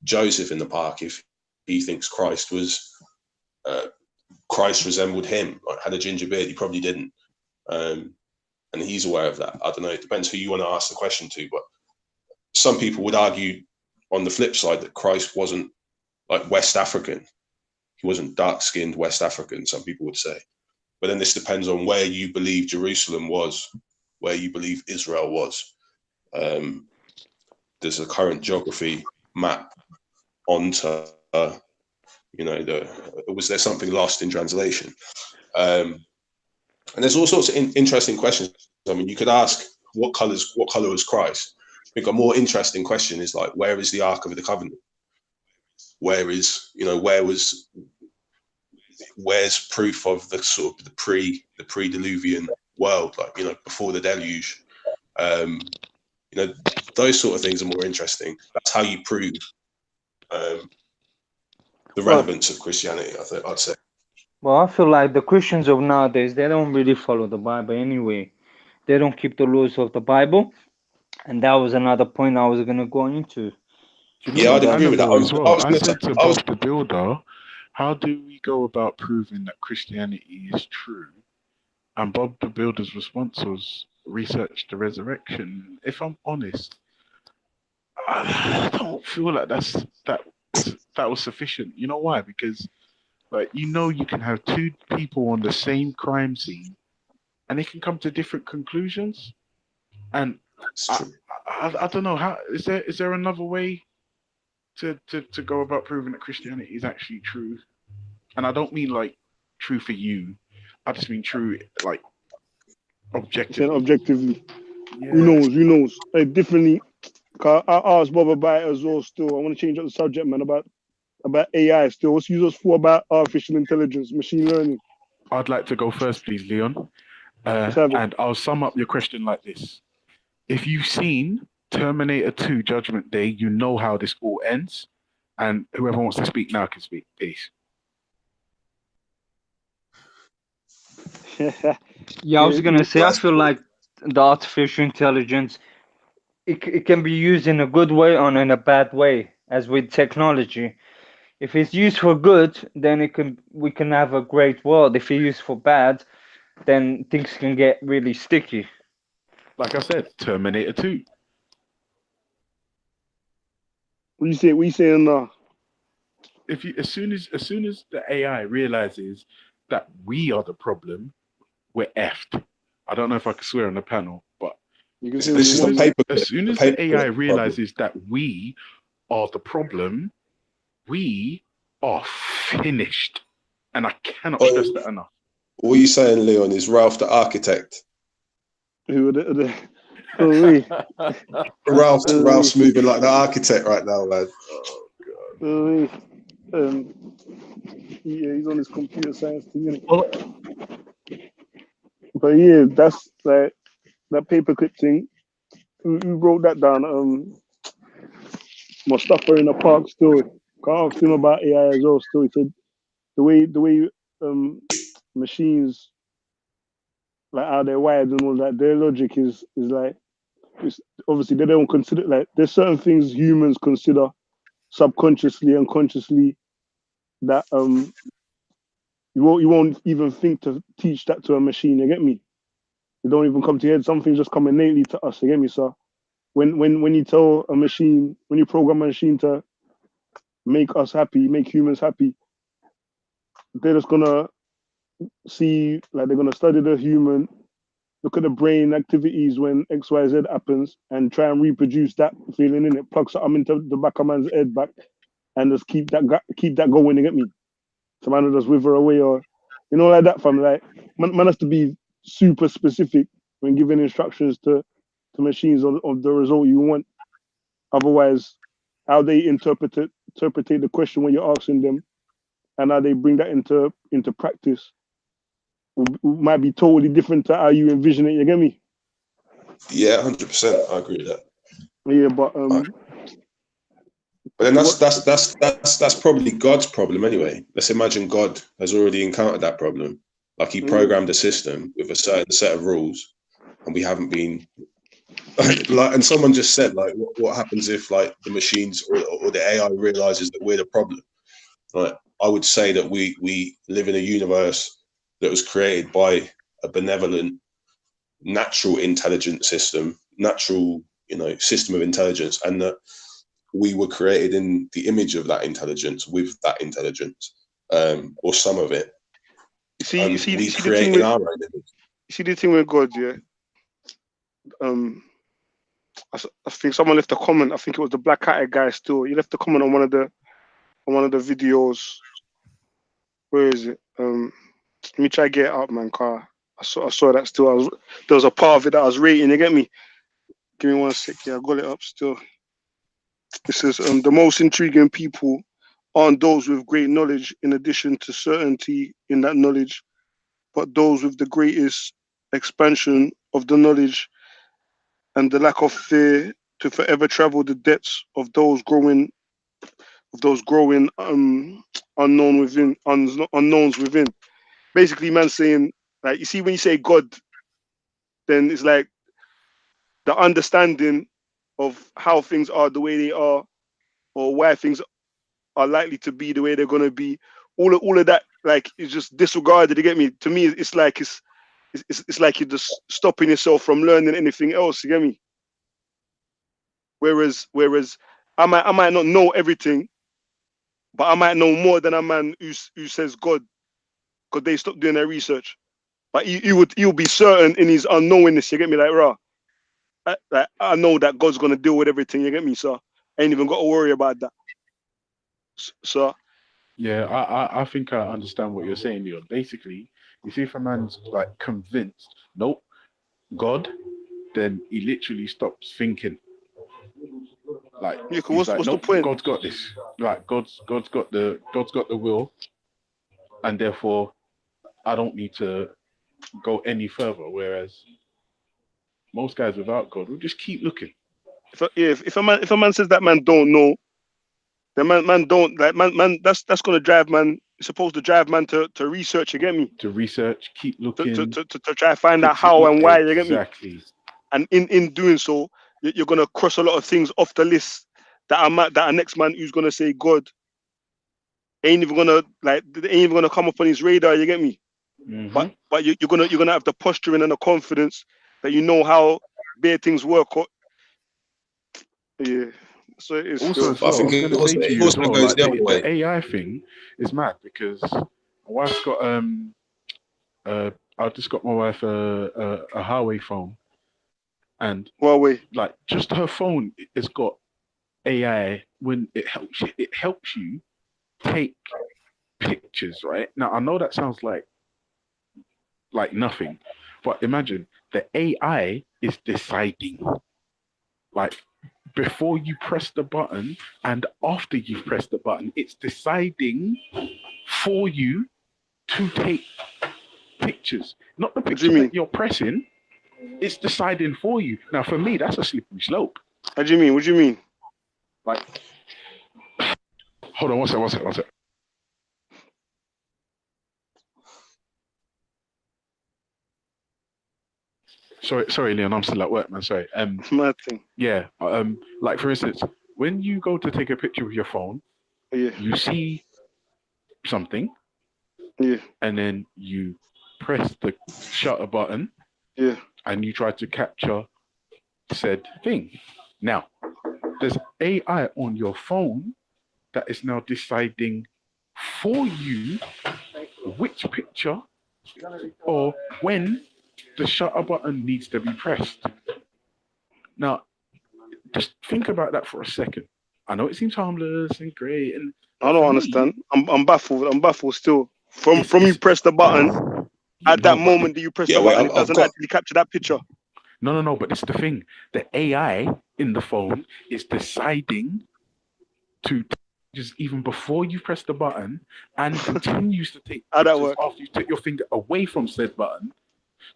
Joseph in the park if he thinks Christ was Christ resembled him, like had a ginger beard. He probably didn't. And he's aware of that. I don't know. It depends who you want to ask the question to, but some people would argue on the flip side that Christ wasn't like West African. He wasn't dark-skinned West African, some people would say. But then this depends on where you believe Jerusalem was, where you believe Israel was. There's a current geography map onto, was there something lost in translation? And there's all sorts of interesting questions. I mean, you could ask what color was Christ? I think a more interesting question is like, where is the Ark of the Covenant? Where's proof of the sort of the pre-diluvian world, like, before the deluge? Those sort of things are more interesting. That's how you prove the relevance of Christianity, I'd say. Well, I feel like the Christians of nowadays, they don't really follow the Bible anyway. They don't keep the laws of the Bible. And that was another point I was going to go into. Yeah, I'd agree with that. I said to Bob the Builder, how do we go about proving that Christianity is true? And Bob the Builder's response was, research the resurrection. If I'm honest, I don't feel like that was sufficient. You know why? Because you can have two people on the same crime scene and they can come to different conclusions. And I don't know, how is there another way to go about proving that Christianity is actually true? And I don't mean like true for you. I just mean true like objectively. Objectively. Yeah. Who knows? Differently. I asked Bob about it as well. Still, I want to change up the subject, man. About AI. Still, what's users for about artificial intelligence, machine learning? I'd like to go first, please, Leon. And I'll sum up your question like this: if you've seen Terminator 2: Judgment Day, you know how this all ends. And whoever wants to speak now can speak. Peace. Yeah, I was gonna say, I feel like the artificial intelligence, it can be used in a good way or in a bad way, as with technology. If it's used for good, then we can have a great world. If it's used for bad, then things can get really sticky. Like I said, Terminator 2. What you saying now? As soon as the AI realizes that we are the problem, we're effed. I don't know if I can swear on the panel, but as soon as the AI realizes that we are the problem, we are finished. And I cannot stress that enough. What you saying, Leon, is Ralph the architect? Ralph's moving like the architect right now, man. Oh God. He's on his computer science thing. But yeah, that's like that paperclip thing. Who wrote that down? Mustafa in the park story. I asked him about AI as well. Still, he said the way machines, like how they're wired and all that, their logic is like, obviously they don't consider, like, there's certain things humans consider subconsciously and consciously that you won't even think to teach that to a machine. You get me? They don't even come to your head. Some things just come innately to us. You get me? So when you tell a machine, when you program a machine to make us happy, make humans happy, they're just gonna see, like, they're gonna study the human, look at the brain activities when XYZ happens, and try and reproduce that feeling in it, plug something into the back of man's head back, and just keep that going. You get me? So man will just wither away, or like that. Fam, like man has to be super specific when giving instructions to machines of the result you want. Otherwise, how they interpret the question when you're asking them, and how they bring that into practice might be totally different to how you envision it. You get me? Yeah, 100%. I agree with that. Yeah, but then that's probably God's problem anyway. Let's imagine God has already encountered that problem. Like he programmed a system with a certain set of rules, and we haven't been like. And someone just said, like, what happens if like the machines or the AI realizes that we're the problem? Right? I would say that we live in a universe that was created by a benevolent, natural intelligence system, natural, system of intelligence, and that we were created in the image of that intelligence, with that intelligence, or some of it. You see we the create thing in with, our own image. you see the thing with God, yeah. I think someone left a comment. I think it was the black hatted guy. Still, he left a comment on one of the videos. Where is it? Let me try to get it up, man. Car. I saw that still. There was a part of it that I was rating. You get me? Give me 1 sec. Yeah, I got it up still. It says the most intriguing people aren't those with great knowledge in addition to certainty in that knowledge, but those with the greatest expansion of the knowledge and the lack of fear to forever travel the depths of those growing unknowns within. Basically, man, saying, like, you see, when you say God, then it's like the understanding of how things are the way they are, or why things are likely to be the way they're gonna be. All of that, like, is just disregarded. You get me? To me, it's like it's like you're just stopping yourself from learning anything else. You get me? Whereas I might not know everything, but I might know more than a man who says God, because they stopped doing their research. But he'll be certain in his unknowingness. You get me? Like, rah, I know that God's gonna deal with everything. You get me? So I ain't even got to worry about that. So Yeah, I think I understand what you're saying, Leon. Basically, you see, if a man's like convinced, nope, God, then he literally stops thinking. Like, yeah, he's like, what's the nope, point? God's got this. Like, God's got the will, and therefore I don't need to go any further. Whereas most guys without God will just keep looking. If a man says that man don't know, then man don't, like, man that's gonna drive man. It's supposed to drive man to research. You get me? To research, keep looking, To try to find out how and why. You get me? exactly. And in doing so, you're gonna cross a lot of things off the list that a next man who's gonna say God ain't even gonna come up on his radar. You get me? Mm-hmm. But you're gonna have the posturing and the confidence that you know how bare things work. Yeah. So it is Also, still. as well, I was going to say to you as well, goes like the other way. the AI thing is mad, because my wife's got I just got my wife a Huawei phone, and Huawei. like, just her phone has got AI. When it helps you take pictures, right? Now I know that sounds like nothing, but imagine the AI is deciding, like, before you press the button and after you've pressed the button, it's deciding for you to take pictures. Not the What do you picture mean? that you're pressing, it's deciding for you. Now, for me, that's a slippery slope. What do you mean? What do you mean? Like, hold on, one sec. Sorry, Leon, I'm still at work, man. Sorry. Mad thing. Yeah. Like, for instance, when you go to take a picture with your phone, Yeah. you see something, Yeah. and then you press the shutter button, Yeah. and you try to capture said thing. Now, there's AI on your phone that is now deciding for you which picture or when the shutter button needs to be pressed. Now, just think about that for a second. I know it seems harmless and great, I don't understand. I'm baffled. I'm baffled still. From you press the button, at that moment that you press the button, it doesn't actually capture that picture. No, but it's the thing. The AI in the phone is deciding to just even before you press the button, and continues to take pictures after you take your finger away from said button.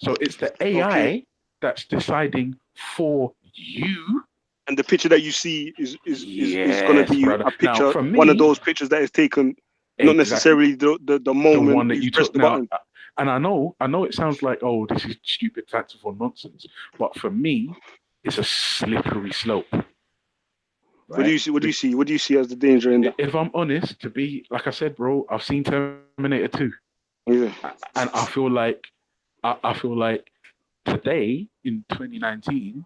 So it's the AI that's deciding for you. And the picture that you see is going to be a picture, now, for me, one of those pictures that is taken, not necessarily the moment the one that you press took. the Now, button. And I know it sounds like, oh, this is stupid, fanciful nonsense. But for me, it's a slippery slope. What do you see? What do you see? What do you see as the danger in that? If I'm honest, to be like I said, bro, I've seen Terminator 2. Yeah. And I feel like today in 2019,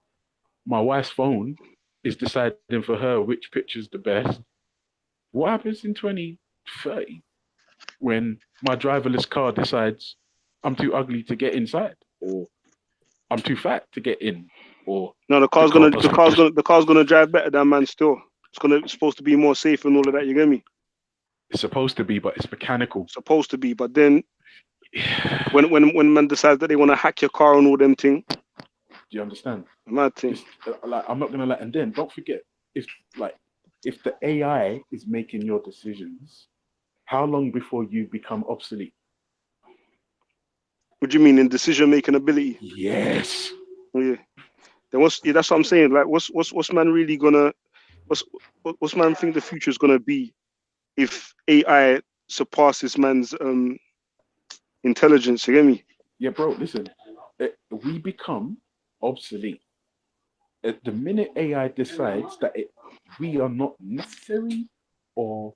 my wife's phone is deciding for her which picture's the best. What happens in 2030 when my driverless car decides I'm too ugly to get inside, or I'm too fat to get in, or No, the car's gonna drive better than man still. It's supposed to be more safe and all of that, you get me? It's supposed to be, but it's mechanical. Supposed to be, but then when man decides that they want to hack your car and all them thing. Do you understand? Mad thing. Like, I'm not gonna let, and then don't forget, if the AI is making your decisions, how long before you become obsolete? What do you mean in decision making ability? Yes. Yeah. Then that's what I'm saying. Like what's man really gonna what's man think the future is gonna be if AI surpasses man's intelligence, you get me? Yeah, bro, listen. We become obsolete. At the minute AI decides that we are not necessary, or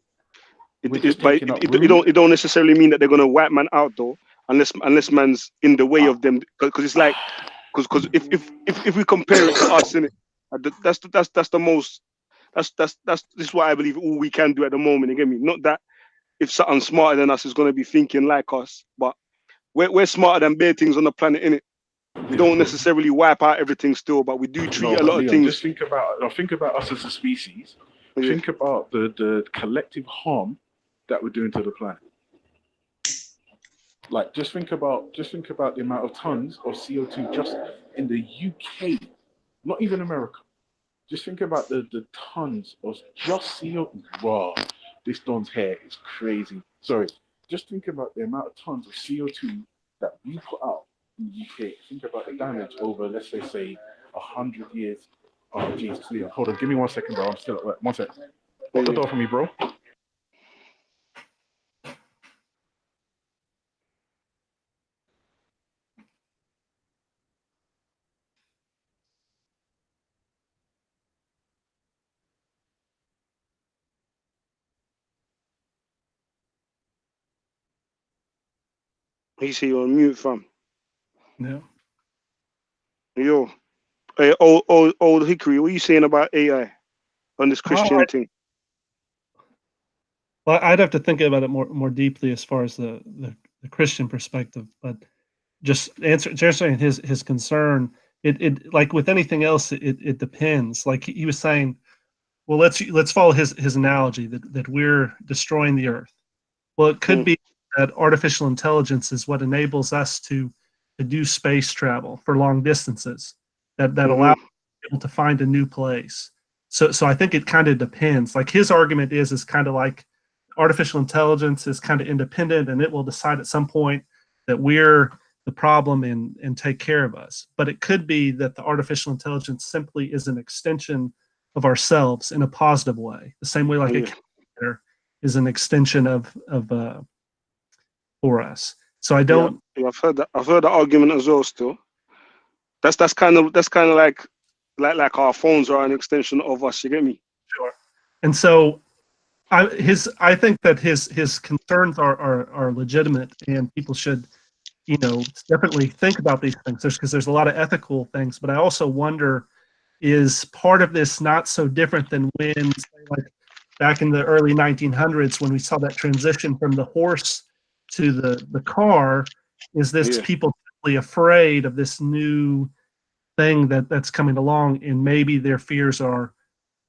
it don't necessarily mean that they're gonna wipe man out though, unless man's in the way of them, because it's like because if we compare it to us, innit, that's the most this is what I believe all we can do at the moment, you get me? Not that if something smarter than us is gonna be thinking like us, but we're smarter than bare things on the planet, innit? We don't necessarily wipe out everything still, but we do treat a lot of things. Just think about us as a species. Yeah. Think about the collective harm that we're doing to the planet. Like, just think about the amount of tons of CO2 just in the UK, not even America. Just think about the tons of just CO2. Wow, this Don's hair is crazy. Sorry. Just think about the amount of tons of CO2 that we put out in the UK. Think about the damage over, let's say 100 years. Oh, Jesus, Leon. Hold on, give me 1 second, bro. I'm still at work. 1 second. Lock the door for me, bro. He say you're on mute, fam. Yeah. Yo. Hey, old Hickory, what are you saying about AI on this Christian thing? Well, I'd have to think about it more deeply as far as the Christian perspective, but just answering his concern, it like with anything else, it depends. Like he was saying, well, let's follow his analogy that we're destroying the earth. Well, it could be that artificial intelligence is what enables us to do space travel for long distances that allow people to find a new place. So I think it kind of depends. Like his argument is kind of like artificial intelligence is kind of independent and it will decide at some point that we're the problem and take care of us. But it could be that the artificial intelligence simply is an extension of ourselves in a positive way, the same way like a calculator is an extension of for us. So I don't. Yeah, I've heard the argument as well. Still, that's kind of like our phones are an extension of us. You get me? Sure. And so, I think that his concerns are legitimate, and people should, definitely think about these things. Because there's a lot of ethical things, but I also wonder, is part of this not so different than when, say, like back in the early 1900s, when we saw that transition from the horse to the car? Is this people simply afraid of this new thing that's coming along, and maybe their fears are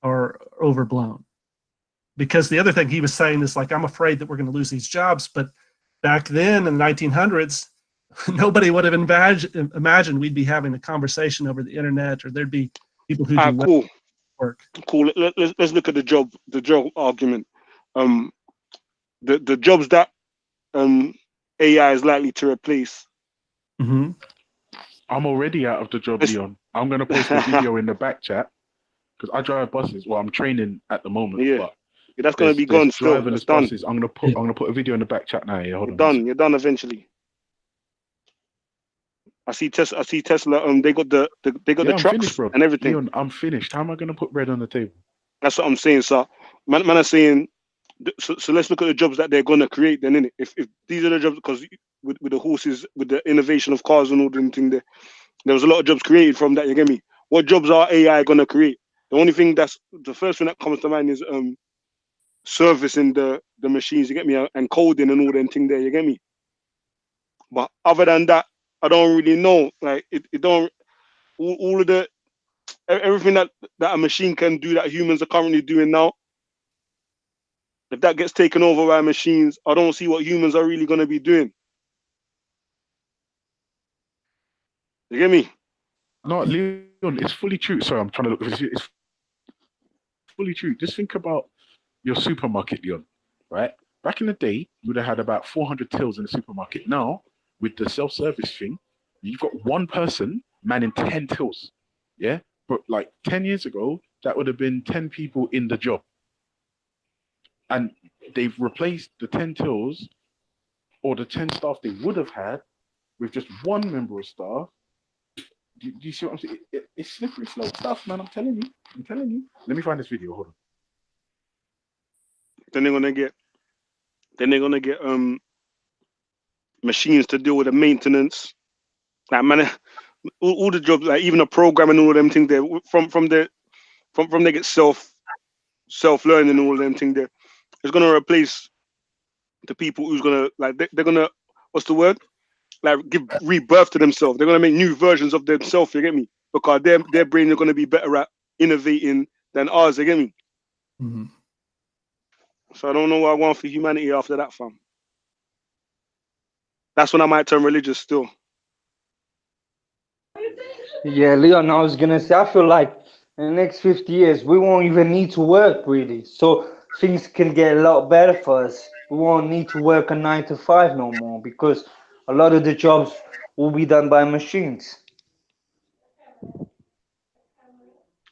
overblown? Because the other thing he was saying is like, I'm afraid that we're going to lose these jobs. But back then in the 1900s, nobody would have imagined we'd be having a conversation over the internet, or there'd be people who do work. Cool. Let's look at the job argument. The jobs that AI is likely to replace. Mm-hmm. I'm already out of the job, Leon. I'm going to post a video in the back chat because I drive buses. Well, I'm training at the moment. Yeah. But that's going to be gone still. Driverless buses. I'm going to put a video in the back chat now. Yeah, hold on. You're done eventually. I see Tesla. They got the trucks finished, bro. and everything. Leon, I'm finished. How am I going to put bread on the table? That's what I'm saying. So, man are saying. So let's look at the jobs that they're gonna create. Then, innit? If these are the jobs, because with the horses, with the innovation of cars and all them thing, there was a lot of jobs created from that. You get me? What jobs are AI gonna create? The only thing that's the first thing that comes to mind is servicing the machines. You get me? And coding and all them thing there. You get me? But other than that, I don't really know. Like it don't all of the everything that a machine can do that humans are currently doing now. If that gets taken over by machines, I don't see what humans are really gonna be doing. You get me? No, Leon, it's fully true. Sorry, I'm trying to look. It's fully true. Just think about your supermarket, Leon, right? Back in the day, you would have had about 400 tills in the supermarket. Now, with the self-service thing, you've got one person manning 10 tills. Yeah? But like 10 years ago, that would have been 10 people in the job. And they've replaced the 10 tills or the 10 staff they would have had with just one member of staff. Do you see what I'm saying? It's slippery slope stuff, man. I'm telling you. I'm telling you. Let me find this video. Hold on. Then they're gonna get machines to deal with the maintenance. Like man, all the jobs, like even the programming, all of them things there from they get self learning, all of them things there. It's gonna replace the people who's gonna like they're gonna what's the word? Like give rebirth to themselves. They're gonna make new versions of themselves. You get me? Because their brain are gonna be better at innovating than ours. You get me? Mm-hmm. So I don't know what I want for humanity after that, fam. That's when I might turn religious still. Yeah, Leon, I was gonna say, I feel like in the next 50 years, we won't even need to work really. So things can get a lot better for us. We won't need to work a 9 to 5 no more because a lot of the jobs will be done by machines.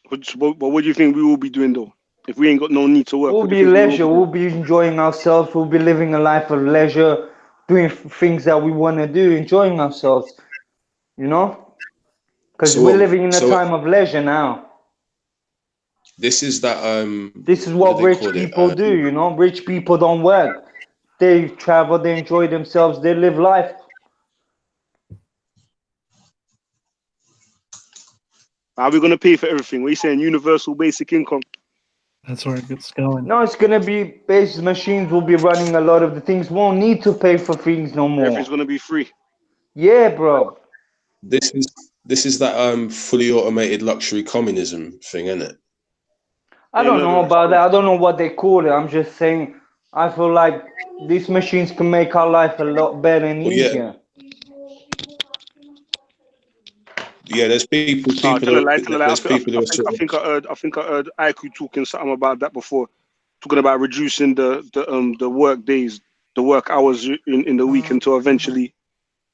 But what do you think we will be doing though? If we ain't got no need to work, We'll what do you be think we will be leisure, we'll doing? be enjoying ourselves, we'll be living a life of leisure, doing things that we want to do, enjoying ourselves, you know? Because So we're what? living in a So time of leisure now. this is that This is what do what they rich call it? people do, you know? Rich people don't work. They travel, they enjoy themselves, they live life. Are we gonna pay for everything? What are you saying? Universal basic income. That's where it gets going. No, it's gonna be base machines will be running a lot of the things, won't need to pay for things no Everything's more. gonna be free. Yeah, bro. This is that fully automated luxury communism thing, isn't it? I Ain't don't none of know that about still. that. I don't know what they call it. I'm just saying, I feel like these machines can make our life a lot better and Well, yeah, easier. yeah. There's No, people tell a lie. there's people who are sort of I think I heard IQ talking something about that before, talking about reducing the work days, the work hours in the week until eventually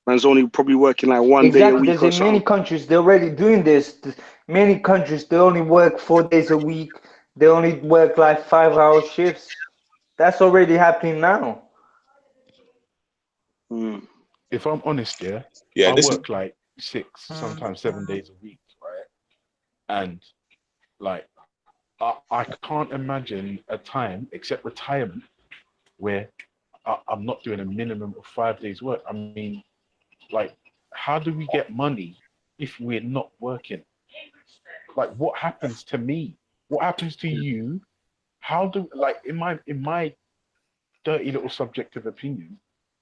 man's only probably working like 1 day a Exactly. week There's or in many something. countries they're already doing this. Many countries they only work 4 days a week. They only work like 5 hour shifts. That's already happening now. Mm. If I'm honest, yeah, yeah. I This is work like 6, sometimes 7 days a week, right? And like, I can't imagine a time except retirement where I'm not doing a minimum of 5 days work. I mean, like, how do we get money if we're not working? Like, what happens to me? What happens to you? How do like in my dirty little subjective opinion,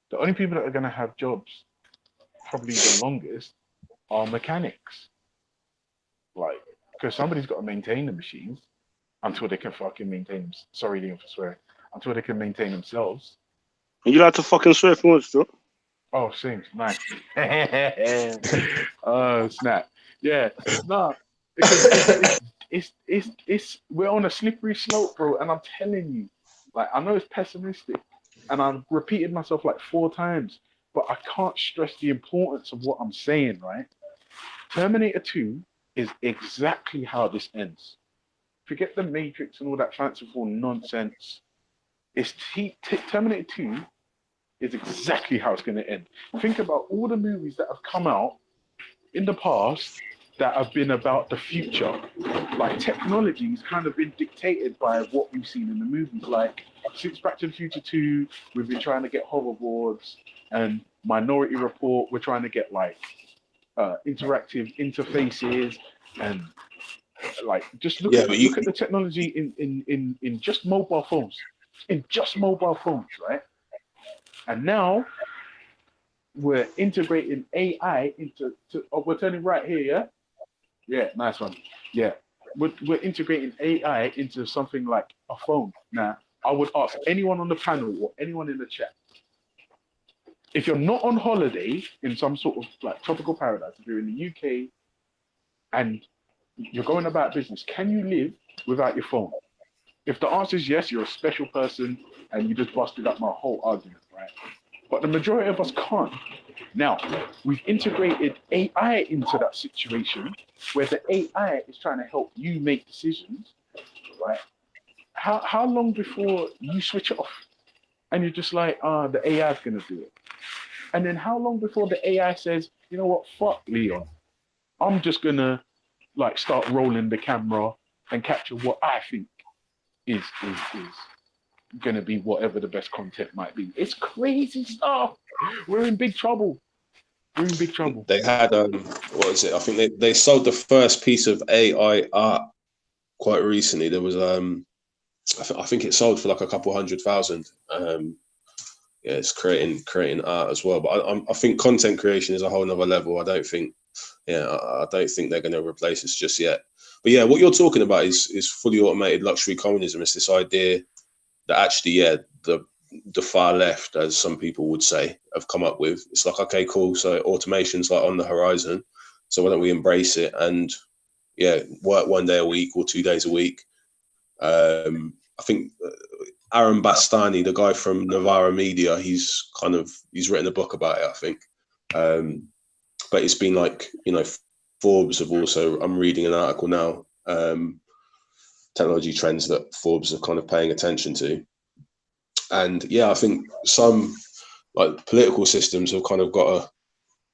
the only people that are going to have jobs probably the longest are mechanics. Like, because somebody's got to maintain the machines until they can fucking maintain them. Sorry, Liam, for swearing. Until they can maintain themselves. And you like to fucking swear if you want to. Oh, seems nice. Oh, snap. Yeah, no, because it's we're on a slippery slope, bro. And I'm telling you, like, I know it's pessimistic, and I've repeated myself like 4 times, but I can't stress the importance of what I'm saying, right? Terminator 2 is exactly how this ends. Forget the Matrix and all that fanciful nonsense. Terminator 2 is exactly how it's going to end. Think about all the movies that have come out in the past that have been about the future. Like technology's kind of been dictated by what we've seen in the movies. Like since Back to the Future 2, we've been trying to get hoverboards, and Minority Report, we're trying to get like interactive interfaces, and like just look at the technology in just mobile phones. In just mobile phones, right? And now we're integrating AI into we're turning right here, yeah? Yeah, nice one. Yeah. We're integrating AI into something like a phone. Now, I would ask anyone on the panel or anyone in the chat, if you're not on holiday in some sort of like tropical paradise, if you're in the UK and you're going about business, can you live without your phone? If the answer is yes, you're a special person and you just busted up my whole argument, right? But the majority of us can't. Now, we've integrated AI into that situation where the AI is trying to help you make decisions, right? How long before you switch it off and you're just like, the AI is going to do it? And then how long before the AI says, you know what, fuck Leon, I'm just going to like start rolling the camera and capture what I think is going to be whatever the best content might be. It's crazy stuff. We're in big trouble. We're in big trouble. They had what is it? I think they sold the first piece of AI art quite recently. There was I think it sold for like a couple 100,000. Yeah, it's creating art as well. But I think content creation is a whole nother level. I don't think they're going to replace us just yet. But yeah, what you're talking about is fully automated luxury communism. It's this idea that actually, the far left, as some people would say, have come up with. It's like, okay, cool. So automation's like on the horizon. So why don't we embrace it and work 1 day a week or 2 days a week? I think Aaron Bastani, the guy from Novara Media, he's written a book about it, I think. But it's been like, Forbes have also, I'm reading an article now, technology trends that Forbes are kind of paying attention to. And I think some like political systems have kind of got to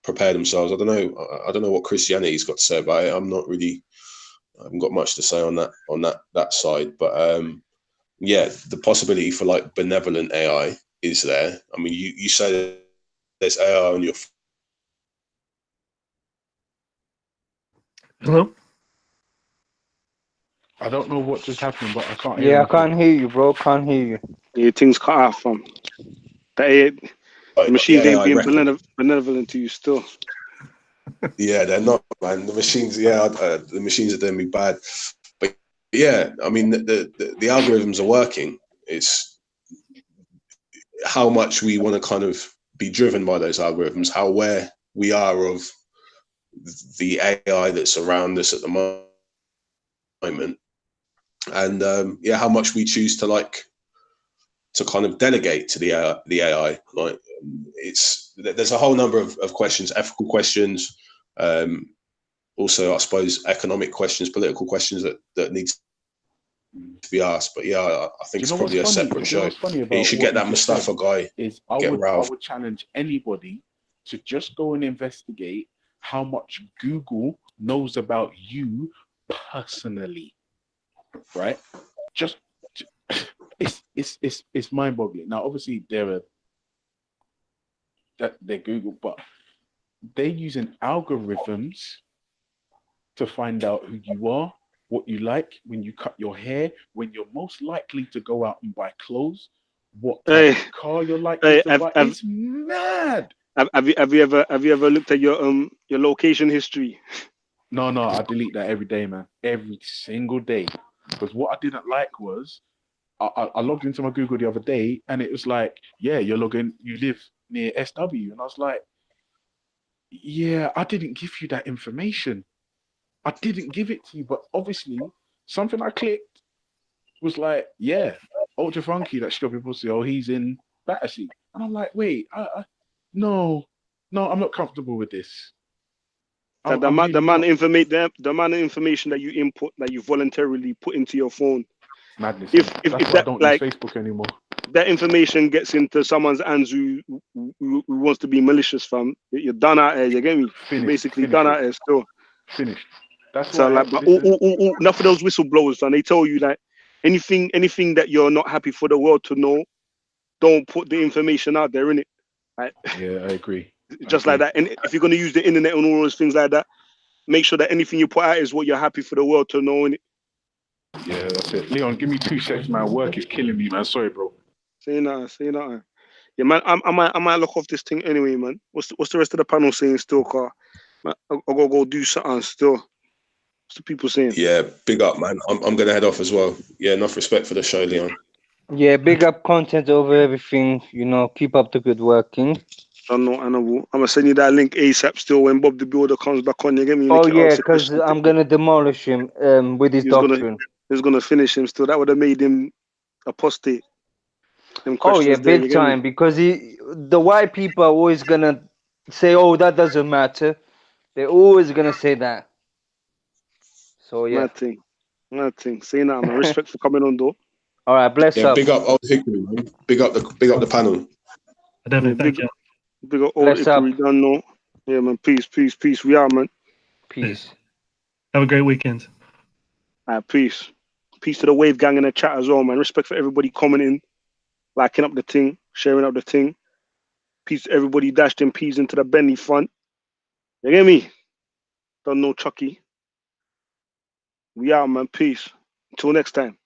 prepare themselves. I don't know what Christianity's got to say about it. I haven't got much to say on that side. But the possibility for like benevolent AI is there. I mean, you say there's AI on your Hello? I don't know what just happened, but I can't hear Yeah, I anything. can't hear you, bro. Can't hear you. Your things cut off from the machines ain't being benevolent to you still. Yeah, they're not, man. The machines, the machines are doing me bad. But yeah, I mean, the algorithms are working. It's how much we want to kind of be driven by those algorithms, how aware we are of the AI that's around us at the moment, and how much we choose to kind of delegate to the AI. Like, there's a whole number of questions, ethical questions, also I suppose economic questions, political questions that need to be asked. But I think it's probably a separate show. You should get that Mustafa guy. I would challenge anybody to just go and investigate how much Google knows about you personally, right? Just it's mind-boggling. Now, obviously, they're Google, but they're using algorithms to find out who you are, what you like, when you cut your hair, when you're most likely to go out and buy clothes, what type of car you're likely to buy. It's mad. Have you ever looked at your location history? No, I delete that every day, man. Every single day. Because what I didn't like was I logged into my Google the other day and it was like, you live near SW. And I was like, I didn't give you that information. I didn't give it to you, but obviously something I clicked was like, Ultra Funky, that stupid pussy, he's in Battersea. And I'm like, wait, no, I'm not comfortable with this. The amount of information that you input, that you voluntarily put into your phone. Madness. If I don't use Facebook anymore. That information gets into someone's hands who wants to be malicious, fam. You're done out here. You get me? You're basically done out here still. Finished. That's So why. like, but Listen, enough of those whistleblowers, and they tell you like anything that you're not happy for the world to know, don't put the information out there, innit? Like, yeah, I agree. I just like agree. that. And if you're gonna use the internet and all those things like that, make sure that anything you put out is what you're happy for the world to know, innit? Yeah, that's it. Leon, give me 2 seconds, man. Work is killing me, man. Sorry, bro. Say nothing. Yeah, man. I might look off this thing anyway, man. What's the rest of the panel saying still, car? Man, I gotta go do something still. What's the people saying? Yeah, big up, man. I'm gonna head off as well. Yeah, enough respect for the show, Leon. Yeah, big up content over everything. You know, keep up the good working. I know. I'm gonna send you that link ASAP still when Bob the Builder comes back on. You get me? Oh yeah, because I'm gonna demolish him with his doctrine. He's gonna finish him still. That would have made him apostate. Them Oh yeah, questions there, you big get me? time. Because the white people are always gonna say, "Oh, that doesn't matter." They're always gonna say that. So yeah. Mad thing. Say that, man. Respect for coming on, though. All right, bless Yeah, up. big up Old Hickory, man. Big up the panel. I definitely thank you. Big up Old Bless up. Hickory, done know. Yeah, man. Peace. We are, man. Peace. Have a great weekend. Peace. Peace to the Wave Gang in the chat as well, man. Respect for everybody commenting, liking up the thing, sharing up the thing. Peace to everybody dashed in peas into the Benny front. You get me? Don't know Chucky. We out, man. Peace. Until next time.